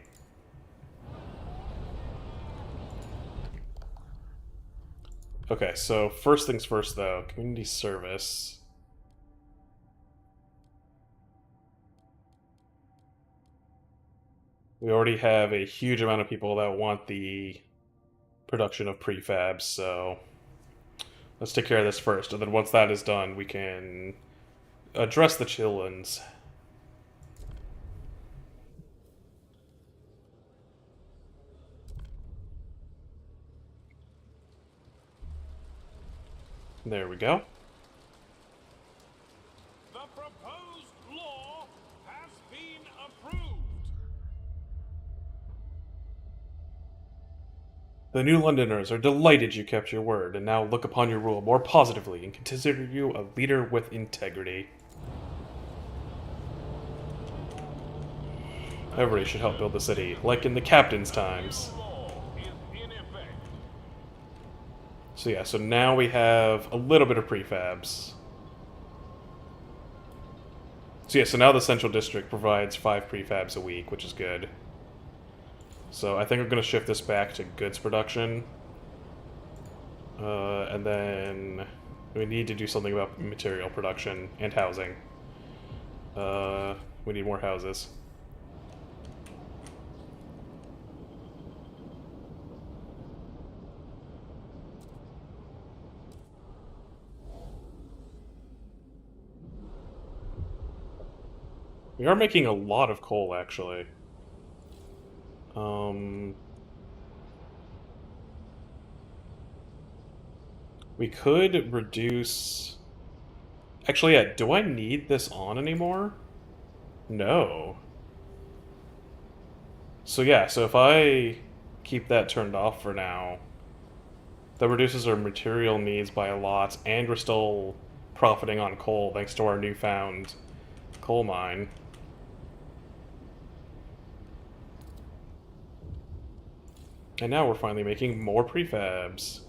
Okay, so first things first though, community service. We already have a huge amount of people that want the production of prefabs, so let's take care of this first, and then once that is done, we can address the chillins. There we go. The proposed law has been approved. The New Londoners are delighted you kept your word, and now look upon your rule more positively and consider you a leader with integrity. Everybody should help build the city, like in the captain's times. So yeah, so now we have a little bit of prefabs. So yeah, so now the Central District provides 5 prefabs a week, which is good. So I think we're going to shift this back to goods production. And then we need to do something about material production and housing. We need more houses. We are making a lot of coal, actually. We could reduce... Actually, yeah, do I need this on anymore? No. So yeah, so if I keep that turned off for now, that reduces our material needs by a lot, and we're still profiting on coal thanks to our newfound coal mine. And now we're finally making more prefabs.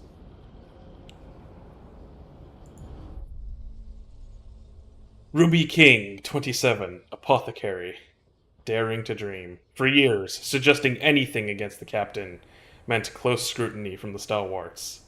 Ruby King, 27, apothecary, daring to dream. For years, suggesting anything against the captain meant close scrutiny from the stalwarts.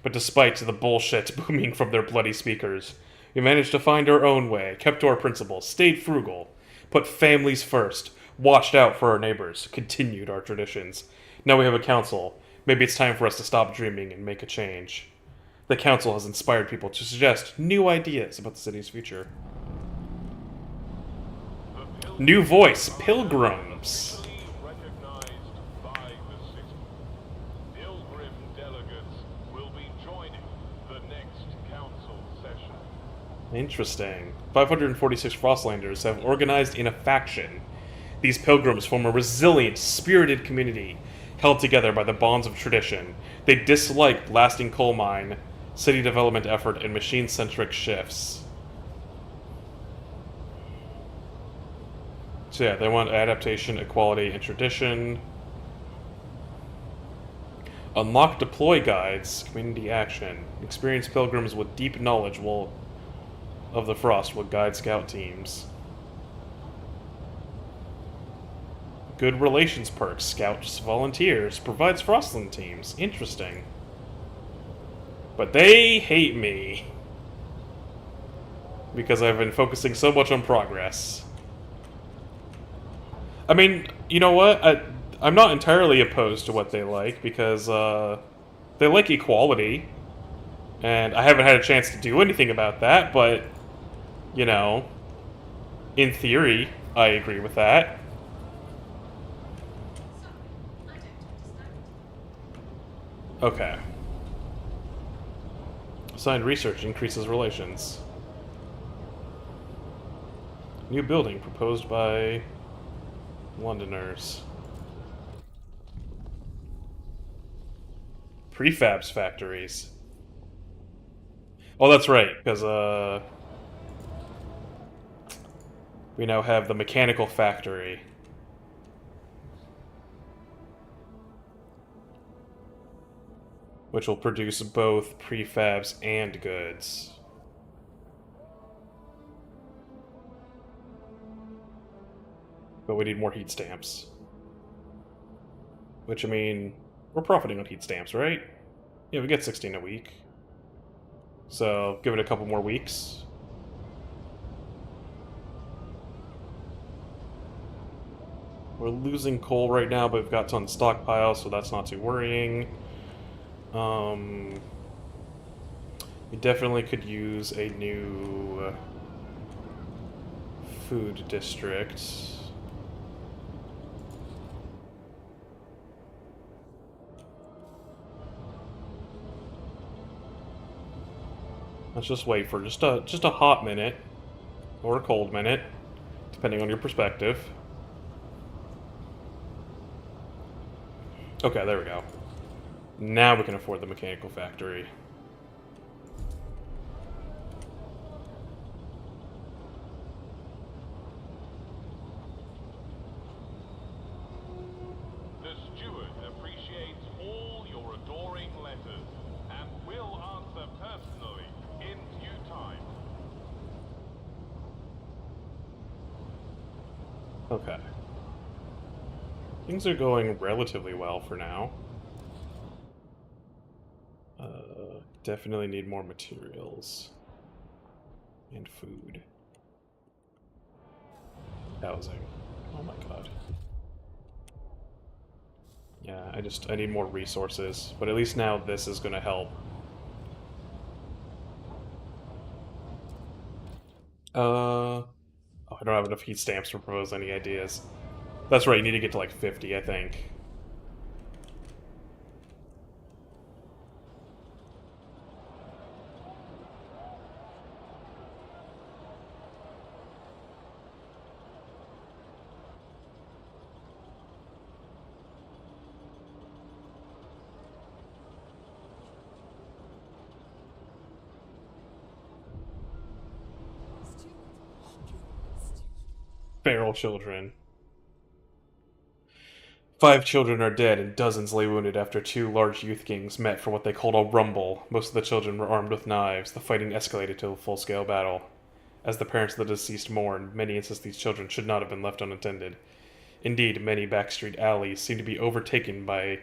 But despite the bullshit booming from their bloody speakers, We managed to find our own way, kept to our principles, stayed frugal, put families first, watched out for our neighbors, continued our traditions. Now we have a council. Maybe it's time for us to stop dreaming and make a change. The council has inspired people to suggest new ideas about the city's future. New voice, Pilgrims. Recognized by the city. Pilgrim delegates will be joining the next council session. Interesting. 546 Frostlanders have organized in a faction. These pilgrims form a resilient, spirited community, held together by the bonds of tradition. They dislike lasting coal mine, city development effort, and machine-centric shifts. So yeah, they want adaptation, equality, and tradition. Unlock deploy guides, community action. Experienced pilgrims with deep knowledge of the Frost will guide scout teams. Good relations perks, scouts, volunteers, provides Frostland teams. Interesting. But they hate me. Because I've been focusing so much on progress. I mean, you know what? I'm not entirely opposed to what they like, because they like equality. And I haven't had a chance to do anything about that, but, you know, in theory, I agree with that. Okay. Assigned research increases relations. New building proposed by Londoners. Prefabs factories. Oh, that's right, because, we now have the mechanical factory. Which will produce both prefabs and goods. But we need more heat stamps. Which, I mean, we're profiting on heat stamps, right? Yeah, we get 16 a week. So, give it a couple more weeks. We're losing coal right now, but we've got tons of stockpile, so that's not too worrying. We definitely could use a new food district. Let's just wait for just a hot minute or a cold minute, depending on your perspective. Okay, there we go. Now we can afford the mechanical factory. The steward appreciates all your adoring letters and will answer personally in due time. Okay. Things are going relatively well for now. Definitely need more materials. And food. Housing. Oh my god. Yeah, I need more resources. But at least now this is gonna help. Oh, I don't have enough heat stamps to propose any ideas. That's right, you need to get to like 50, I think. Feral children. 5 children are dead and dozens lay wounded after 2 large youth gangs met for what they called a rumble. Most of the children were armed with knives. The fighting escalated to a full-scale battle. As the parents of the deceased mourn, many insist these children should not have been left unattended. Indeed, many backstreet alleys seem to be overtaken by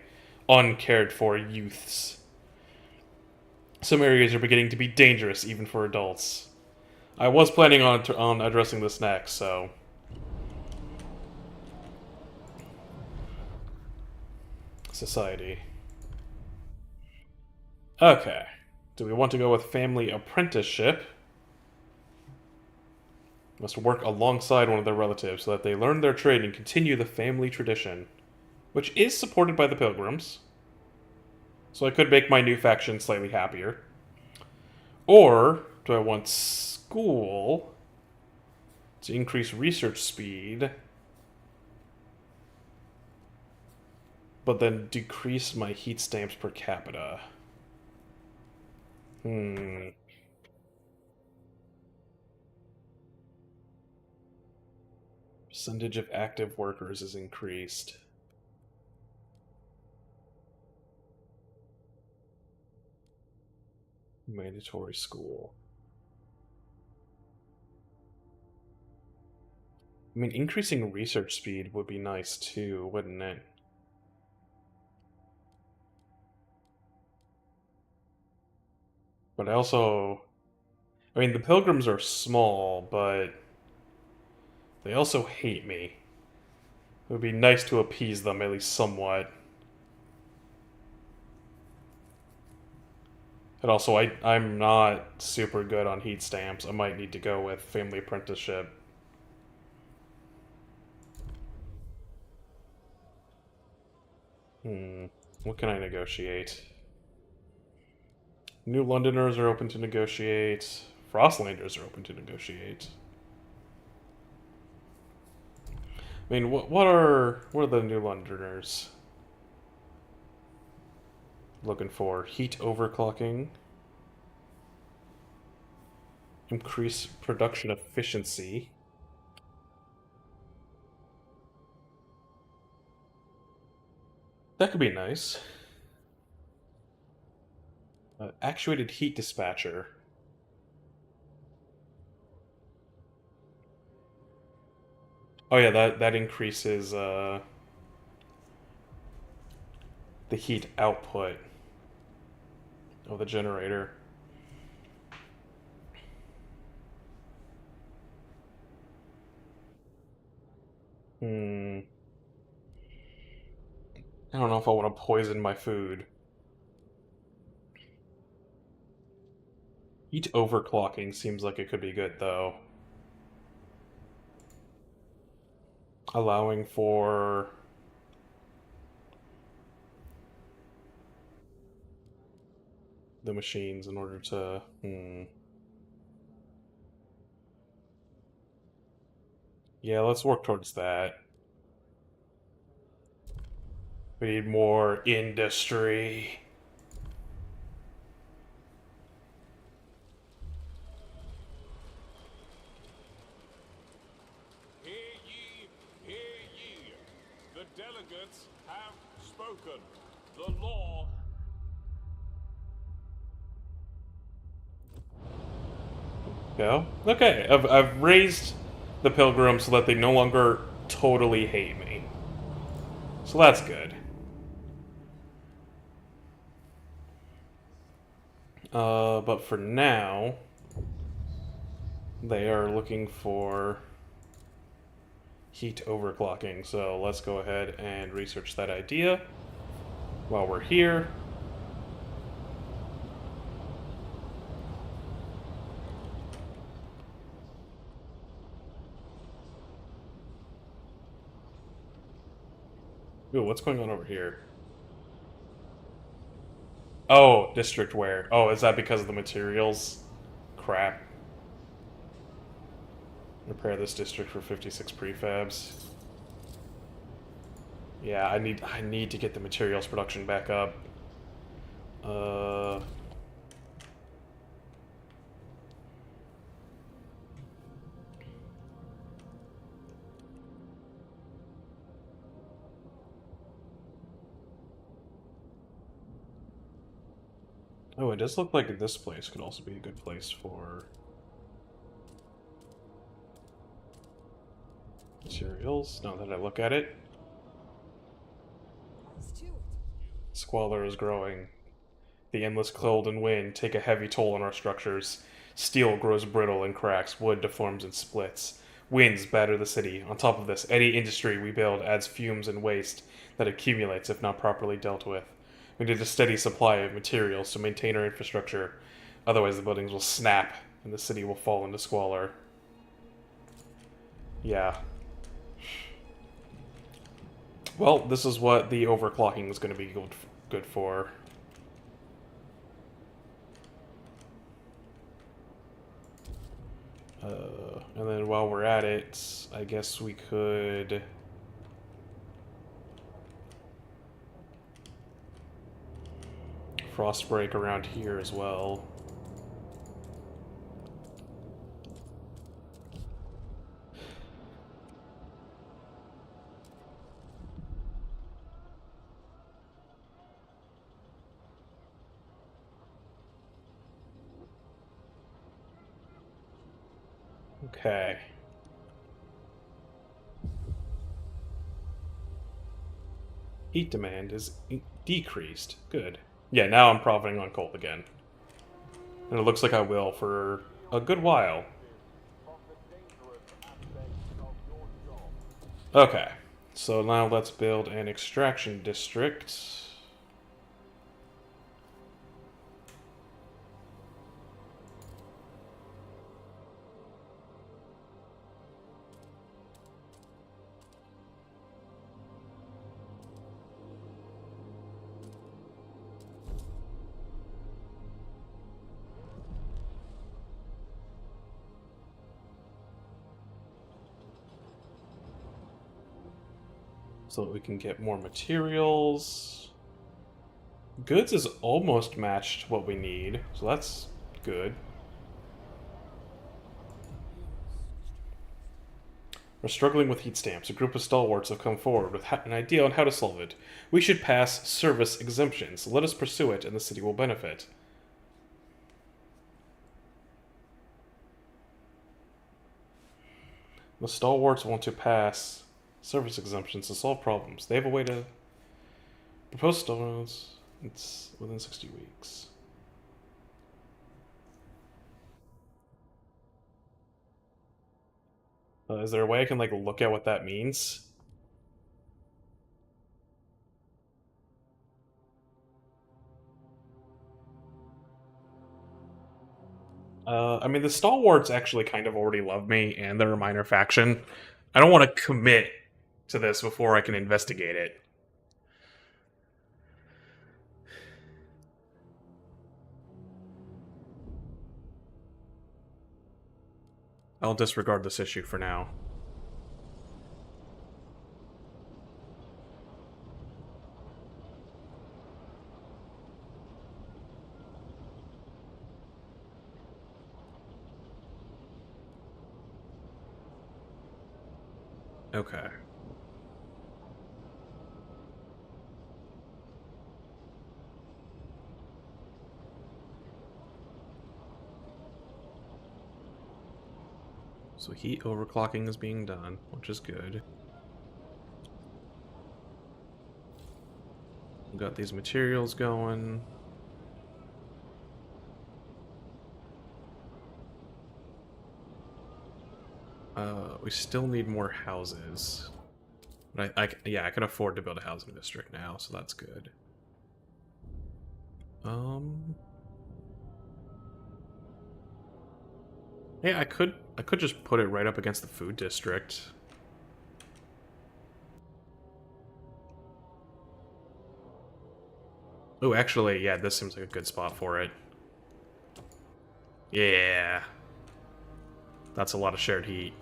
uncared-for youths. Some areas are beginning to be dangerous even for adults. I was planning on addressing this next, so society. Okay. Do we want to go with family apprenticeship? Must work alongside one of their relatives so that they learn their trade and continue the family tradition, which is supported by the Pilgrims. So I could make my new faction slightly happier. Or do I want school to increase research speed, but then decrease my heat stamps per capita? Percentage of active workers is increased. Mandatory school. I mean, increasing research speed would be nice too, wouldn't it? But I mean, the Pilgrims are small, but they also hate me. It would be nice to appease them, at least somewhat. And also, I'm not super good on heat stamps. I might need to go with family apprenticeship. What can I negotiate? New Londoners are open to negotiate. Frostlanders are open to negotiate. I mean, what are the New Londoners looking for? Heat overclocking. Increase production efficiency. That could be nice. Actuated heat dispatcher. Oh yeah, that increases the heat output of the generator. I don't know if I want to poison my food. Heat overclocking seems like it could be good, though. Allowing for the machines in order to... Yeah, let's work towards that. We need more industry. Hear ye, hear ye. The delegates have spoken. The law... Go. Okay, I've raised the Pilgrims so that they no longer totally hate me. So that's good. But for now, they are looking for heat overclocking. So let's go ahead and research that idea while we're here. Ooh, what's going on over here? Oh, district wear. Oh, is that because of the materials? Crap. Repair this district for 56 prefabs. Yeah, I need to get the materials production back up. Oh, it does look like this place could also be a good place for materials, now that I look at it. Squalor is growing. The endless cold and wind take a heavy toll on our structures. Steel grows brittle and cracks, wood deforms and splits. Winds batter the city. On top of this, any industry we build adds fumes and waste that accumulates if not properly dealt with. We need a steady supply of materials to maintain our infrastructure. Otherwise, the buildings will snap and the city will fall into squalor. Yeah. Well, this is what the overclocking is going to be good for. And then while we're at it, I guess we could... Frostbreak around here as well. Okay. Heat demand is decreased. Good. Yeah, now I'm profiting on coal again. And it looks like I will for a good while. Okay. So now let's build an extraction district. So that we can get more materials. Goods is almost matched what we need, so that's good. We're struggling with heat stamps. A group of stalwarts have come forward with an idea on how to solve it. We should pass service exemptions. Let us pursue it, and the city will benefit. The stalwarts want to pass service exemptions to solve problems. They have a way to propose stalwarts. It's within 60 weeks. Is there a way I can, like, look at what that means? I mean, the stalwarts actually kind of already love me, and they're a minor faction. I don't want to commit to this before I can investigate it. I'll disregard this issue for now. Okay. So heat overclocking is being done, which is good. We've got these materials going. We still need more houses. But yeah, I can afford to build a housing district now, so that's good. Yeah, I could just put it right up against the food district. Oh, actually, yeah, this seems like a good spot for it. Yeah. That's a lot of shared heat.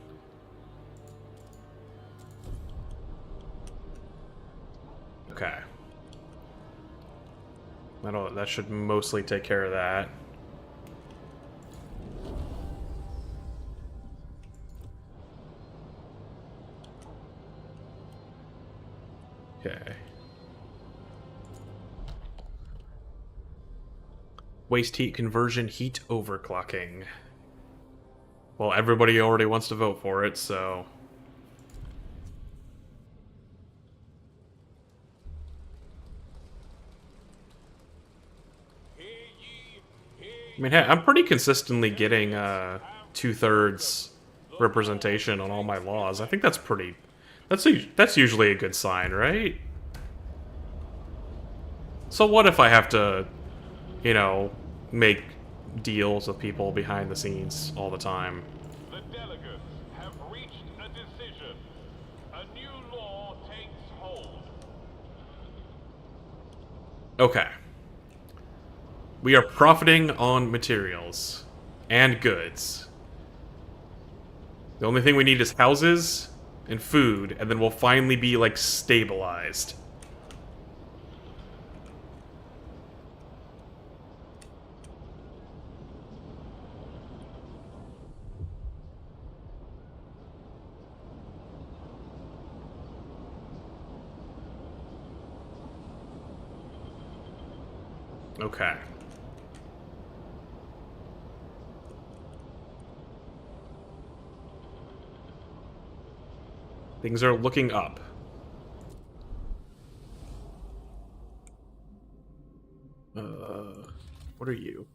Okay. That should mostly take care of that. Okay. Waste heat conversion, heat overclocking. Well, everybody already wants to vote for it, so... Hear ye, hear I mean, hey, I'm pretty consistently getting 2/3 representation on all my laws. I think that's pretty. That's usually a good sign, right? So what if I have to, you know, make deals with people behind the scenes all the time? The delegates have reached a decision. A new law takes hold. Okay. We are profiting on materials and goods. The only thing we need is houses and food, and then we'll finally be, like, stabilized. Okay. Things are looking up. What are you?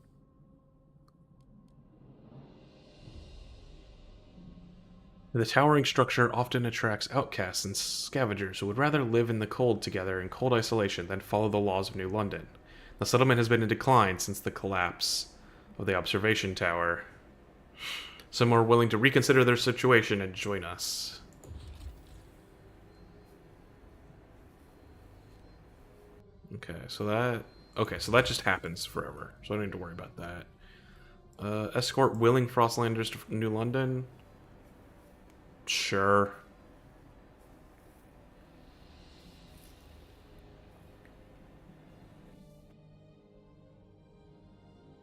The towering structure often attracts outcasts and scavengers who would rather live in the cold together in cold isolation than follow the laws of New London. The settlement has been in decline since the collapse of the observation tower. Some are willing to reconsider their situation and join us. Okay, so that just happens forever, so I don't need to worry about that. Escort willing Frostlanders to New London? Sure.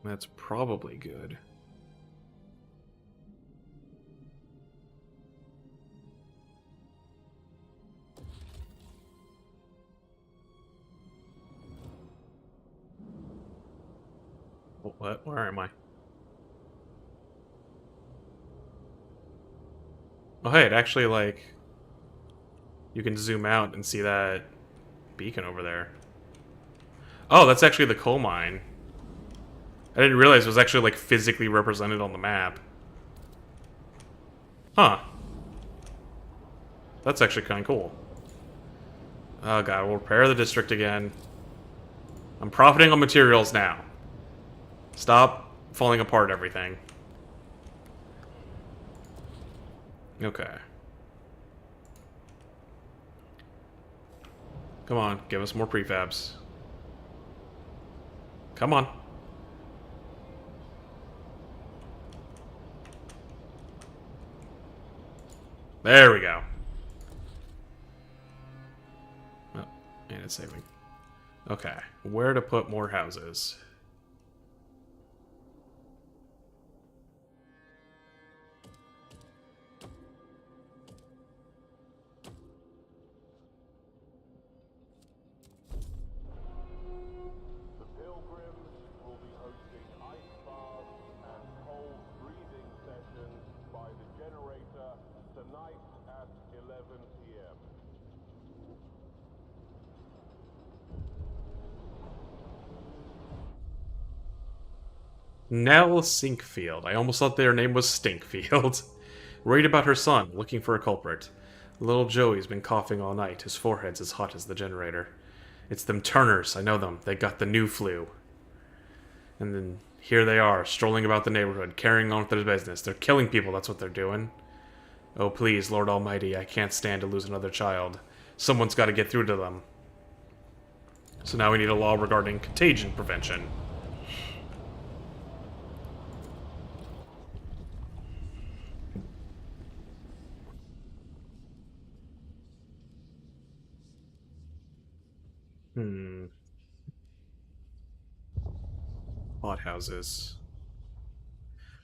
That's probably good. What? Where am I? Oh, hey, it actually, like... You can zoom out and see that beacon over there. Oh, that's actually the coal mine. I didn't realize it was actually, like, physically represented on the map. Huh. That's actually kind of cool. Oh god, we'll repair the district again. I'm profiting on materials now. Stop falling apart everything. Okay. Come on, give us more prefabs. Come on. There we go. Oh, and it's saving. Okay, where to put more houses? The pilgrims will be hosting ice baths and cold breathing sessions by the generator tonight at 11 p.m. Nell Sinkfield. I almost thought their name was Stinkfield. Worried about her son, looking for a culprit. Little Joey's been coughing all night. His forehead's as hot as the generator. It's them Turners. I know them. They got the new flu. And then here they are, strolling about the neighborhood, carrying on with their business. They're killing people, that's what they're doing. Oh, please, Lord Almighty, I can't stand to lose another child. Someone's got to get through to them. So now we need a law regarding contagion prevention. Hothouses.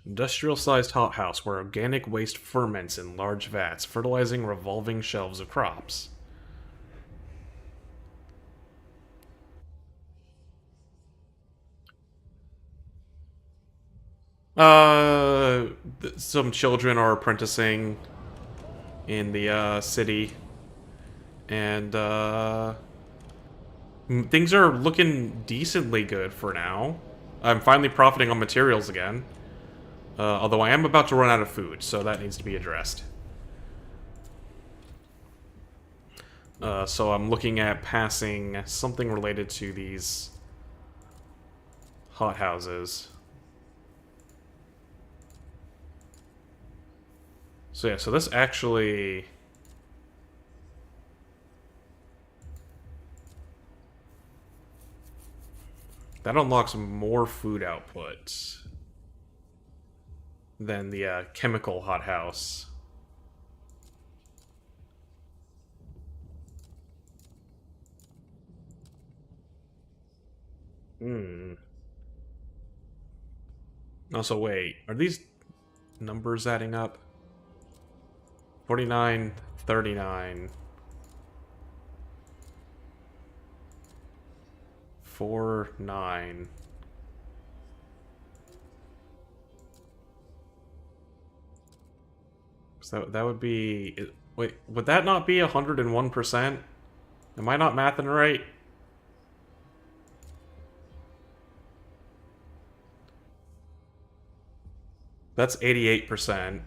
Industrial-sized hothouse where organic waste ferments in large vats, fertilizing revolving shelves of crops. Some children are apprenticing in the city, and things are looking decently good for now. I'm finally profiting on materials again. Although I am about to run out of food, so that needs to be addressed. So I'm looking at passing something related to these hothouses. So yeah, so this actually... that unlocks more food output than the chemical hothouse. Hmm. Also, wait, are these numbers adding up? 49, 39. 4, 9. So that would be... wait, would that not be 101%? Am I not mathing right? That's 88%.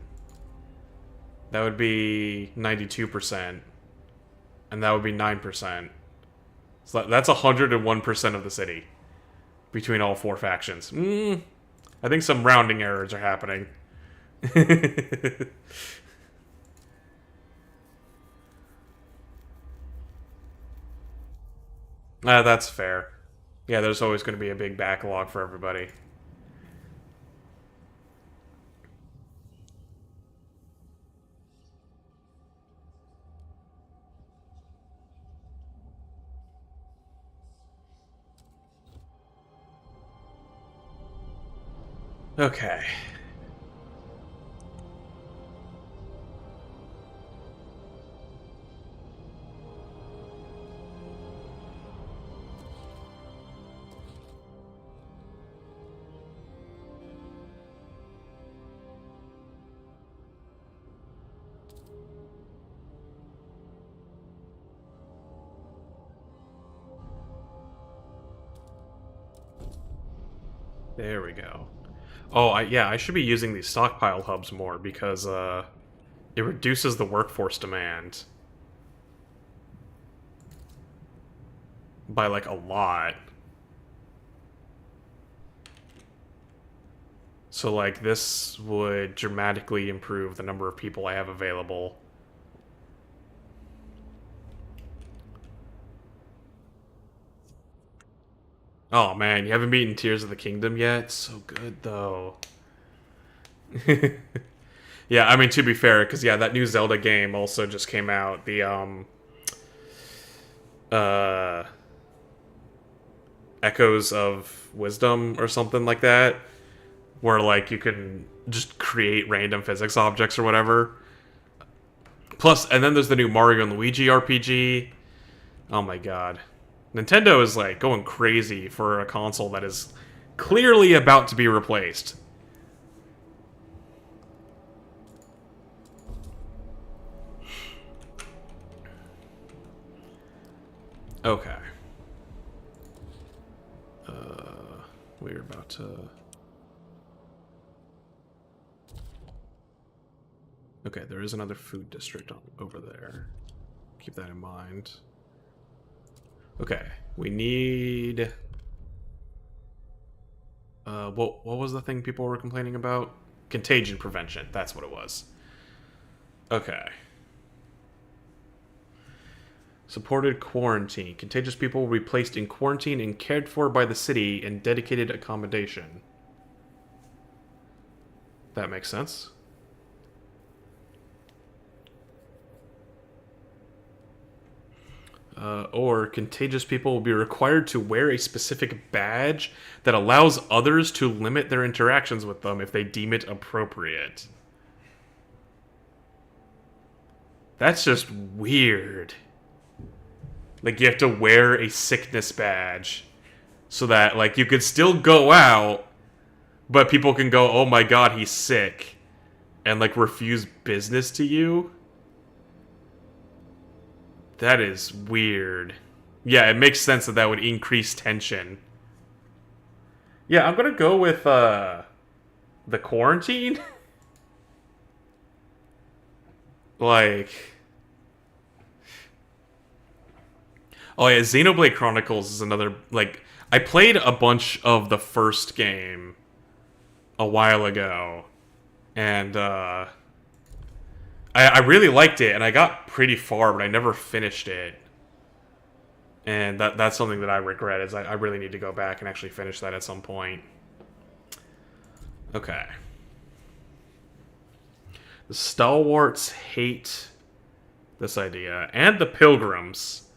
That would be 92%. And that would be 9%. So that's 101% of the city. Between all four factions. I think some rounding errors are happening. That's fair. Yeah, there's always going to be a big backlog for everybody. Okay. There we go. Oh, yeah, I should be using these stockpile hubs more because it reduces the workforce demand by like a lot. So like this would dramatically improve the number of people I have available. Oh man, you haven't beaten Tears of the Kingdom yet? So good though. Yeah, I mean to be fair, because yeah, that new Zelda game also just came out. The Echoes of Wisdom or something like that, where like you can just create random physics objects or whatever. Plus, and then there's the new Mario and Luigi RPG. Oh my god. Nintendo is like going crazy for a console that is clearly about to be replaced. Okay. We're about to... okay, there is another food district over there. Keep that in mind. Okay, we need... what was the thing people were complaining about? Contagion prevention, that's what it was. Okay. Supported quarantine. Contagious people will be placed in quarantine and cared for by the city in dedicated accommodation. That makes sense. Or contagious people will be required to wear a specific badge that allows others to limit their interactions with them if they deem it appropriate. That's just weird. Like, you have to wear a sickness badge so that, like, you could still go out, but people can go, oh my god, he's sick, and, like, refuse business to you? That is weird. Yeah, it makes sense that that would increase tension. Yeah, I'm gonna go with the quarantine. Like, oh yeah, Xenoblade Chronicles is another, like, I played a bunch of the first game a while ago, and I really liked it, and I got pretty far, but I never finished it. And that's something that I regret, is I really need to go back and actually finish that at some point. Okay. The Stalwarts hate this idea, and the Pilgrims.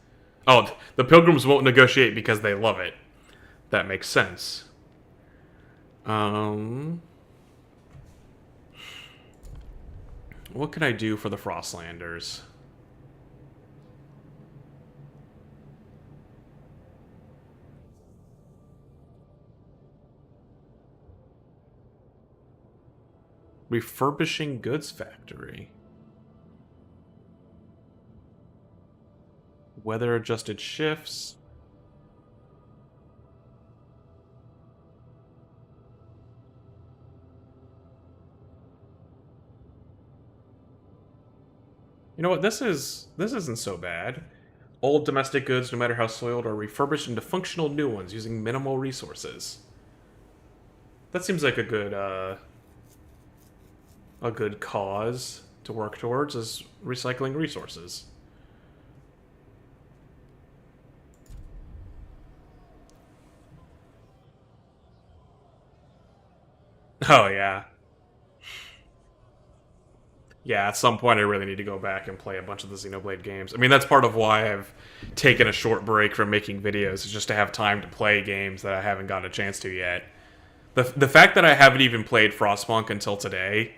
Oh, the Pilgrims won't negotiate because they love it. That makes sense. What can I do for the Frostlanders? Refurbishing goods factory. Weather adjusted shifts. You know what? This isn't so bad. Old domestic goods, no matter how soiled, are refurbished into functional new ones using minimal resources. That seems like a good cause to work towards, is recycling resources. Oh yeah. Yeah, at some point I really need to go back and play a bunch of the Xenoblade games. I mean, that's part of why I've taken a short break from making videos, is just to have time to play games that I haven't gotten a chance to yet. The fact that I haven't even played Frostpunk until today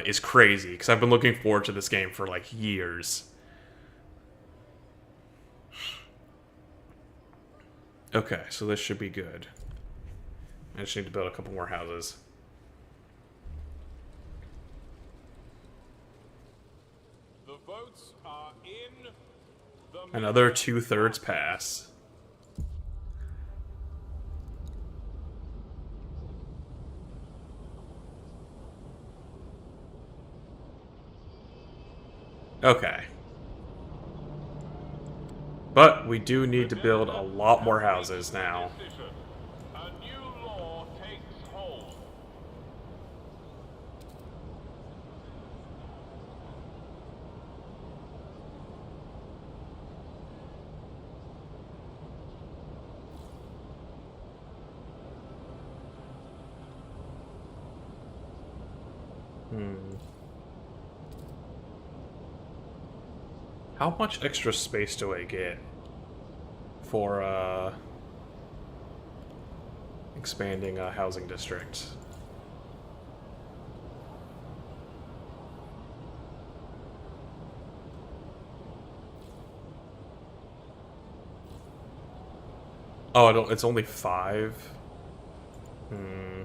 is crazy, because I've been looking forward to this game for like years. Okay, so this should be good. I just need to build a couple more houses. The votes are in. Another 2/3 pass. Okay. But we do need to build a lot more houses now. A new law takes hold. How much extra space do I get for expanding a housing district? Oh, it's only 5? Hmm.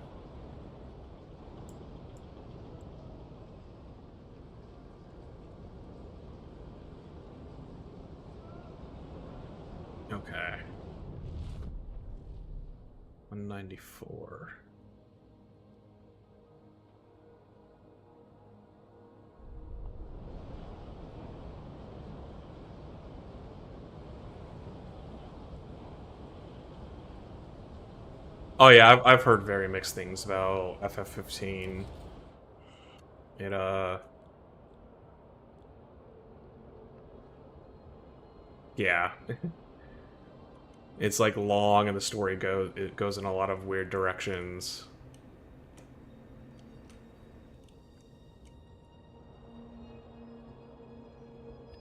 Okay. 194. Oh yeah, I've heard very mixed things about FF15. It yeah. It's like long, and the story goes in a lot of weird directions.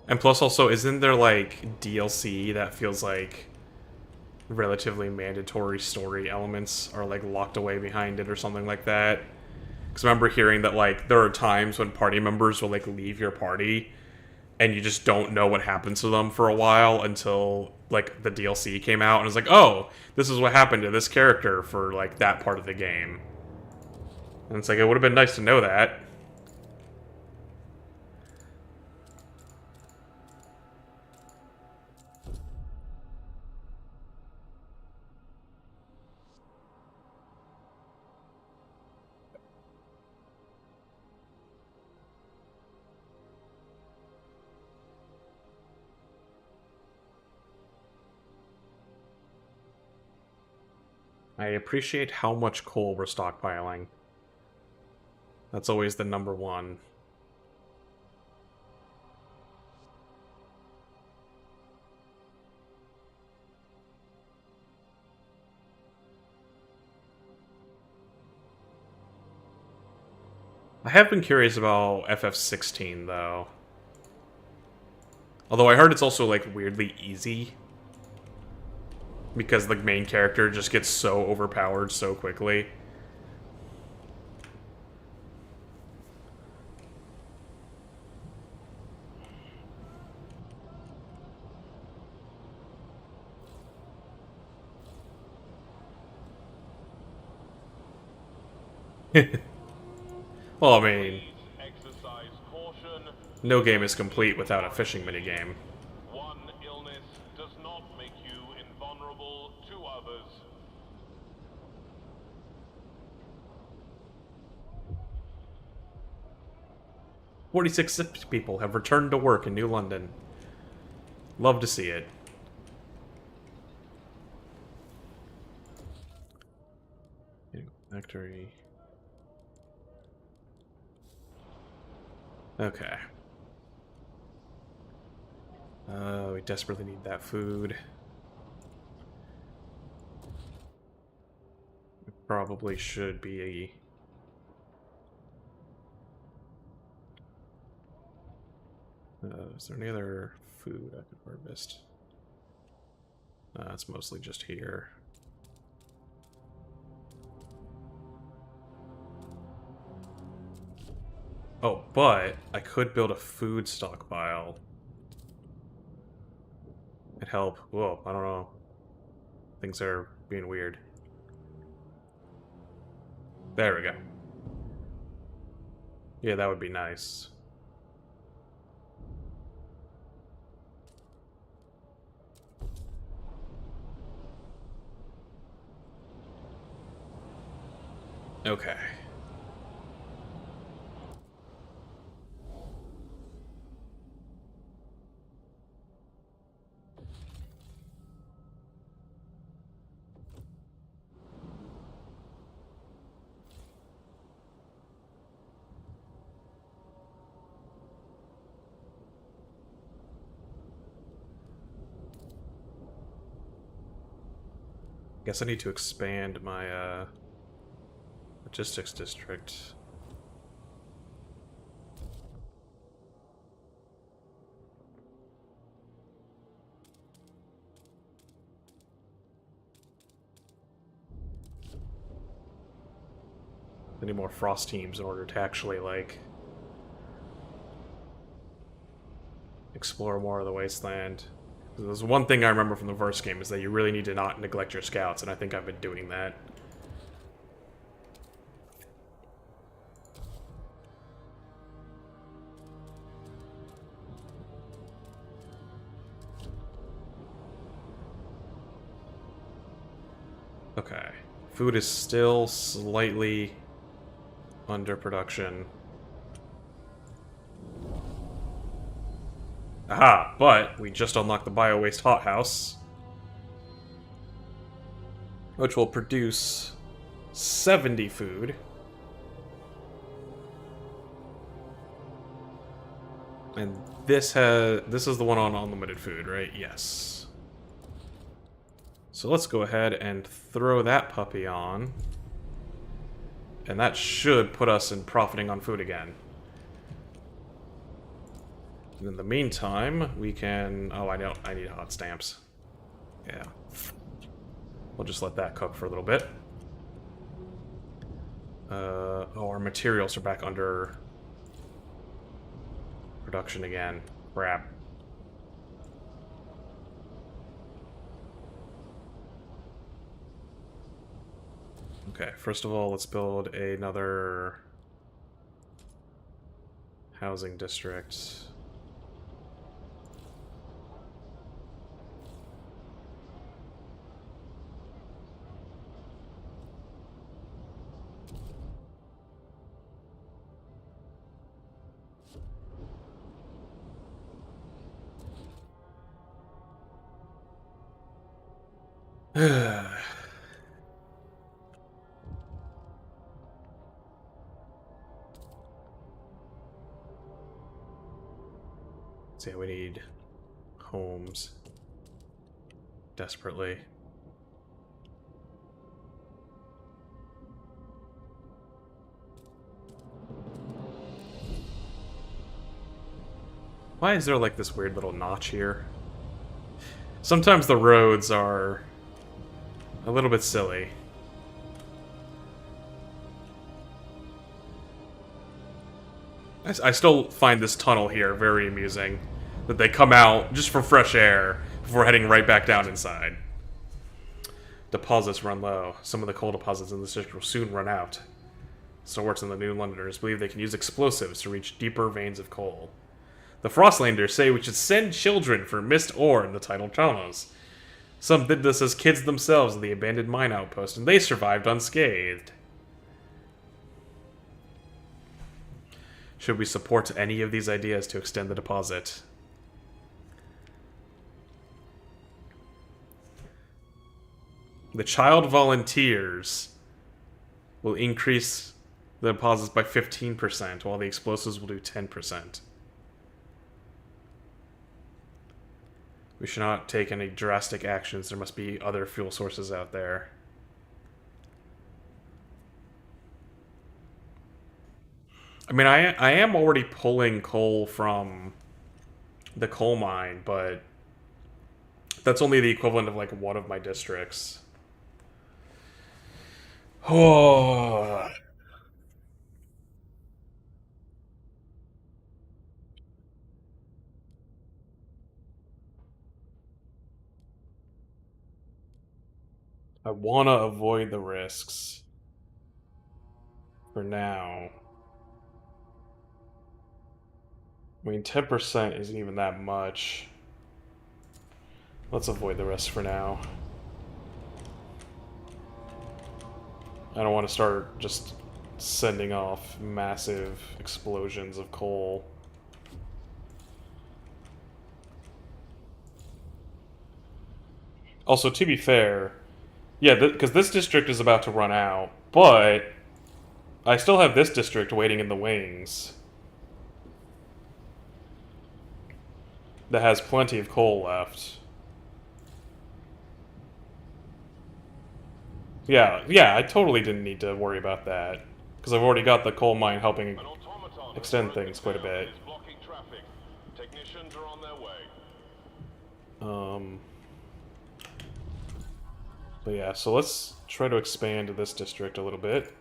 And plus also, isn't there like DLC that feels like relatively mandatory story elements are like locked away behind it or something like that? Because I remember hearing that like there are times when party members will like leave your party and you just don't know what happens to them for a while until like the DLC came out, and it's like, oh, this is what happened to this character for like that part of the game. And it's like, it would have been nice to know that. I appreciate how much coal we're stockpiling. That's always the number one. I have been curious about FF16, though. Although I heard it's also, like, weirdly easy. Because the main character just gets so overpowered so quickly. Well, I mean, Exercise caution. no game is complete without a fishing minigame. One illness does not make you invulnerable to others. "46 people have returned to work in New London. Love to see it." Factory. Okay. We desperately need that food. We probably should be... is there any other food I could harvest? It's mostly just here. Oh, but I could build a food stockpile. It'd help. Whoa, I don't know. Things are being weird. There we go. Yeah, that would be nice. Okay. Guess I need to expand my logistics district. I need more frost teams in order to actually, like, explore more of the wasteland. There's one thing I remember from the first game is that you really need to not neglect your scouts, and I think I've been doing that. Okay. Food is still slightly under production. Aha! But we just unlocked the bio-waste hothouse, which will produce 70 food. And this is the one on unlimited food, right? Yes. So let's go ahead and throw that puppy on. And that should put us in profiting on food again. And in the meantime, we can... Oh, I know. I need hot stamps. Yeah. We'll just let that cook for a little bit. Oh, our materials are back under production again. Crap. Okay, first of all, let's build another housing district. So yeah, we need homes. Desperately. Why is there like this weird little notch here? Sometimes the roads are a little bit silly. I still find this tunnel here very amusing. That they come out just for fresh air before heading right back down inside. Deposits run low. Some of the coal deposits in this district will soon run out. Stalwarts and the New Londoners believe they can use explosives to reach deeper veins of coal. The Frostlanders say we should send children for missed ore in the tidal tunnels. Some did this as kids themselves in the abandoned mine outpost, and they survived unscathed. Should we support any of these ideas to extend the deposit? The child volunteers will increase the deposits by 15%, while the explosives will do 10%. We should not take any drastic actions. There must be other fuel sources out there. I mean, I am already pulling coal from the coal mine, but that's only the equivalent of, like, one of my districts. Oh... I want to avoid the risks. For now. I mean, 10% isn't even that much. Let's avoid the rest for now. I don't want to start just sending off massive explosions of coal. Also, to be fair, yeah, because this district is about to run out, but I still have this district waiting in the wings that has plenty of coal left. Yeah, I totally didn't need to worry about that, because I've already got the coal mine helping extend things quite a bit. Technicians are on their way. But yeah, so let's try to expand this district a little bit.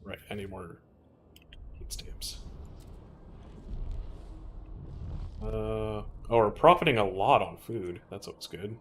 Right, I need more heat stamps. Oh, we're profiting a lot on food. That's always good.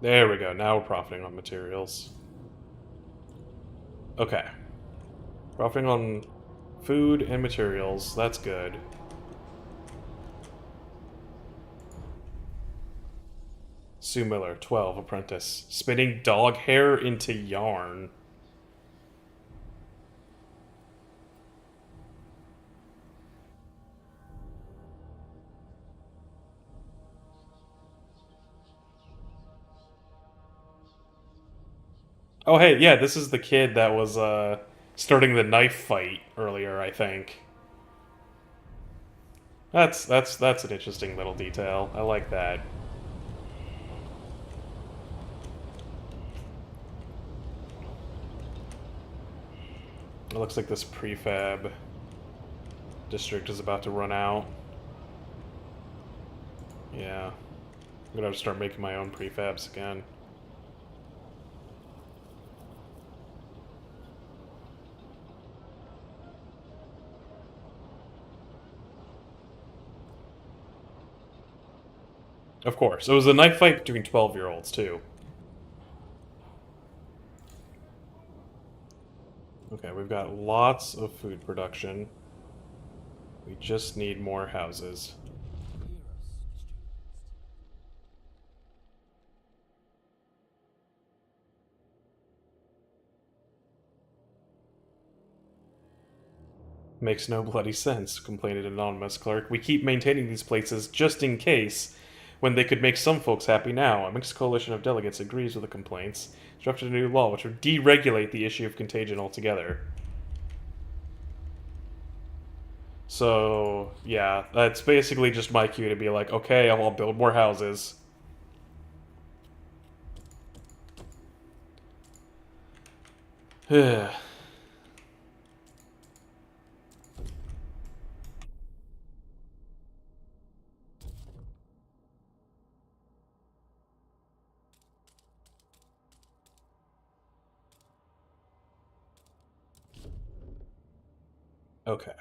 There we go, now we're profiting on materials. Okay. Profiting on food and materials, that's good. Sue Miller, 12, apprentice. Spinning dog hair into yarn. Oh, hey, yeah, this is the kid that was, starting the knife fight earlier, I think. That's an interesting little detail. I like that. It looks like this prefab district is about to run out. Yeah. I'm gonna have to start making my own prefabs again. Of course. It was a knife fight between 12-year-olds, too. Okay, we've got lots of food production. We just need more houses. Makes no bloody sense, complained an anonymous clerk. We keep maintaining these places just in case, when they could make some folks happy now. A mixed coalition of delegates agrees with the complaints, drafted a new law which would deregulate the issue of contagion altogether. So, yeah, that's basically just my cue to be like, okay, I'll build more houses. Okay.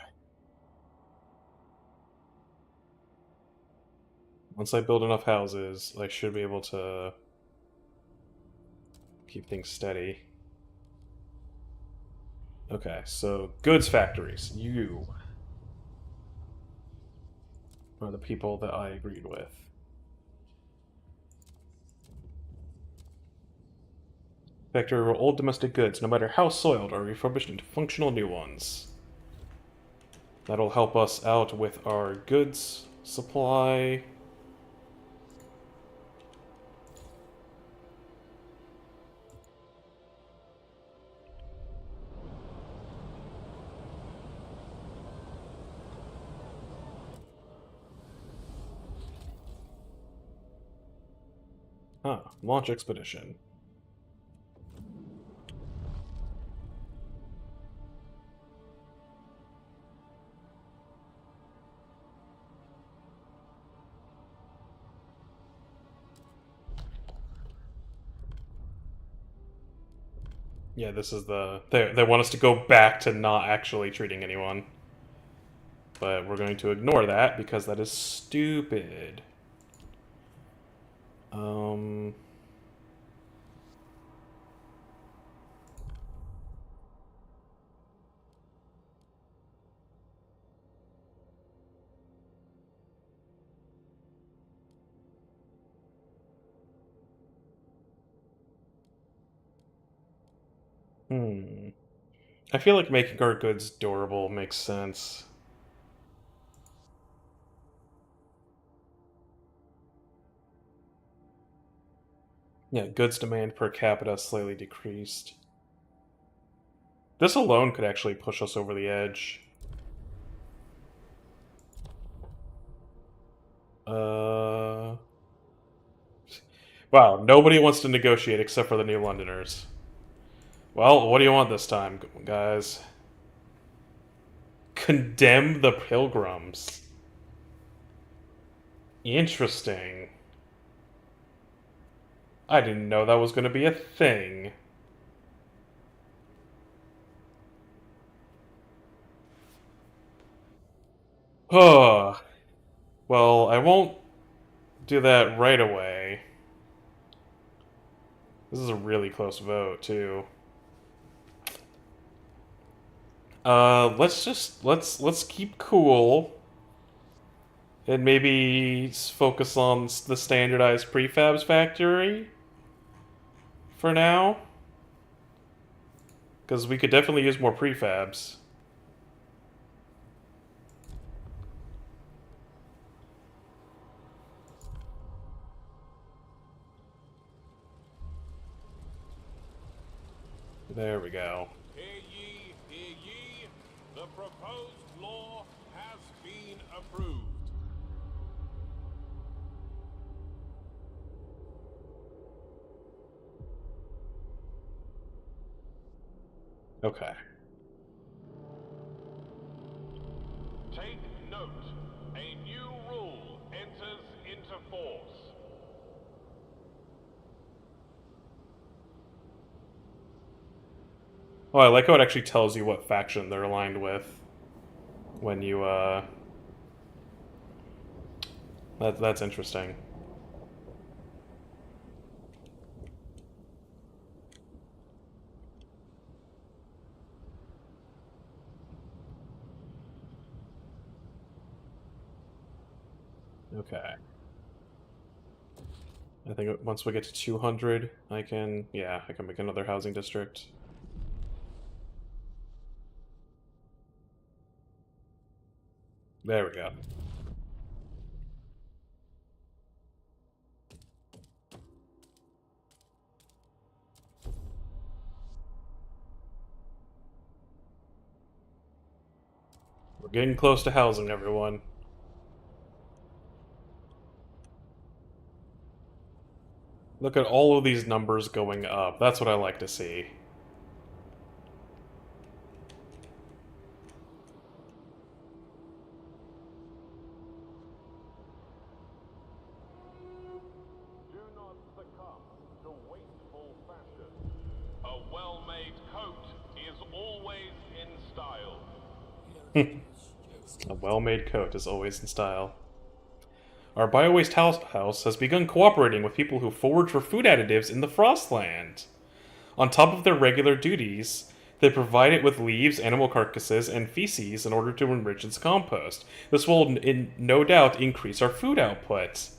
Once I build enough houses, I should be able to keep things steady. Okay, so goods factories. You are the people that I agreed with. Factory where old domestic goods, no matter how soiled, are refurbished into functional new ones. That'll help us out with our goods supply. Huh, launch expedition. Yeah, this is the... They want us to go back to not actually treating anyone. But we're going to ignore that because that is stupid. Um... Hmm. I feel like making our goods durable makes sense. Yeah, goods demand per capita slightly decreased. This alone could actually push us over the edge. Uh... Wow, nobody wants to negotiate except for the New Londoners. Well, what do you want this time, guys? Condemn the pilgrims. Interesting. I didn't know that was going to be a thing. Oh. Well, I won't do that right away. This is a really close vote, too. Let's keep cool. And maybe focus on the standardized prefabs factory for now. Because we could definitely use more prefabs. There we go. Hear ye, hear ye. The proposed law has been approved. Okay. Take note. A new rule enters into force. Oh, I like how it actually tells you what faction they're aligned with when you, That's interesting. Okay. I think once we get to 200, I can make another housing district. There we go. We're getting close to housing, everyone. Look at all of these numbers going up. That's what I like to see. Do not succumb to wasteful fashion. A well-made coat is always in style. A well-made coat is always in style. Our bio-waste house has begun cooperating with people who forage for food additives in the Frostland. On top of their regular duties, they provide it with leaves, animal carcasses, and feces in order to enrich its compost. This will, no doubt, increase our food output.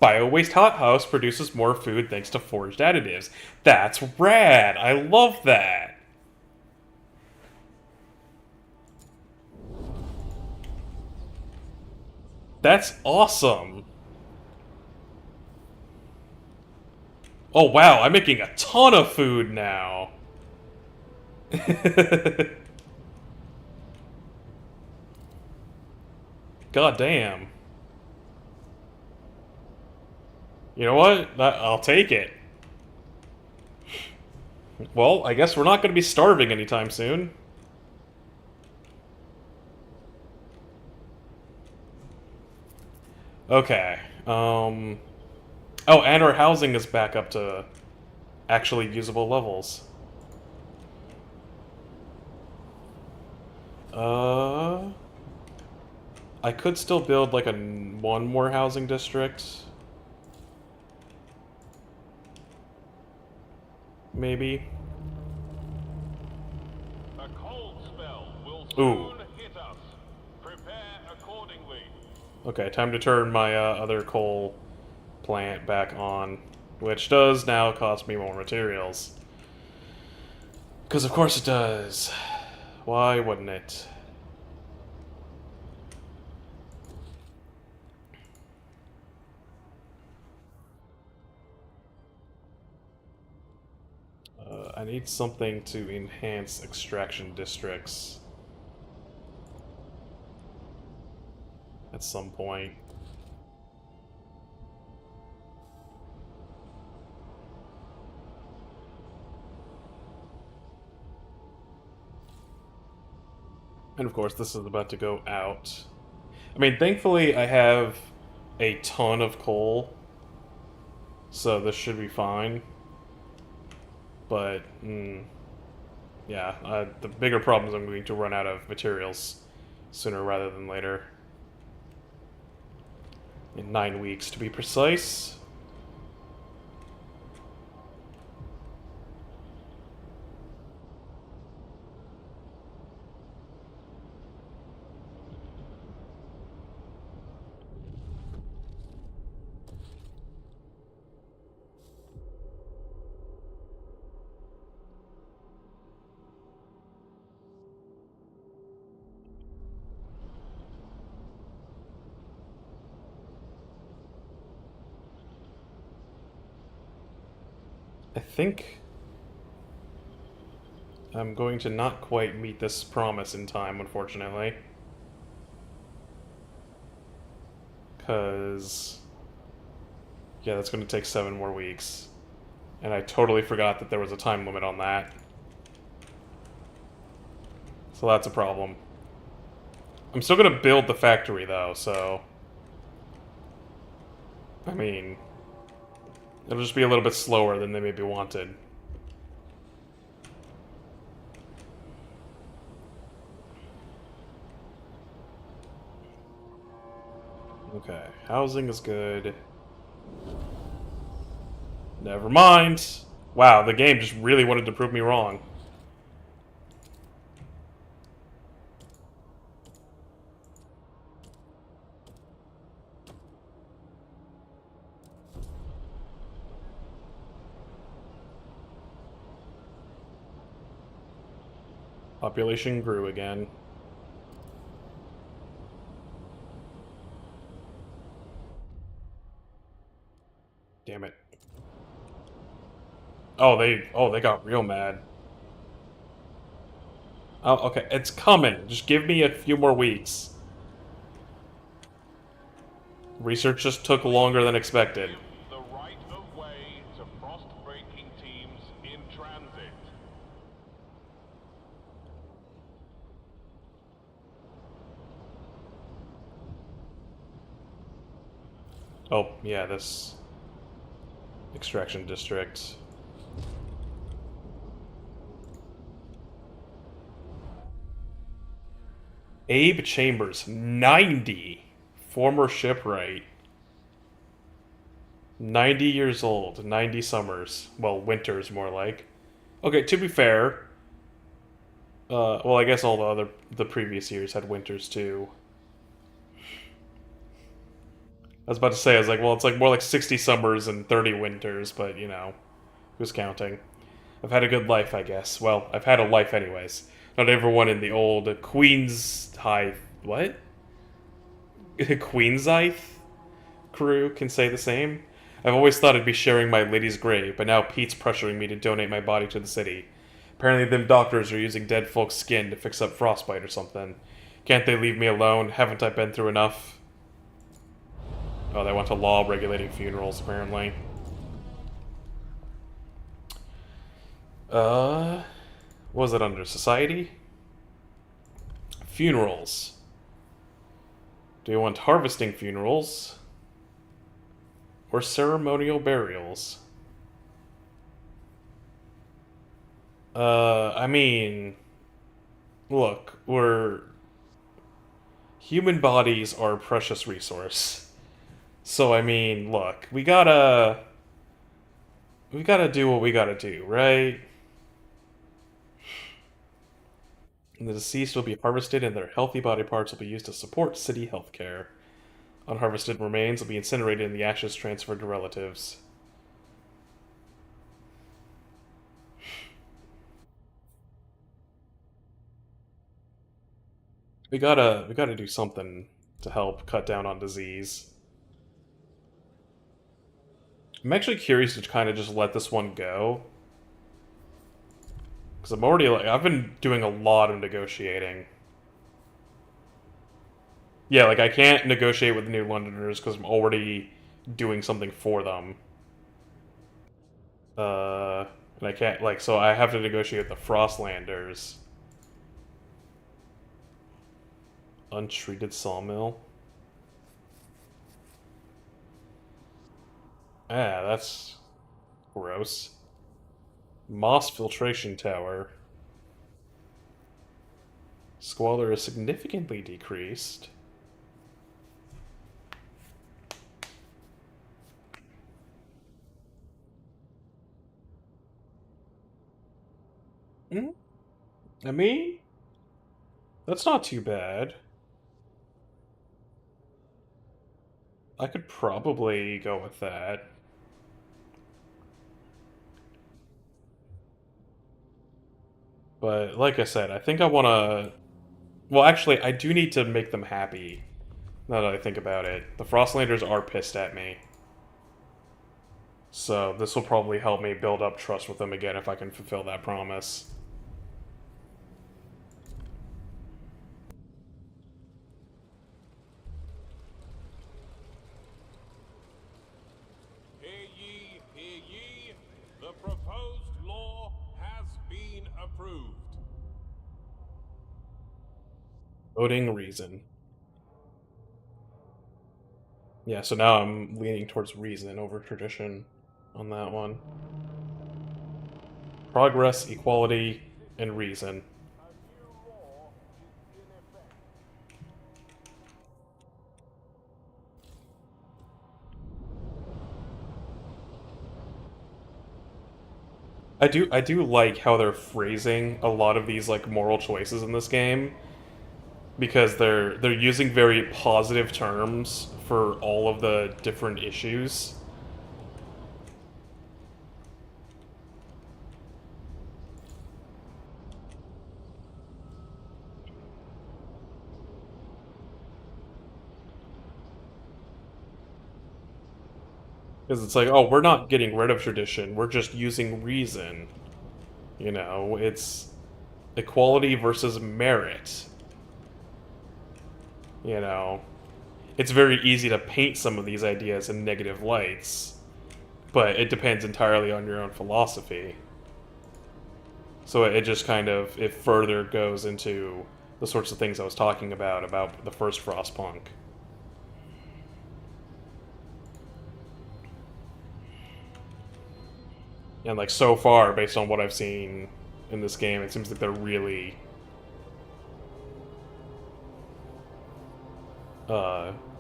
Bio-waste hothouse produces more food thanks to foraged additives. That's rad! I love that! That's awesome! Oh wow, I'm making a ton of food now! God damn. You know what? I'll take it. Well, I guess we're not going to be starving anytime soon. Okay. Oh, and our housing is back up to actually usable levels. I could still build like one more housing district. Maybe. A cold spell will Ooh. soon hit us. Prepare accordingly. Okay, time to turn my other coal plant back on, which does now cost me more materials. Because of course it does. Why wouldn't it? I need something to enhance extraction districts at some point. And of course, this is about to go out. I mean, thankfully, I have a ton of coal, so this should be fine. But, yeah, the bigger problem is I'm going to run out of materials sooner rather than later. In 9 weeks, to be precise. I think I'm going to not quite meet this promise in time, unfortunately. Because, yeah, that's going to take 7 more weeks. And I totally forgot that there was a time limit on that. So that's a problem. I'm still going to build the factory, though, so... I mean... It'll just be a little bit slower than they maybe wanted. Okay, housing is good. Never mind! Wow, the game just really wanted to prove me wrong. Population grew again. Damn it. Oh, they got real mad. Oh, okay, it's coming. Just give me a few more weeks. Research just took longer than expected. Give the right of way to frost-breaking teams in transit. Oh, yeah, this extraction district. Abe Chambers, 90. Former shipwright. 90 years old, 90 summers. Well, winters, more like. Okay, to be fair, well, I guess all the previous years had winters too. I was about to say, I was like, well, it's like more like 60 summers and 30 winters, but you know, who's counting? I've had a good life, I guess. Well, I've had a life anyways. Not everyone in the old Queen's High, what? Queensithe crew can say the same. I've always thought I'd be sharing my lady's grave, but now Pete's pressuring me to donate my body to the city. Apparently them doctors are using dead folks' skin to fix up frostbite or something. Can't they leave me alone? Haven't I been through enough? Oh, they want a law regulating funerals, apparently. What was it under? Society? Funerals. Do you want harvesting funerals? Or ceremonial burials? I mean... Look, human bodies are a precious resource. So, I mean, look, we gotta do what we gotta do, right? And the deceased will be harvested and their healthy body parts will be used to support city healthcare. Unharvested remains will be incinerated and the ashes transferred to relatives. We gotta do something to help cut down on disease. I'm actually curious to kind of just let this one go. Because I'm already, like, I've been doing a lot of negotiating. Yeah, like, I can't negotiate with the New Londoners because I'm already doing something for them. And I can't, like, so I have to negotiate with the Frostlanders. Untreated sawmill. Ah, that's gross. Moss filtration tower. Squalor is significantly decreased. I mean, that's not too bad. I could probably go with that. But like I said, I think I want to... Well, actually, I do need to make them happy, now that I think about it. The Frostlanders are pissed at me. So this will probably help me build up trust with them again if I can fulfill that promise. Hear ye, hear ye. The proposed law has been approved. Voting reason. Yeah, so now I'm leaning towards reason over tradition on that one. Progress, equality, and reason. I do like how they're phrasing a lot of these like moral choices in this game because they're using very positive terms for all of the different issues. Because it's like, oh, we're not getting rid of tradition, we're just using reason. You know, it's equality versus merit. You know, it's very easy to paint some of these ideas in negative lights, but it depends entirely on your own philosophy. So it just kind of, it further goes into the sorts of things I was talking about the first Frostpunk. And like so far, based on what I've seen in this game, it seems like they're really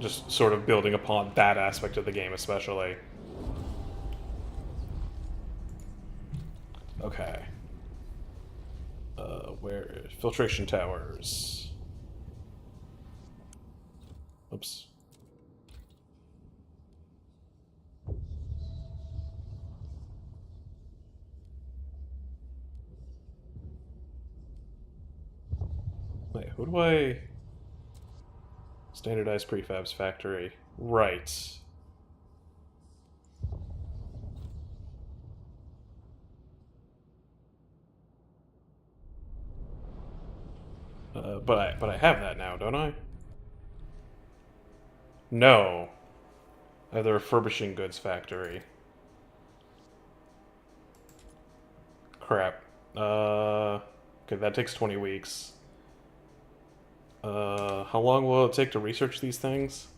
just sort of building upon that aspect of the game, especially. Okay. Where filtration towers? Oops. Wait, who do I... Standardized prefabs factory. Right. But I have that now, don't I? No. I have the refurbishing goods factory. Crap. Okay, that takes 20 weeks. How long will it take to research these things?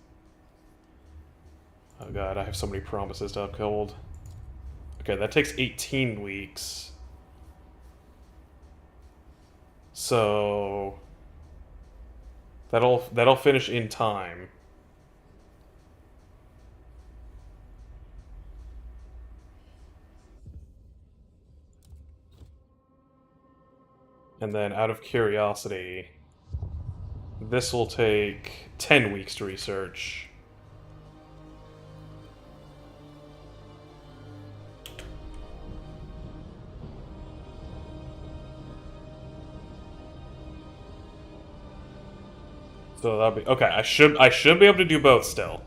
Oh god, I have so many promises to uphold. Okay, that takes 18 weeks. So that'll finish in time. And then out of curiosity, this will take 10 weeks to research. So that'll be okay. I should be able to do both still.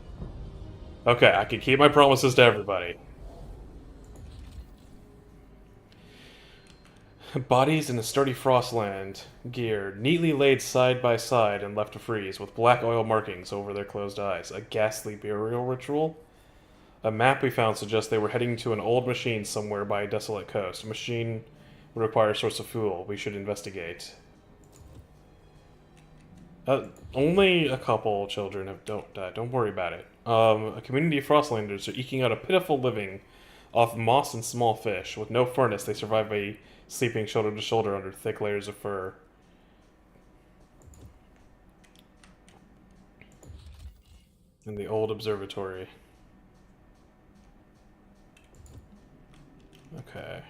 Okay, I can keep my promises to everybody. Bodies in a sturdy frostland gear, neatly laid side by side and left to freeze, with black oil markings over their closed eyes. A ghastly burial ritual? A map we found suggests they were heading to an old machine somewhere by a desolate coast. A machine would require a source of fuel. We should investigate. Only a couple children don't died. Don't worry about it. A community of Frostlanders are eking out a pitiful living off moss and small fish. With no furnace, they survive by sleeping shoulder to shoulder under thick layers of fur. In the old observatory. Okay.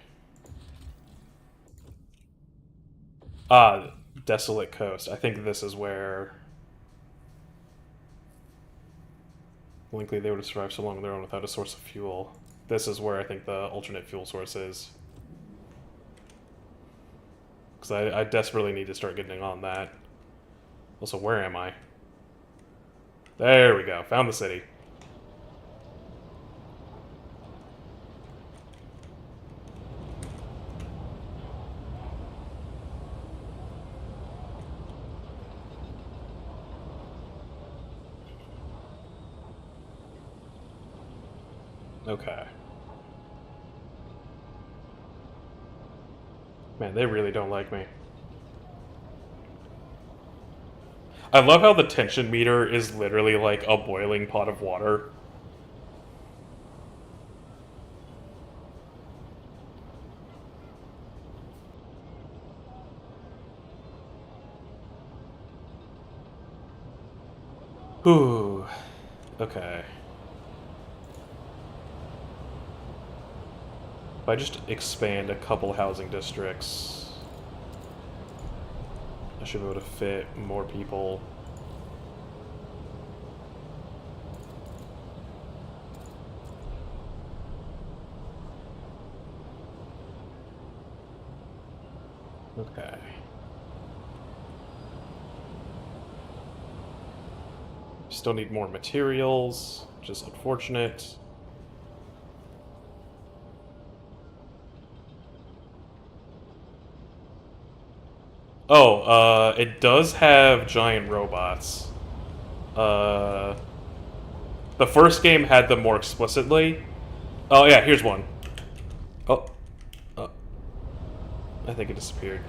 Ah, desolate coast. I think this is where... Likely they would have survived so long on their own without a source of fuel. This is where I think the alternate fuel source is. Because I desperately need to start getting on that. Also, where am I? There we go. Found the city. Okay. Man, they really don't like me. I love how the tension meter is literally like a boiling pot of water. Whew. Okay. If I just expand a couple housing districts, I should be able to fit more people. Okay. Still need more materials, which is unfortunate. Oh, it does have giant robots. Uh, the first game had them more explicitly. Oh yeah, here's one. Oh, uh, I think it disappeared.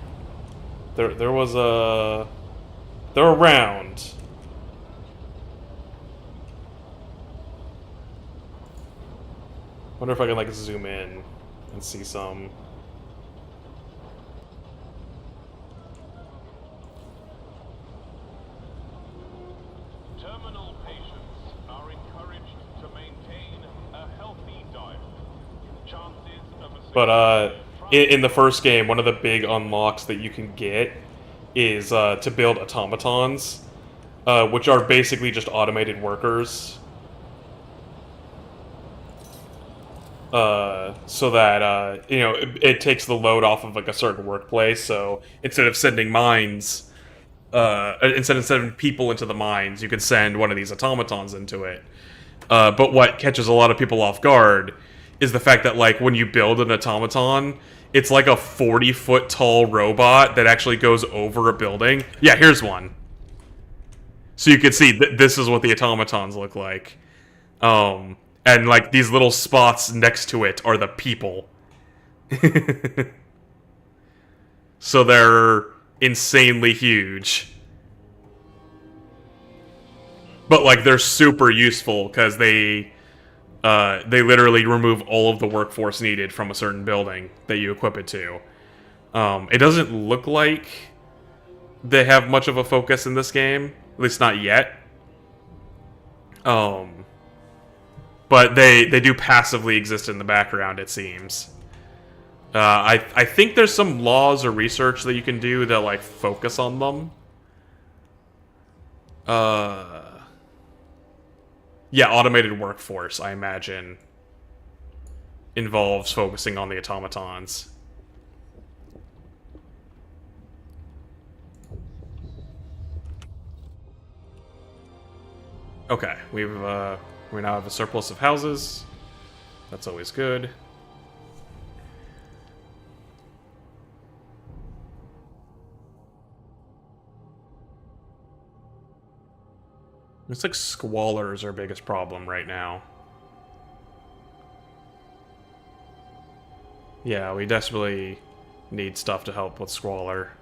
There was a. They're around. Wonder if I can like zoom in and see some. Terminal patients are encouraged to maintain a healthy diet. Chances of a But successful in the first game, one of the big unlocks that you can get is to build automatons, which are basically just automated workers. So that you know it takes the load off of like a certain workplace. So instead of sending mines, instead of sending people into the mines, you could send one of these automatons into it. But what catches a lot of people off guard is the fact that like when you build an automaton, it's like a 40-foot tall robot that actually goes over a building. Yeah, here's one. So you can see this is what the automatons look like. And like these little spots next to it are the people. So they're insanely huge. But like they're super useful because they literally remove all of the workforce needed from a certain building that you equip it to. It doesn't look like they have much of a focus in this game, at least not yet. But they do passively exist in the background, it seems. I think there's some laws or research that you can do that like focus on them. Yeah, automated workforce, I imagine, involves focusing on the automatons. Okay, we now have a surplus of houses. That's always good. Looks like squalor is our biggest problem right now. Yeah, we desperately need stuff to help with squalor.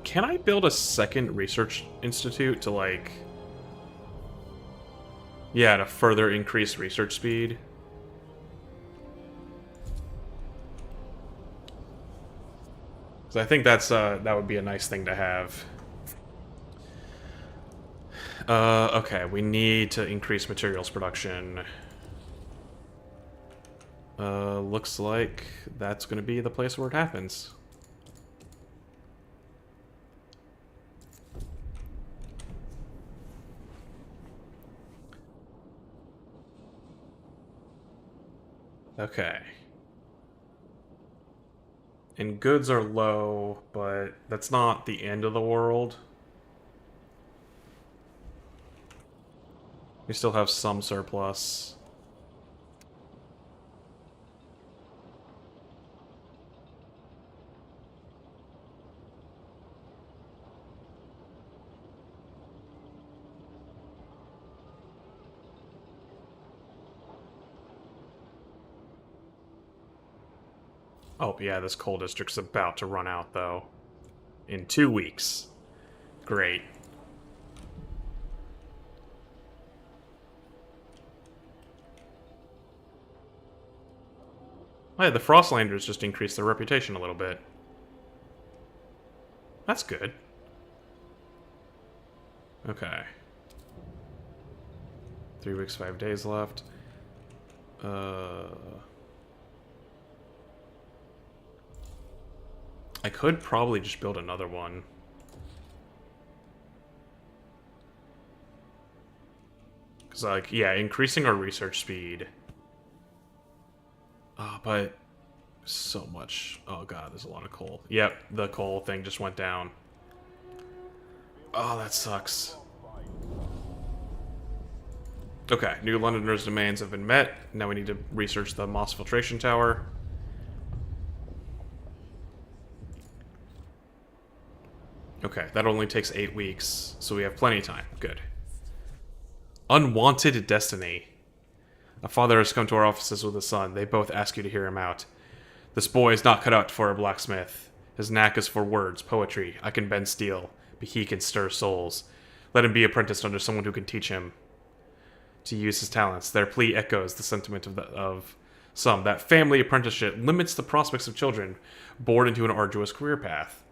Can I build a second research institute to, like... Yeah, to further increase research speed? Because I think that's, that would be a nice thing to have. Okay, we need to increase materials production. Looks like that's gonna be the place where it happens. Okay. And goods are low, but that's not the end of the world. We still have some surplus. Oh, yeah, this coal district's about to run out, though. In 2 weeks. Great. Oh, yeah, the Frostlanders just increased their reputation a little bit. That's good. Okay. 3 weeks, 5 days left. I could probably just build another one. Because, like, yeah, increasing our research speed. But so much. Oh, God, there's a lot of coal. Yep, the coal thing just went down. Oh, that sucks. Okay, New Londoners' demands have been met. Now we need to research the Moss Filtration Tower. Okay, that only takes 8 weeks, so we have plenty of time. Good. Unwanted Destiny. A father has come to our offices with a son. They both ask you to hear him out. This boy is not cut out for a blacksmith. His knack is for words, poetry. I can bend steel, but he can stir souls. Let him be apprenticed under someone who can teach him to use his talents. Their plea echoes the sentiment of some, that family apprenticeship limits the prospects of children born into an arduous career path.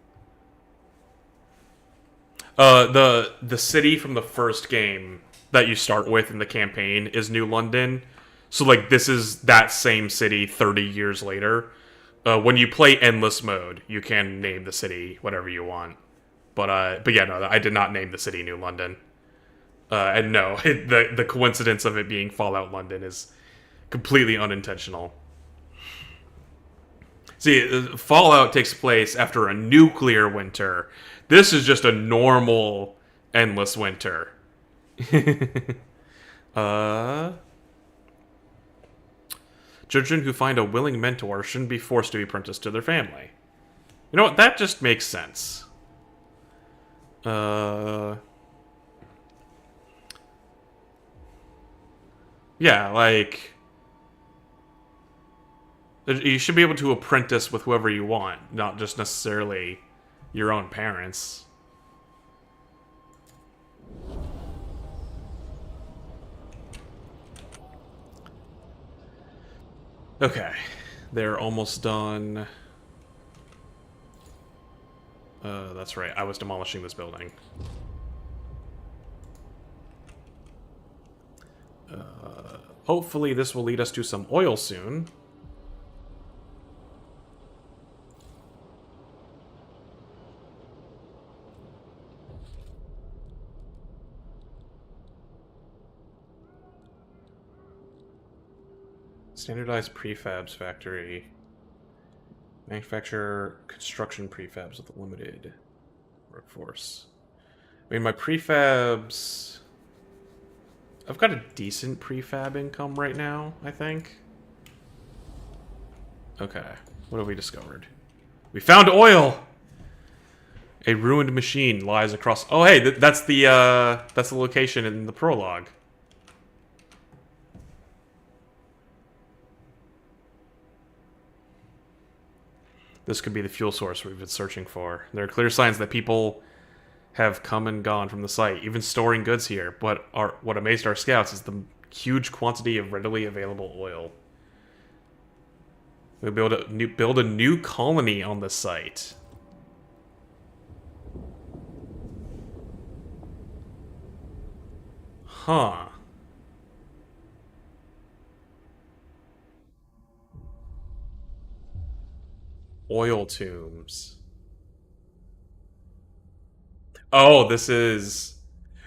The city from the first game that you start with in the campaign is New London. So, like, this is that same city 30 years later. When you play Endless Mode, you can name the city whatever you want. But yeah, no, I did not name the city New London. And no, the coincidence of it being Fallout London is completely unintentional. See, Fallout takes place after a nuclear winter. This is just a normal endless winter. Children who find a willing mentor shouldn't be forced to be apprenticed to their family. You know what? That just makes sense. Yeah, like... You should be able to apprentice with whoever you want, not just necessarily your own parents. Okay, they're almost done. That's right, I was demolishing this building. Hopefully this will lead us to some oil soon. Standardized prefabs factory. Manufacture construction prefabs with a limited workforce. I mean, my prefabs... I've got a decent prefab income right now, I think. Okay, what have we discovered? We found oil! A ruined machine lies across... Oh, hey, that's the location in the prologue. This could be the fuel source we've been searching for. There are clear signs that people have come and gone from the site, even storing goods here. But what amazed our scouts is the huge quantity of readily available oil. We build a new colony on the site. Huh. Oil tombs. Oh, this is...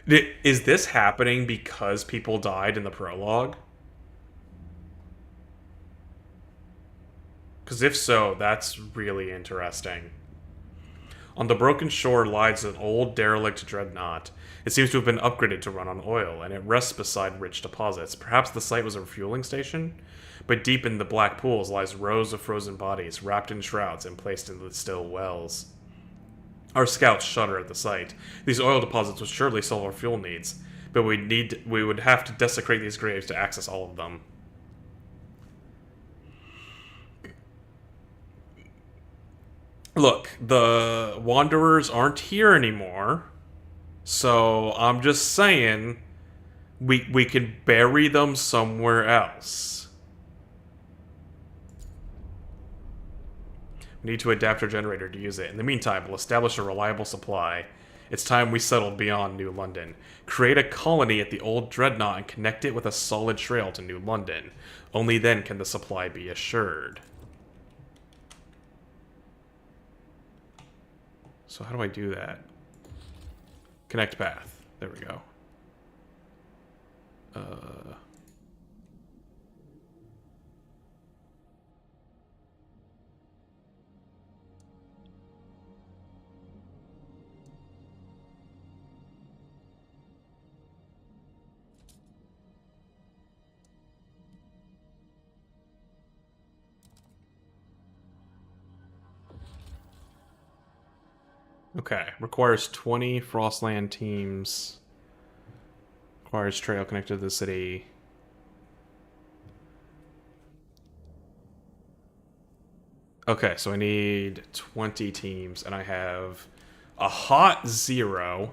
Is this happening because people died in the prologue? Because if so, that's really interesting. On the broken shore lies an old derelict dreadnought. It seems to have been upgraded to run on oil, and it rests beside rich deposits. Perhaps the site was a refueling station? But deep in the black pools lies rows of frozen bodies, wrapped in shrouds and placed in the still wells. Our scouts shudder at the sight. These oil deposits would surely solve our fuel needs, but we would have to desecrate these graves to access all of them. Look, the Wanderers aren't here anymore, so I'm just saying we can bury them somewhere else. We need to adapt our generator to use it. In the meantime, we'll establish a reliable supply. It's time we settled beyond New London. Create a colony at the old dreadnought and connect it with a solid trail to New London. Only then can the supply be assured. So how do I do that? Connect path. There we go. Okay. Requires 20 Frostland teams. Requires trail connected to the city. Okay, so I need 20 teams, and I have a hot 0.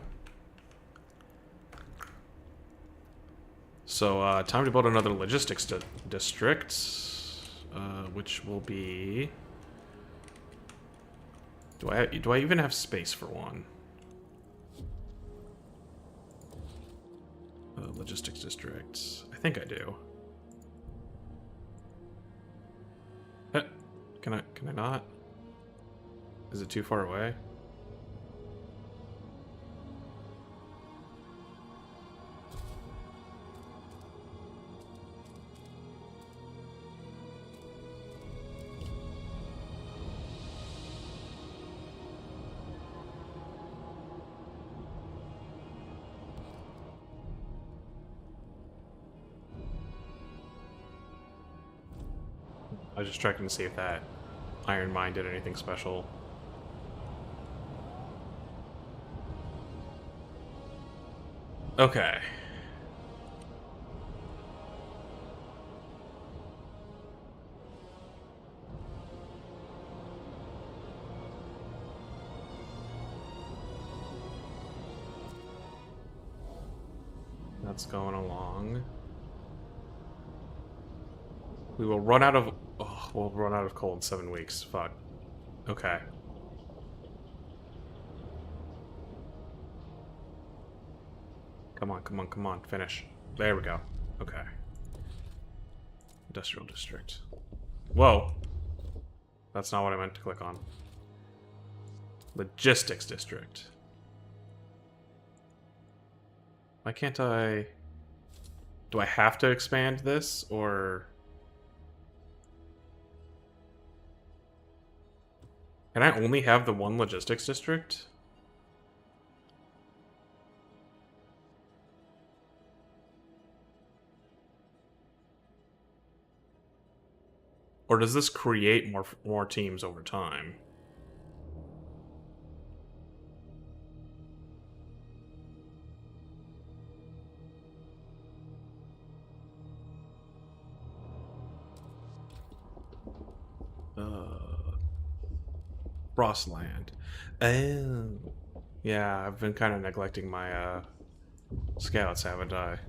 So, time to build another logistics district, which will be... Do I even have space for one? Logistics district. I think I do. Can I not? Is it too far away? I was just checking to see if that Iron Mine did anything special. Okay. That's going along. We will run out of... Oh, we'll run out of coal in 7 weeks. Fuck. Okay. Come on, come on, come on. Finish. There we go. Okay. Industrial district. Whoa. That's not what I meant to click on. Logistics district. Why can't I... Do I have to expand this, or... Can I only have the one logistics district? Or does this create more teams over time? Frostland. Oh. Yeah, I've been kind of neglecting my scouts, haven't I?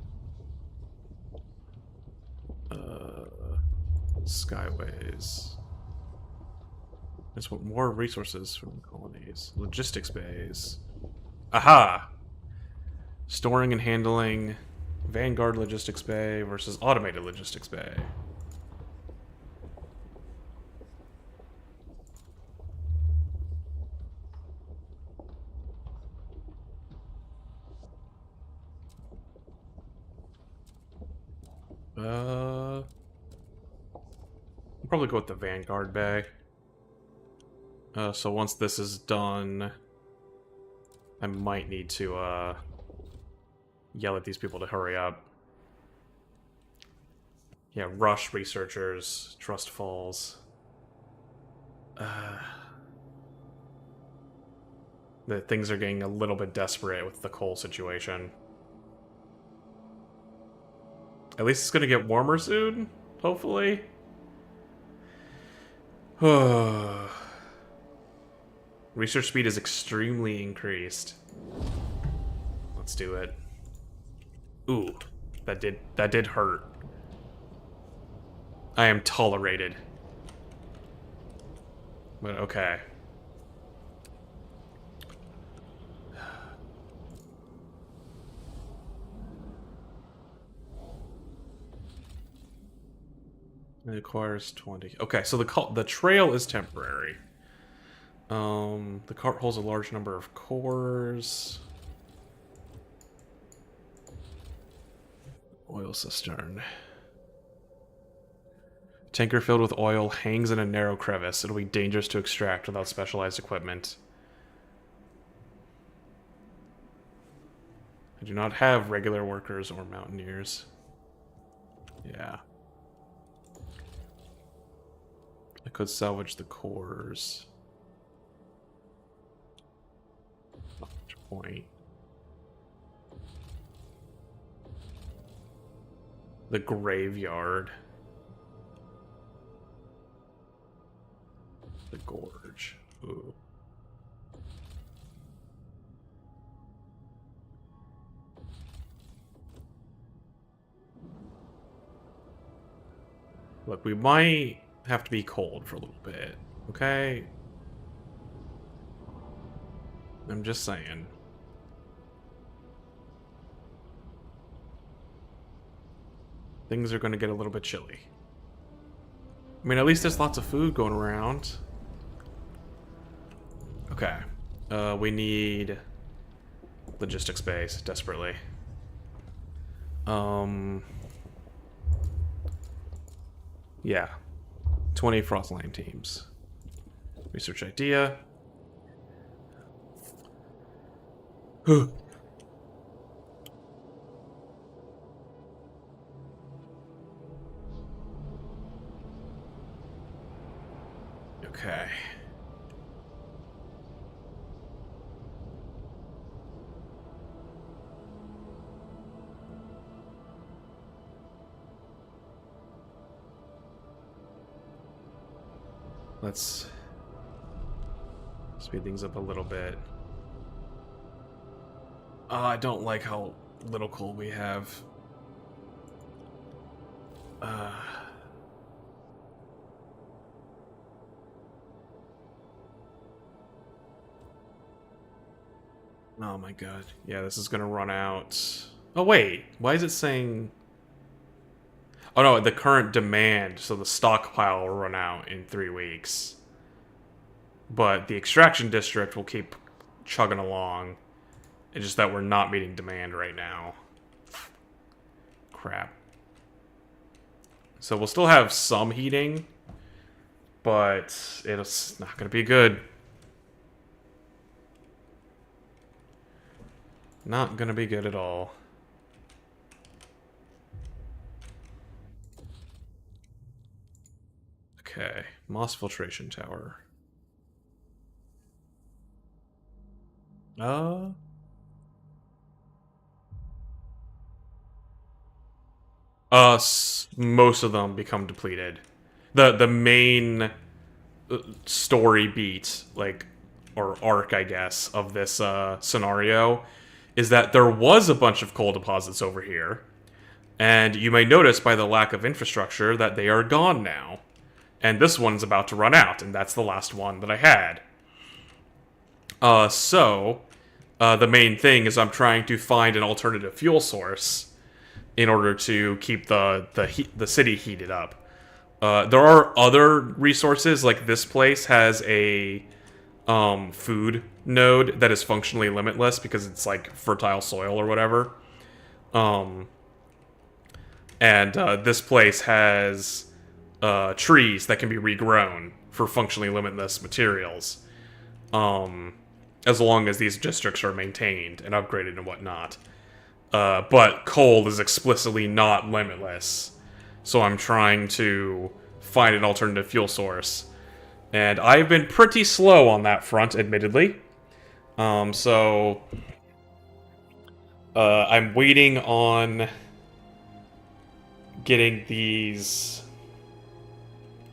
Skyways. Just want more resources from colonies. Logistics bays. Aha! Storing and handling. Vanguard Logistics Bay versus Automated Logistics Bay. I'll probably go with the Vanguard Bay. So once this is done, I might need to yell at these people to hurry up. Yeah, rush researchers, trust falls. The things are getting a little bit desperate with the coal situation. At least it's gonna get warmer soon, hopefully. Research speed is extremely increased. Let's do it. Ooh, that did hurt. I am tolerated. But okay. It requires 20. Okay, so the trail is temporary. The cart holds a large number of cores. Oil cistern. Tanker filled with oil hangs in a narrow crevice. It'll be dangerous to extract without specialized equipment. I do not have regular workers or mountaineers. Yeah. I could salvage the cores. point. The graveyard. The gorge. Ooh. Look, we might have to be cold for a little bit, okay? I'm just saying. Things are going to get a little bit chilly. I mean, at least there's lots of food going around. Okay. We need logistics space desperately. Yeah. 20 Frostline teams. Research idea. Okay. Let's speed things up a little bit. I don't like how little coal we have. Oh my god. Yeah, this is gonna run out. Oh wait, why is it saying... Oh no, the current demand, so the stockpile will run out in 3 weeks. But the extraction district will keep chugging along. It's just that we're not meeting demand right now. Crap. So we'll still have some heating, but it's not gonna be good. Not gonna be good at all. Okay, moss filtration tower. Most of them become depleted. The main story beat, like, or arc, I guess, of this scenario is that there was a bunch of coal deposits over here, and you may notice by the lack of infrastructure that they are gone now. And this one's about to run out, and that's the last one that I had. The main thing is I'm trying to find an alternative fuel source in order to keep the city heated up. There are other resources, like this place has a food node that is functionally limitless because it's like fertile soil or whatever. This place has trees that can be regrown for functionally limitless materials. As long as these districts are maintained and upgraded and whatnot. But coal is explicitly not limitless. So I'm trying to find an alternative fuel source. And I've been pretty slow on that front, admittedly. I'm waiting on getting these...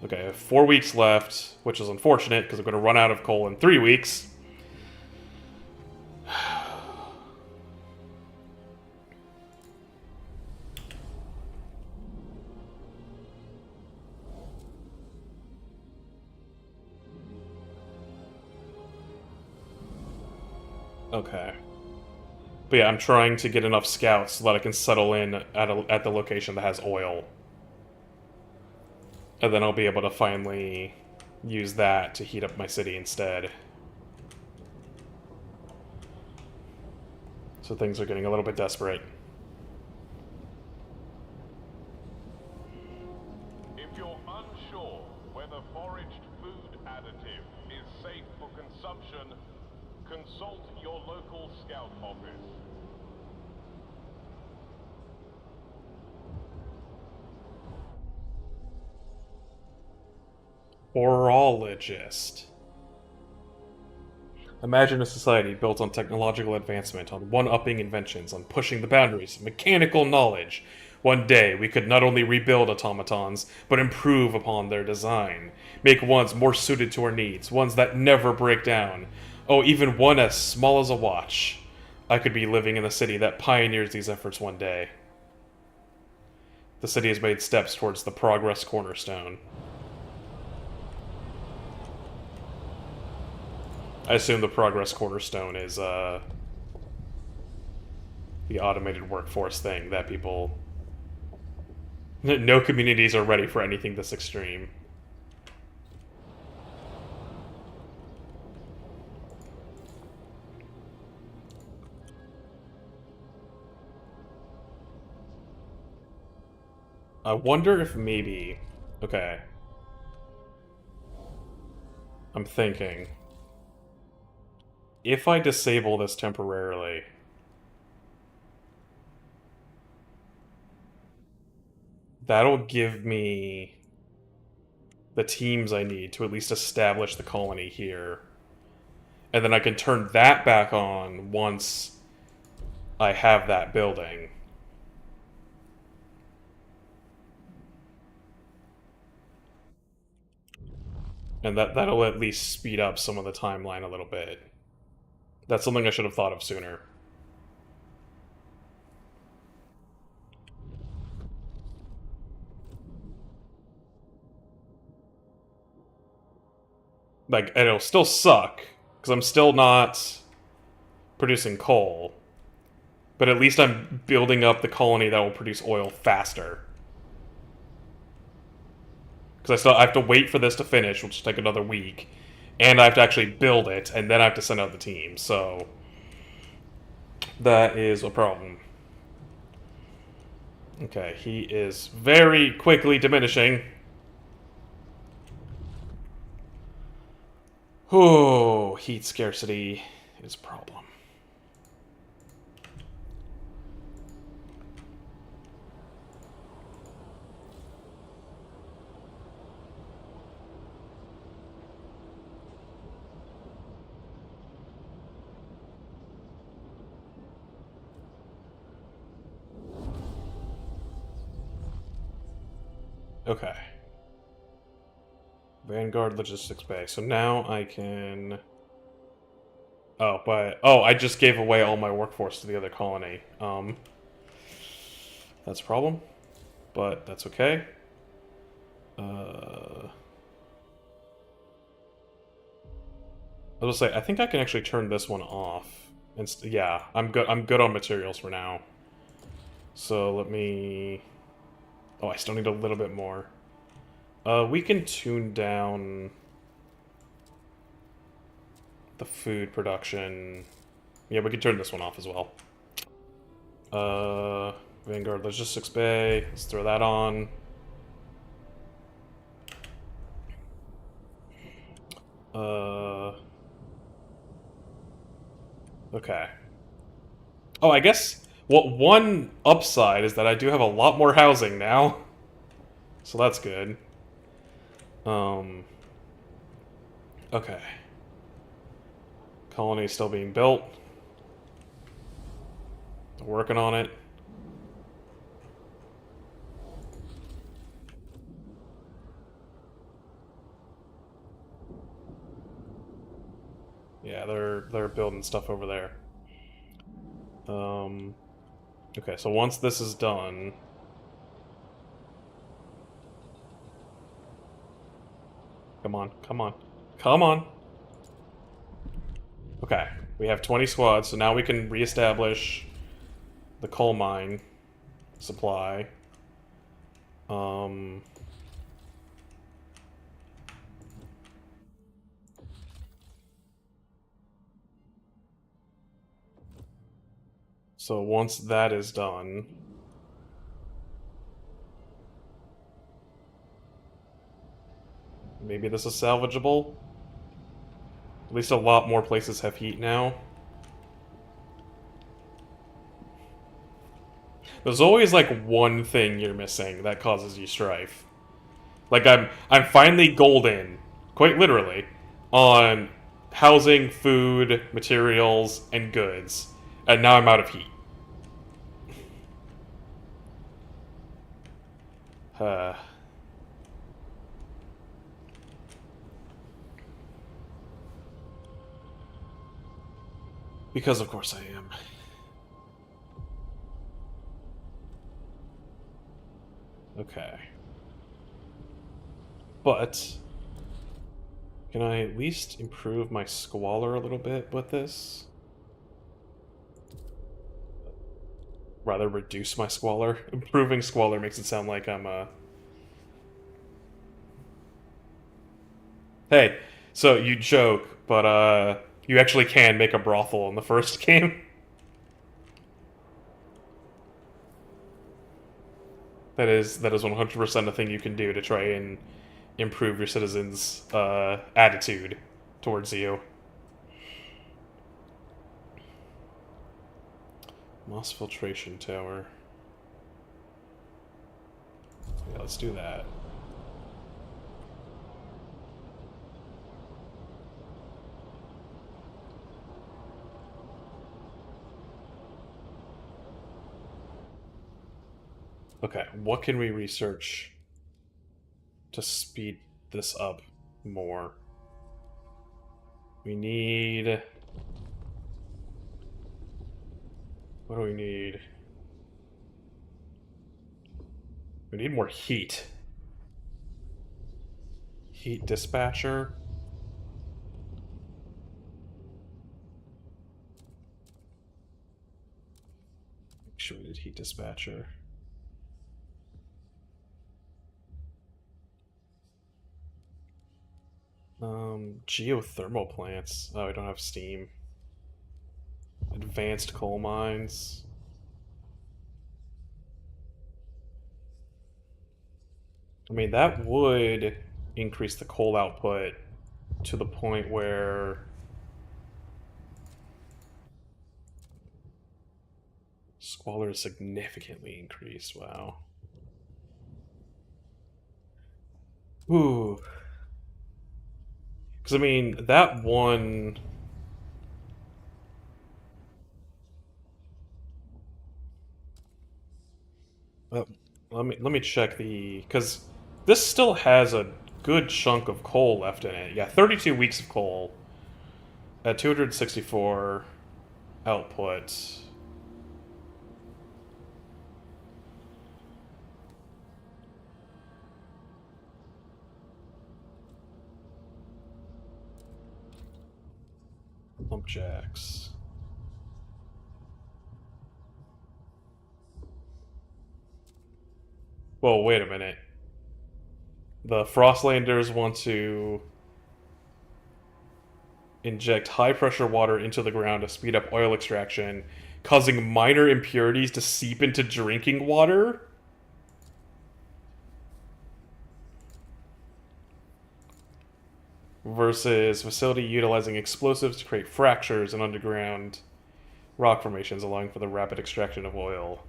Okay, I have 4 weeks left, which is unfortunate because I'm going to run out of coal in 3 weeks. Okay. But yeah, I'm trying to get enough scouts so that I can settle in at the location that has oil. And then I'll be able to finally use that to heat up my city instead. So things are getting a little bit desperate. If you're unsure whether foraged food additive is safe for consumption, consult your local scout office. Orologist. Imagine a society built on technological advancement, on one-upping inventions, on pushing the boundaries of mechanical knowledge. One day, we could not only rebuild automatons, but improve upon their design. Make ones more suited to our needs, ones that never break down. Oh, even one as small as a watch. I could be living in the city that pioneers these efforts one day. The city has made steps towards the progress cornerstone. I assume the progress cornerstone is, the automated workforce thing that people... No communities are ready for anything this extreme. I wonder if maybe... Okay. I'm thinking... If I disable this temporarily... That'll give me... the teams I need to at least establish the colony here. And then I can turn that back on once I have that building. And that'll at least speed up some of the timeline a little bit. That's something I should have thought of sooner. Like, and it'll still suck, because I'm still not producing coal. But at least I'm building up the colony that will produce oil faster. Because I have to wait for this to finish, which will take another week. And I have to actually build it, and then I have to send out the team, so... That is a problem. Okay, he is very quickly diminishing. Oh, heat scarcity is a problem. Okay. Vanguard Logistics Bay. So now I can... Oh, but... Oh, I just gave away all my workforce to the other colony. That's a problem. But that's okay. I was gonna say, I think I can actually turn this one off. And yeah, I'm good on materials for now. So let me... Oh, I still need a little bit more. We can tune down the food production. Yeah, we can turn this one off as well. Vanguard Logistics Bay. Let's throw that on. Okay. Oh, I guess one upside is that I do have a lot more housing now. So that's good. Okay. Colony is still being built. They're working on it. Yeah, they're building stuff over there. Okay, so once this is done... Come on, come on, come on! Okay, we have 20 squads, so now we can reestablish the coal mine supply. So once that is done... Maybe this is salvageable? At least a lot more places have heat now. There's always, like, one thing you're missing that causes you strife. Like, I'm finally golden, quite literally, on housing, food, materials, and goods. And now I'm out of heat. Uh, because of course I am. Okay. But can I at least improve my squalor a little bit with this? Rather reduce my squalor. Improving squalor makes it sound like I'm Hey, so you joke, but you actually can make a brothel in the first game. That is 100% a thing you can do to try and improve your citizens' attitude towards you. Moss filtration tower. Yeah, let's do that. Okay, what can we research to speed this up more? We need... What do we need? We need more heat. Heat dispatcher. Make sure we did heat dispatcher. Geothermal plants. Oh, we don't have steam. Advanced coal mines. I mean, that would increase the coal output to the point where squalor is significantly increased. Wow. Ooh. Because, I mean, that one... let me check the... Because this still has a good chunk of coal left in it. Yeah, 32 weeks of coal at 264 output. Lumpjacks. Whoa, wait a minute. The Frostlanders want to inject high-pressure water into the ground to speed up oil extraction, causing minor impurities to seep into drinking water? Versus facility utilizing explosives to create fractures in underground rock formations, allowing for the rapid extraction of oil.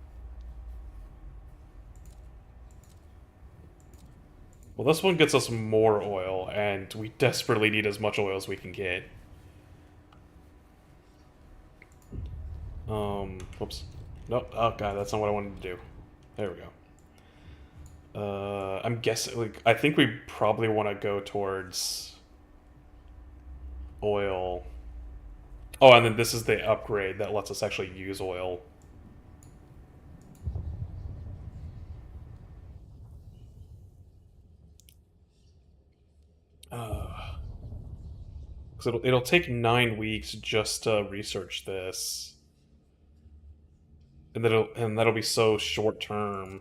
Well, this one gets us more oil, and we desperately need as much oil as we can get. Whoops. Nope. Oh, God, that's not what I wanted to do. There we go. I'm guessing, like, I think we probably want to go towards oil. Oh, and then this is the upgrade that lets us actually use oil. Because it'll take 9 weeks just to research this, and that'll be so short term.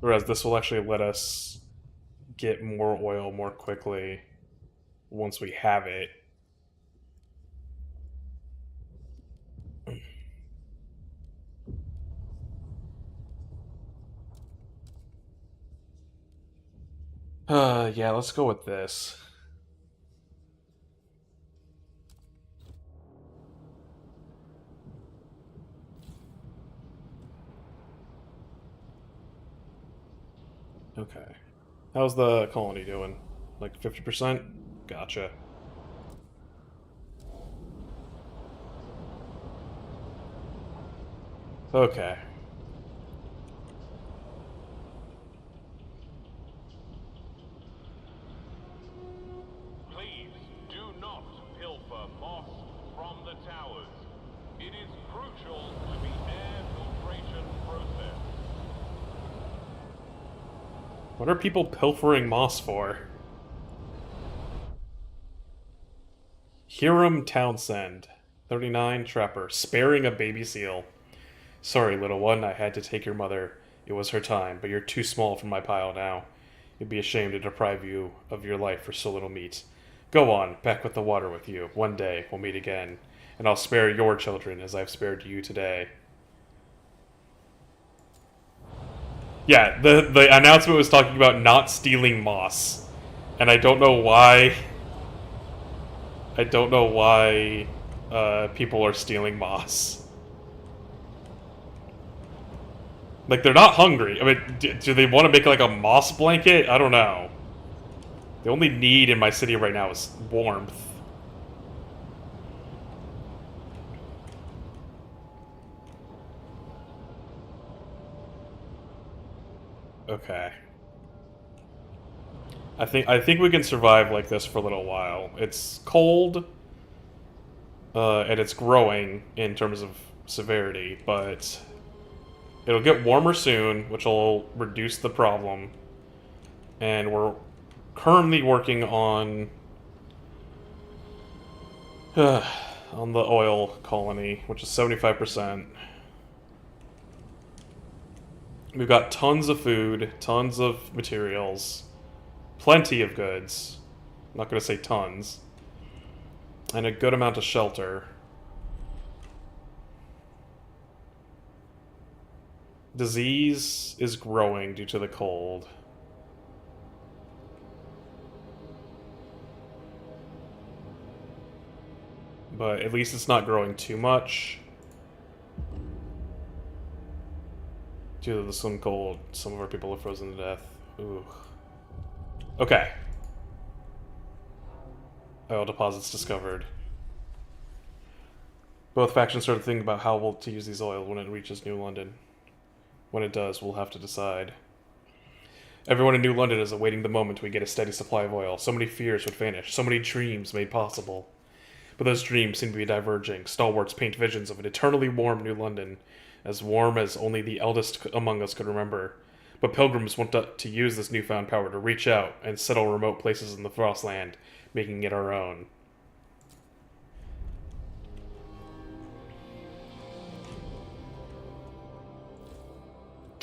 Whereas this will actually let us get more oil more quickly once we have it. Yeah, let's go with this. Okay. How's the colony doing? Like 50%? Gotcha. Okay. Please do not pilfer moss from the towers. It is crucial to the air filtration process. What are people pilfering moss for? Hiram Townsend, 39, trapper, sparing a baby seal. Sorry, little one, I had to take your mother. It was her time, but you're too small for my pile now. It'd be a shame to deprive you of your life for so little meat. Go on, back with the water with you. One day we'll meet again, and I'll spare your children as I've spared you today. Yeah, the announcement was talking about not stealing moss. And I don't know why. I don't know why people are stealing moss. Like, they're not hungry. I mean, do they want to make, like, a moss blanket? I don't know. The only need in my city right now is warmth. Okay. I think we can survive like this for a little while. It's cold, and it's growing in terms of severity, but it'll get warmer soon, which will reduce the problem. And we're currently working on on the oil colony, which is 75%. We've got tons of food, tons of materials, plenty of goods. I'm not going to say tons. And a good amount of shelter. Disease is growing due to the cold. But at least it's not growing too much. Due to the sun cold, some of our people are frozen to death. Ooh. Okay. Oil deposits discovered. Both factions started thinking about how to use these oils when it reaches New London. When it does, we'll have to decide. Everyone in New London is awaiting the moment we get a steady supply of oil. So many fears would vanish, so many dreams made possible. But those dreams seem to be diverging. Stalwarts paint visions of an eternally warm New London, as warm as only the eldest among us could remember. But pilgrims want to use this newfound power to reach out and settle remote places in the Frostland, making it our own.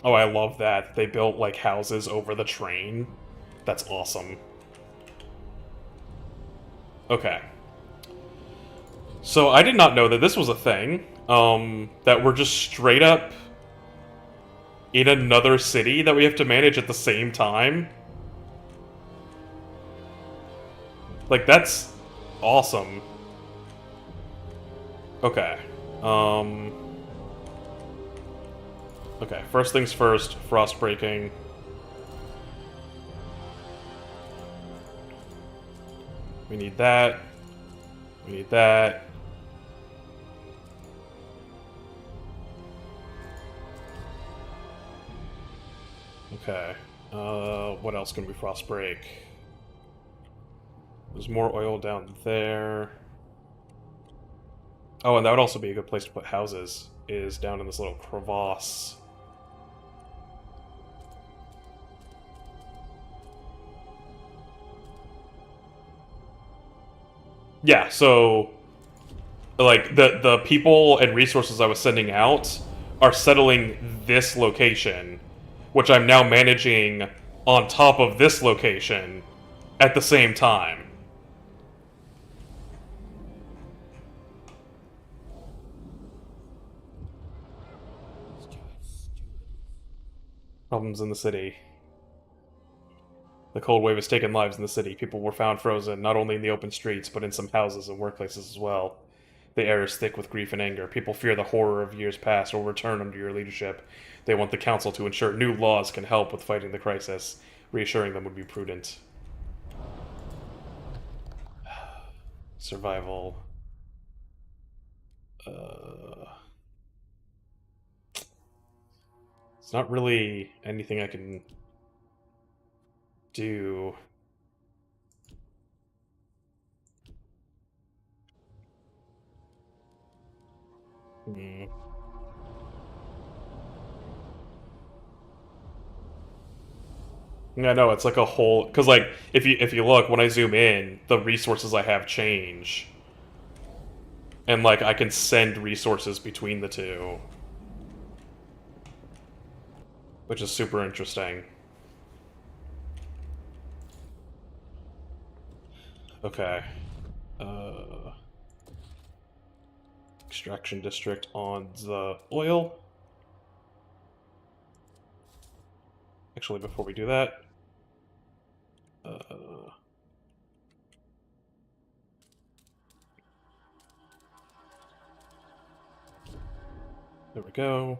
Oh, I love that. They built, like, houses over the train. That's awesome. Okay. So, I did not know that this was a thing. That we're just straight up in another city that we have to manage at the same time. Like, that's awesome. Okay. Okay, first things first, frost breaking. We need that. We need that. Okay. What else can we frost break? There's more oil down there. Oh, and that would also be a good place to put houses, is down in this little crevasse. Yeah, so like the people and resources I was sending out are settling this location, which I'm now managing on top of this location at the same time. Problems in the city. The cold wave has taken lives in the city. People were found frozen, not only in the open streets, but in some houses and workplaces as well. The air is thick with grief and anger. People fear the horror of years past will return under your leadership. They want the council to ensure new laws can help with fighting the crisis. Reassuring them would be prudent. Survival. It's not really anything I can do. Hmm. Yeah, no, it's like a whole because like if you look when I zoom in, the resources I have change, and like I can send resources between the two, which is super interesting. Okay. Uh, extraction district on the oil. Actually, before we do that, there we go.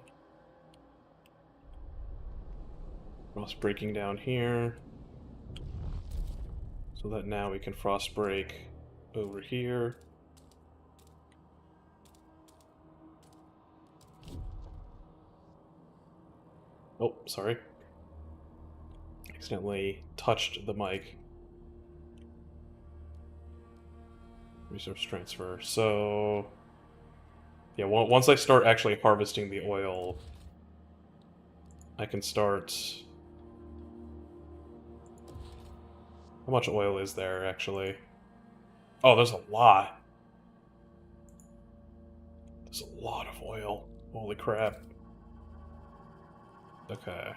Frost breaking down here, so that now we can frost break over here. Oh, sorry. Accidentally touched the mic. Resource transfer. So, yeah, once I start actually harvesting the oil, I can start... How much oil is there, actually? Oh, there's a lot. There's a lot of oil. Holy crap. Okay.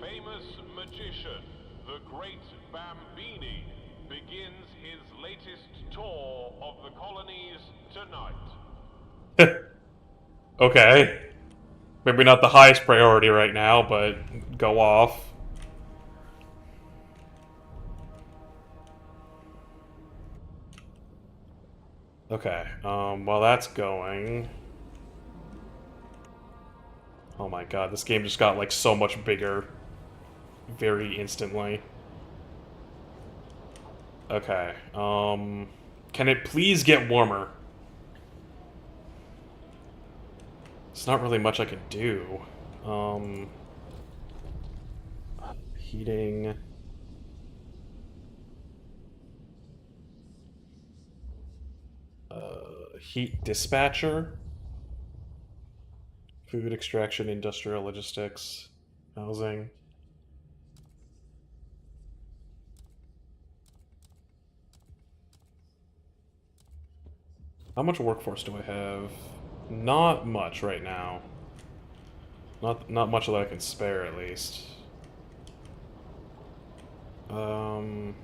Famous magician, the Great Bambini, begins his latest tour of the colonies tonight. Okay. Maybe not the highest priority right now, but go off. Okay, while that's going... Oh my god, this game just got, like, so much bigger very instantly. Okay, can it please get warmer? It's not really much I can do. Heating... heat dispatcher? Food extraction, industrial logistics, housing. How much workforce do I have? Not much right now. Not much that I can spare, at least. Um...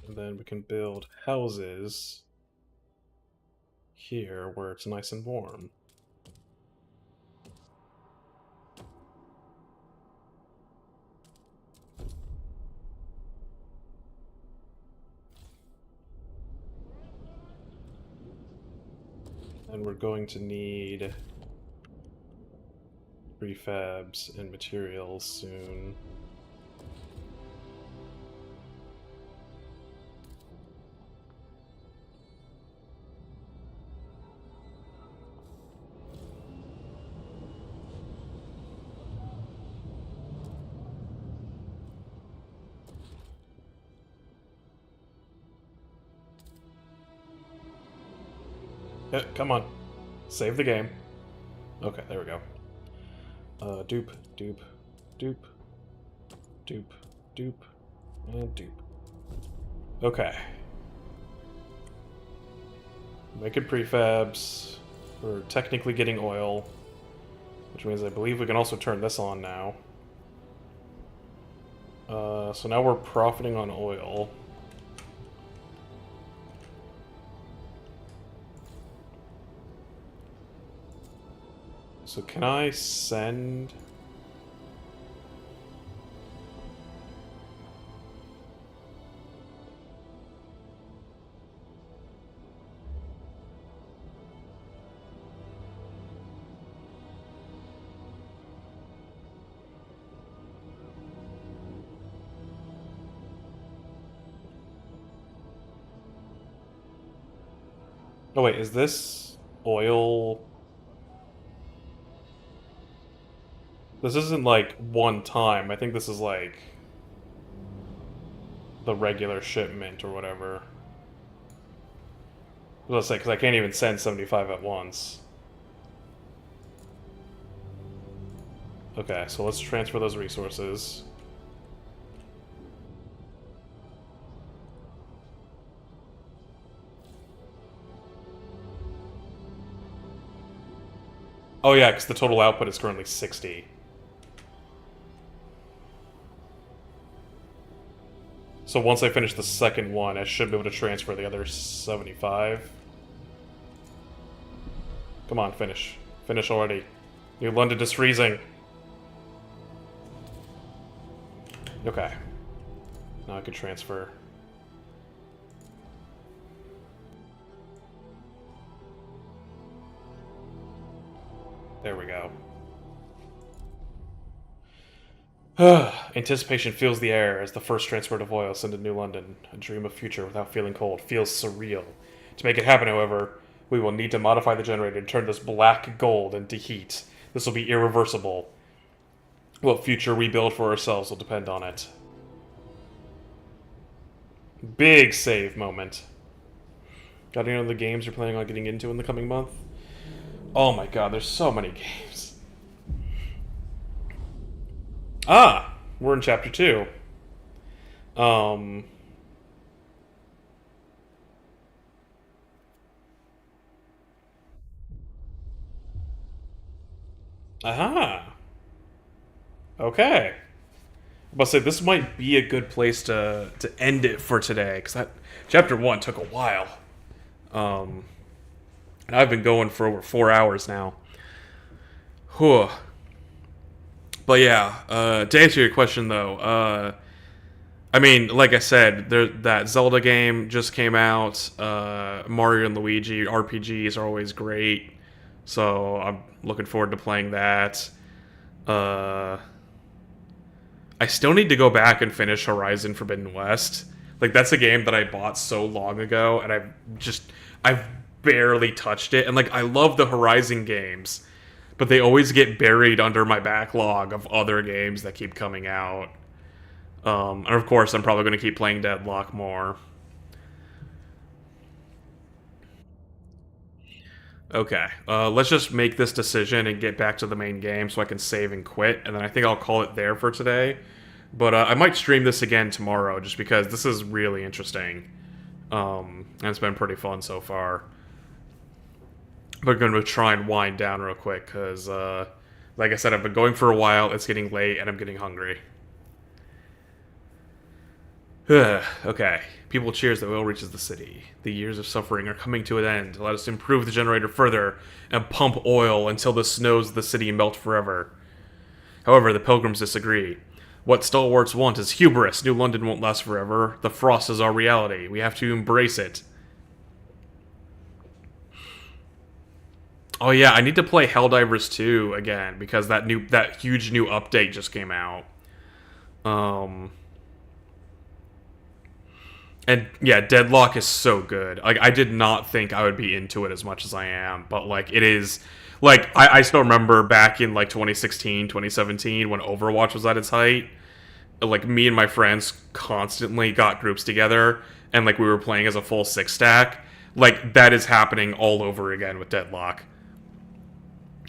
and then we can build houses here where it's nice and warm. And we're going to need prefabs and materials soon. Come on. Save the game. Okay, there we go. Dupe, dupe, dupe, dupe, dupe, and dupe. Okay. Making prefabs. We're technically getting oil, which means I believe we can also turn this on now. So now we're profiting on oil. So can I send... Oh wait, is this oil? This isn't like one time. I think this is like the regular shipment or whatever. Let's say, because I can't even send 75 at once. Okay, so let's transfer those resources. Oh yeah, because the total output is currently 60. So once I finish the second one, I should be able to transfer the other 75. Come on, finish. Finish already. New London is freezing. Okay. Now I can transfer. There we go. Anticipation fills the air as the first transport of oil sent to New London. A dream of future without feeling cold. Feels surreal. To make it happen, however, we will need to modify the generator and turn this black gold into heat. This will be irreversible. What future we build for ourselves will depend on it. Big save moment. Got any other games you're planning on getting into in the coming month? Oh my god, there's so many games. Ah! We're in chapter 2. Aha! Okay. I'm about to say, this might be a good place to end it for today, because that chapter 1 took a while. And I've been going for over 4 hours now. Whew. But yeah, to answer your question though, I mean, like I said, that Zelda game just came out. Mario and Luigi RPGs are always great, so I'm looking forward to playing that. I still need to go back and finish Horizon Forbidden West. Like, that's a game that I bought so long ago, and I've barely touched it. And like, I love the Horizon games, but they always get buried under my backlog of other games that keep coming out. And of course, I'm probably going to keep playing Deadlock more. Okay, let's just make this decision and get back to the main game so I can save and quit, and then I think I'll call it there for today. But I might stream this again tomorrow, just because this is really interesting. And it's been pretty fun so far. But I'm going to try and wind down real quick, because, like I said, I've been going for a while, it's getting late, and I'm getting hungry. Okay. People cheers that oil reaches the city. The years of suffering are coming to an end. Let us improve the generator further and pump oil until the snows of the city melt forever. However, the pilgrims disagree. What stalwarts want is hubris. New London won't last forever. The frost is our reality. We have to embrace it. Oh yeah, I need to play Helldivers 2 again, because that huge new update just came out. And yeah, Deadlock is so good. Like, I did not think I would be into it as much as I am, but like, it is, like, I still remember back in like 2016, 2017 when Overwatch was at its height. Like, me and my friends constantly got groups together, and like, we were playing as a full 6-stack. Like, that is happening all over again with Deadlock.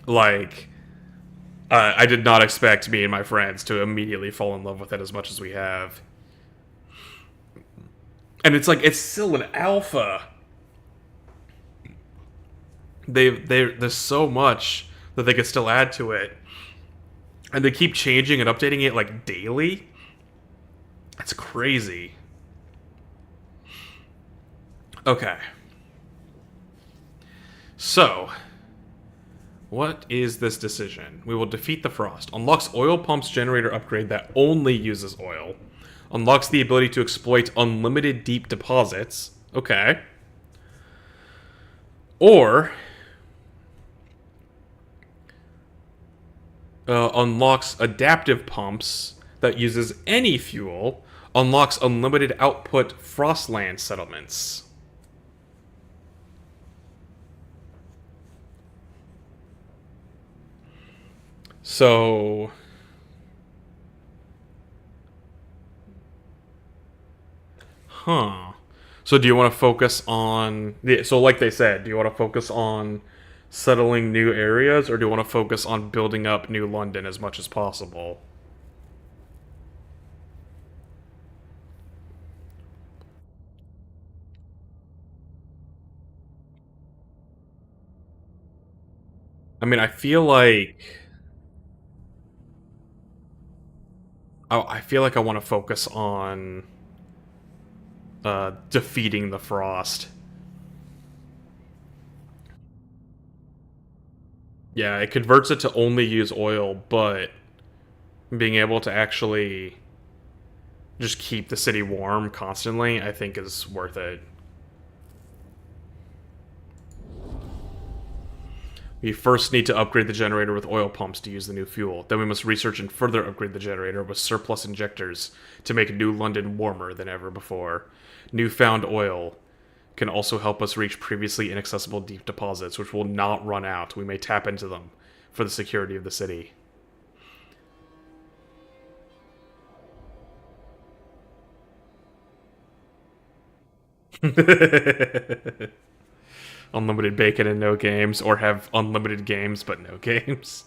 Like, I did not expect me and my friends to immediately fall in love with it as much as we have. And it's like, it's still an alpha. There's so much that they could still add to it. And they keep changing and updating it, like, daily. It's crazy. Okay. So, what is this decision? We will defeat the Frost. Unlocks oil pump's generator upgrade that only uses oil. Unlocks the ability to exploit unlimited deep deposits. Okay. Or unlocks adaptive pumps that uses any fuel. Unlocks unlimited output Frostland settlements. So, So do you want to focus on... So like they said, do you want to focus on settling new areas, or do you want to focus on building up New London as much as possible? I mean, I feel like... I feel like I want to focus on defeating the Frost. Yeah, it converts it to only use oil, but being able to actually just keep the city warm constantly, I think is worth it. We first need to upgrade the generator with oil pumps to use the new fuel. Then we must research and further upgrade the generator with surplus injectors to make New London warmer than ever before. Newfound oil can also help us reach previously inaccessible deep deposits, which will not run out. We may tap into them for the security of the city. Unlimited bacon and no games, or have unlimited games but no games.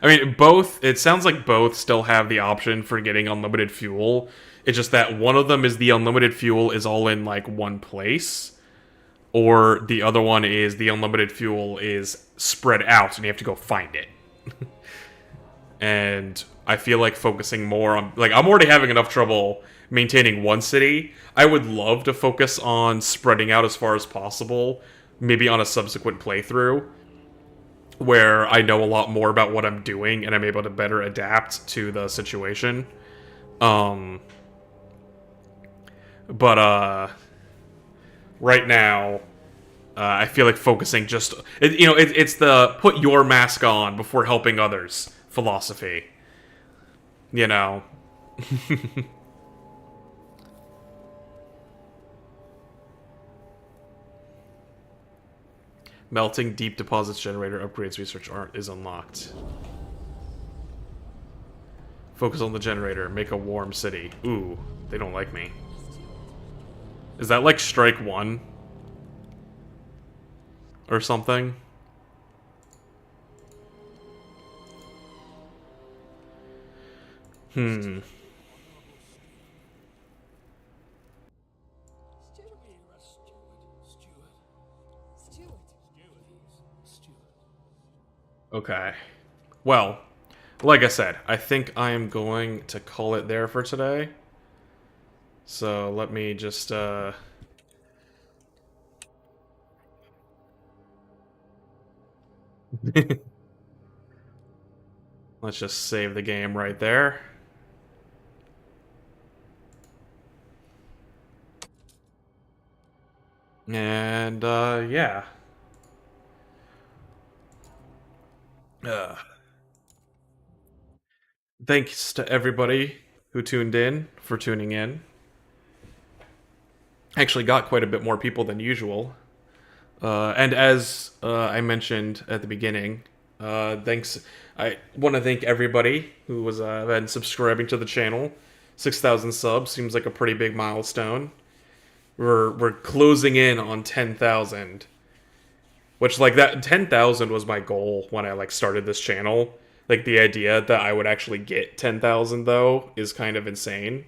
I mean, both, it sounds like both still have the option for getting unlimited fuel. It's just that one of them is the unlimited fuel is all in, like, one place. Or the other one is the unlimited fuel is spread out and you have to go find it. And I feel like focusing more on... Like, I'm already having enough trouble maintaining one city. I would love to focus on spreading out as far as possible, maybe on a subsequent playthrough, where I know a lot more about what I'm doing and I'm able to better adapt to the situation. But right now, I feel like focusing just... it's the put your mask on before helping others philosophy. You know? Melting deep deposits generator upgrades research art is unlocked. Focus on the generator. Make a warm city. Ooh, they don't like me. Is that like strike one? Or something? Okay. Well, like I said, I think I am going to call it there for today. So let me just, let's just save the game right there. And, yeah. Thanks to everybody who tuned in for tuning in. Actually got quite a bit more people than usual. And as I mentioned at the beginning, thanks. I want to thank everybody who was been subscribing to the channel. 6,000 subs seems like a pretty big milestone. we're closing in on 10,000. Which, like, that 10,000 was my goal when I, like, started this channel. Like, the idea that I would actually get 10,000, though, is kind of insane.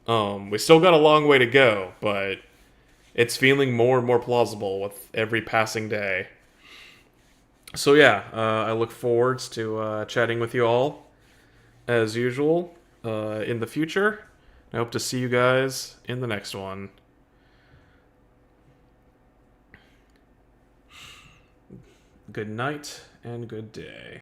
We still got a long way to go, but it's feeling more and more plausible with every passing day. So yeah, I look forward to chatting with you all, as usual, in the future. I hope to see you guys in the next one. Good night and good day.